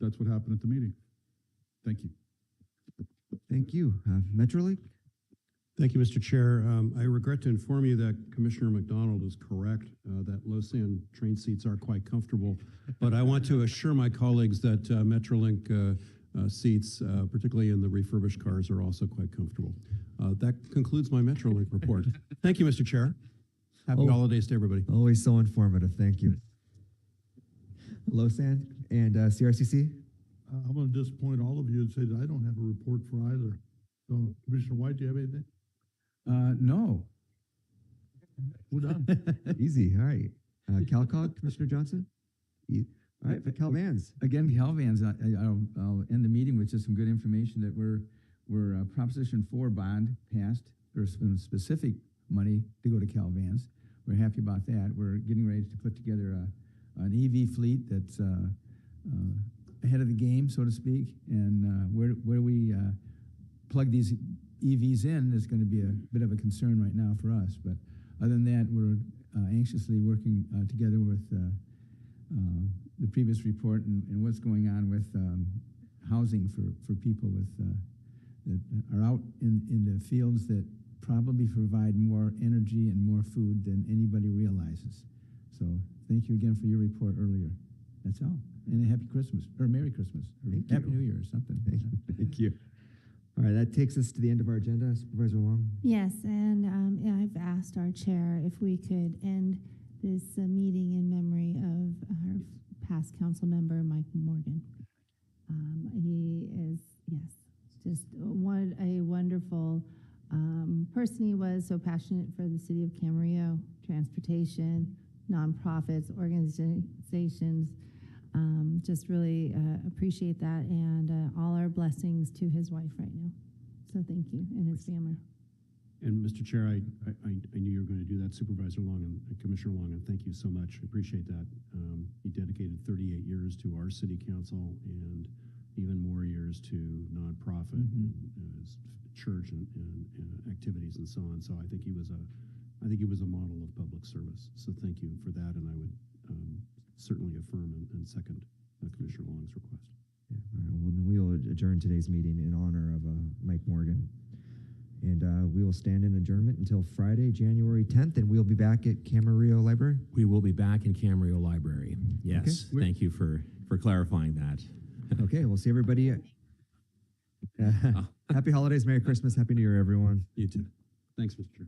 that's what happened at the meeting. Thank you. Thank you. Metrolink? Thank you, Mr. Chair. I regret to inform you that Commissioner McDonald is correct, that Losan train seats are quite comfortable. But I want to assure my colleagues that Metrolink seats, particularly in the refurbished cars, are also quite comfortable. That concludes my Metrolink report. Thank you, Mr. Chair. Happy holidays to everybody. Always so informative. Thank you. Losan and CRCC? I'm going to disappoint all of you and say that I don't have a report for either. So, Commissioner White, do you have anything? No. We're done. Easy. All right. CalCog, Commissioner Johnson? All right, for CalVans. Again, CalVans, I'll end the meeting with just some good information that we're Proposition 4 bond passed. There's been specific money to go to CalVans. We're happy about that. We're getting ready to put together an EV fleet that's ahead of the game, so to speak. And where we plug these EVs in is going to be a bit of a concern right now for us. But other than that, we're anxiously working together with the previous report and what's going on with housing for people with that are out in the fields that probably provide more energy and more food than anybody realizes. So thank you again for your report earlier. That's all. And a happy Christmas, or Merry Christmas, or Happy New Year or something. Thank you. All right, that takes us to the end of our agenda. Supervisor Long? Yes, and I've asked our chair if we could end this meeting in memory of our past council member, Mike Morgan. He is, yes, just a wonderful person. He was so passionate for the city of Camarillo, transportation, nonprofits, organizations. Just really appreciate that, and all our blessings to his wife right now. So thank you, and his family. And Mr. Chair, I knew you were going to do that, Supervisor Long and Commissioner Long, and thank you so much. Appreciate that. He dedicated 38 years to our city council and even more years to nonprofit, and, church, and activities and so on. So I think he was a model of public service. So thank you for that, and I would certainly affirm and second Commissioner Long's request. Yeah, all right, well, then we will adjourn today's meeting in honor of Mike Morgan. And we will stand in adjournment until Friday, January 10th, and we'll be back at Camarillo Library. We will be back in Camarillo Library. Yes, Okay. Thank you for clarifying that. Okay, we'll see everybody. Happy holidays, Merry Christmas, Happy New Year, everyone. You too. Thanks, Mr. Chair.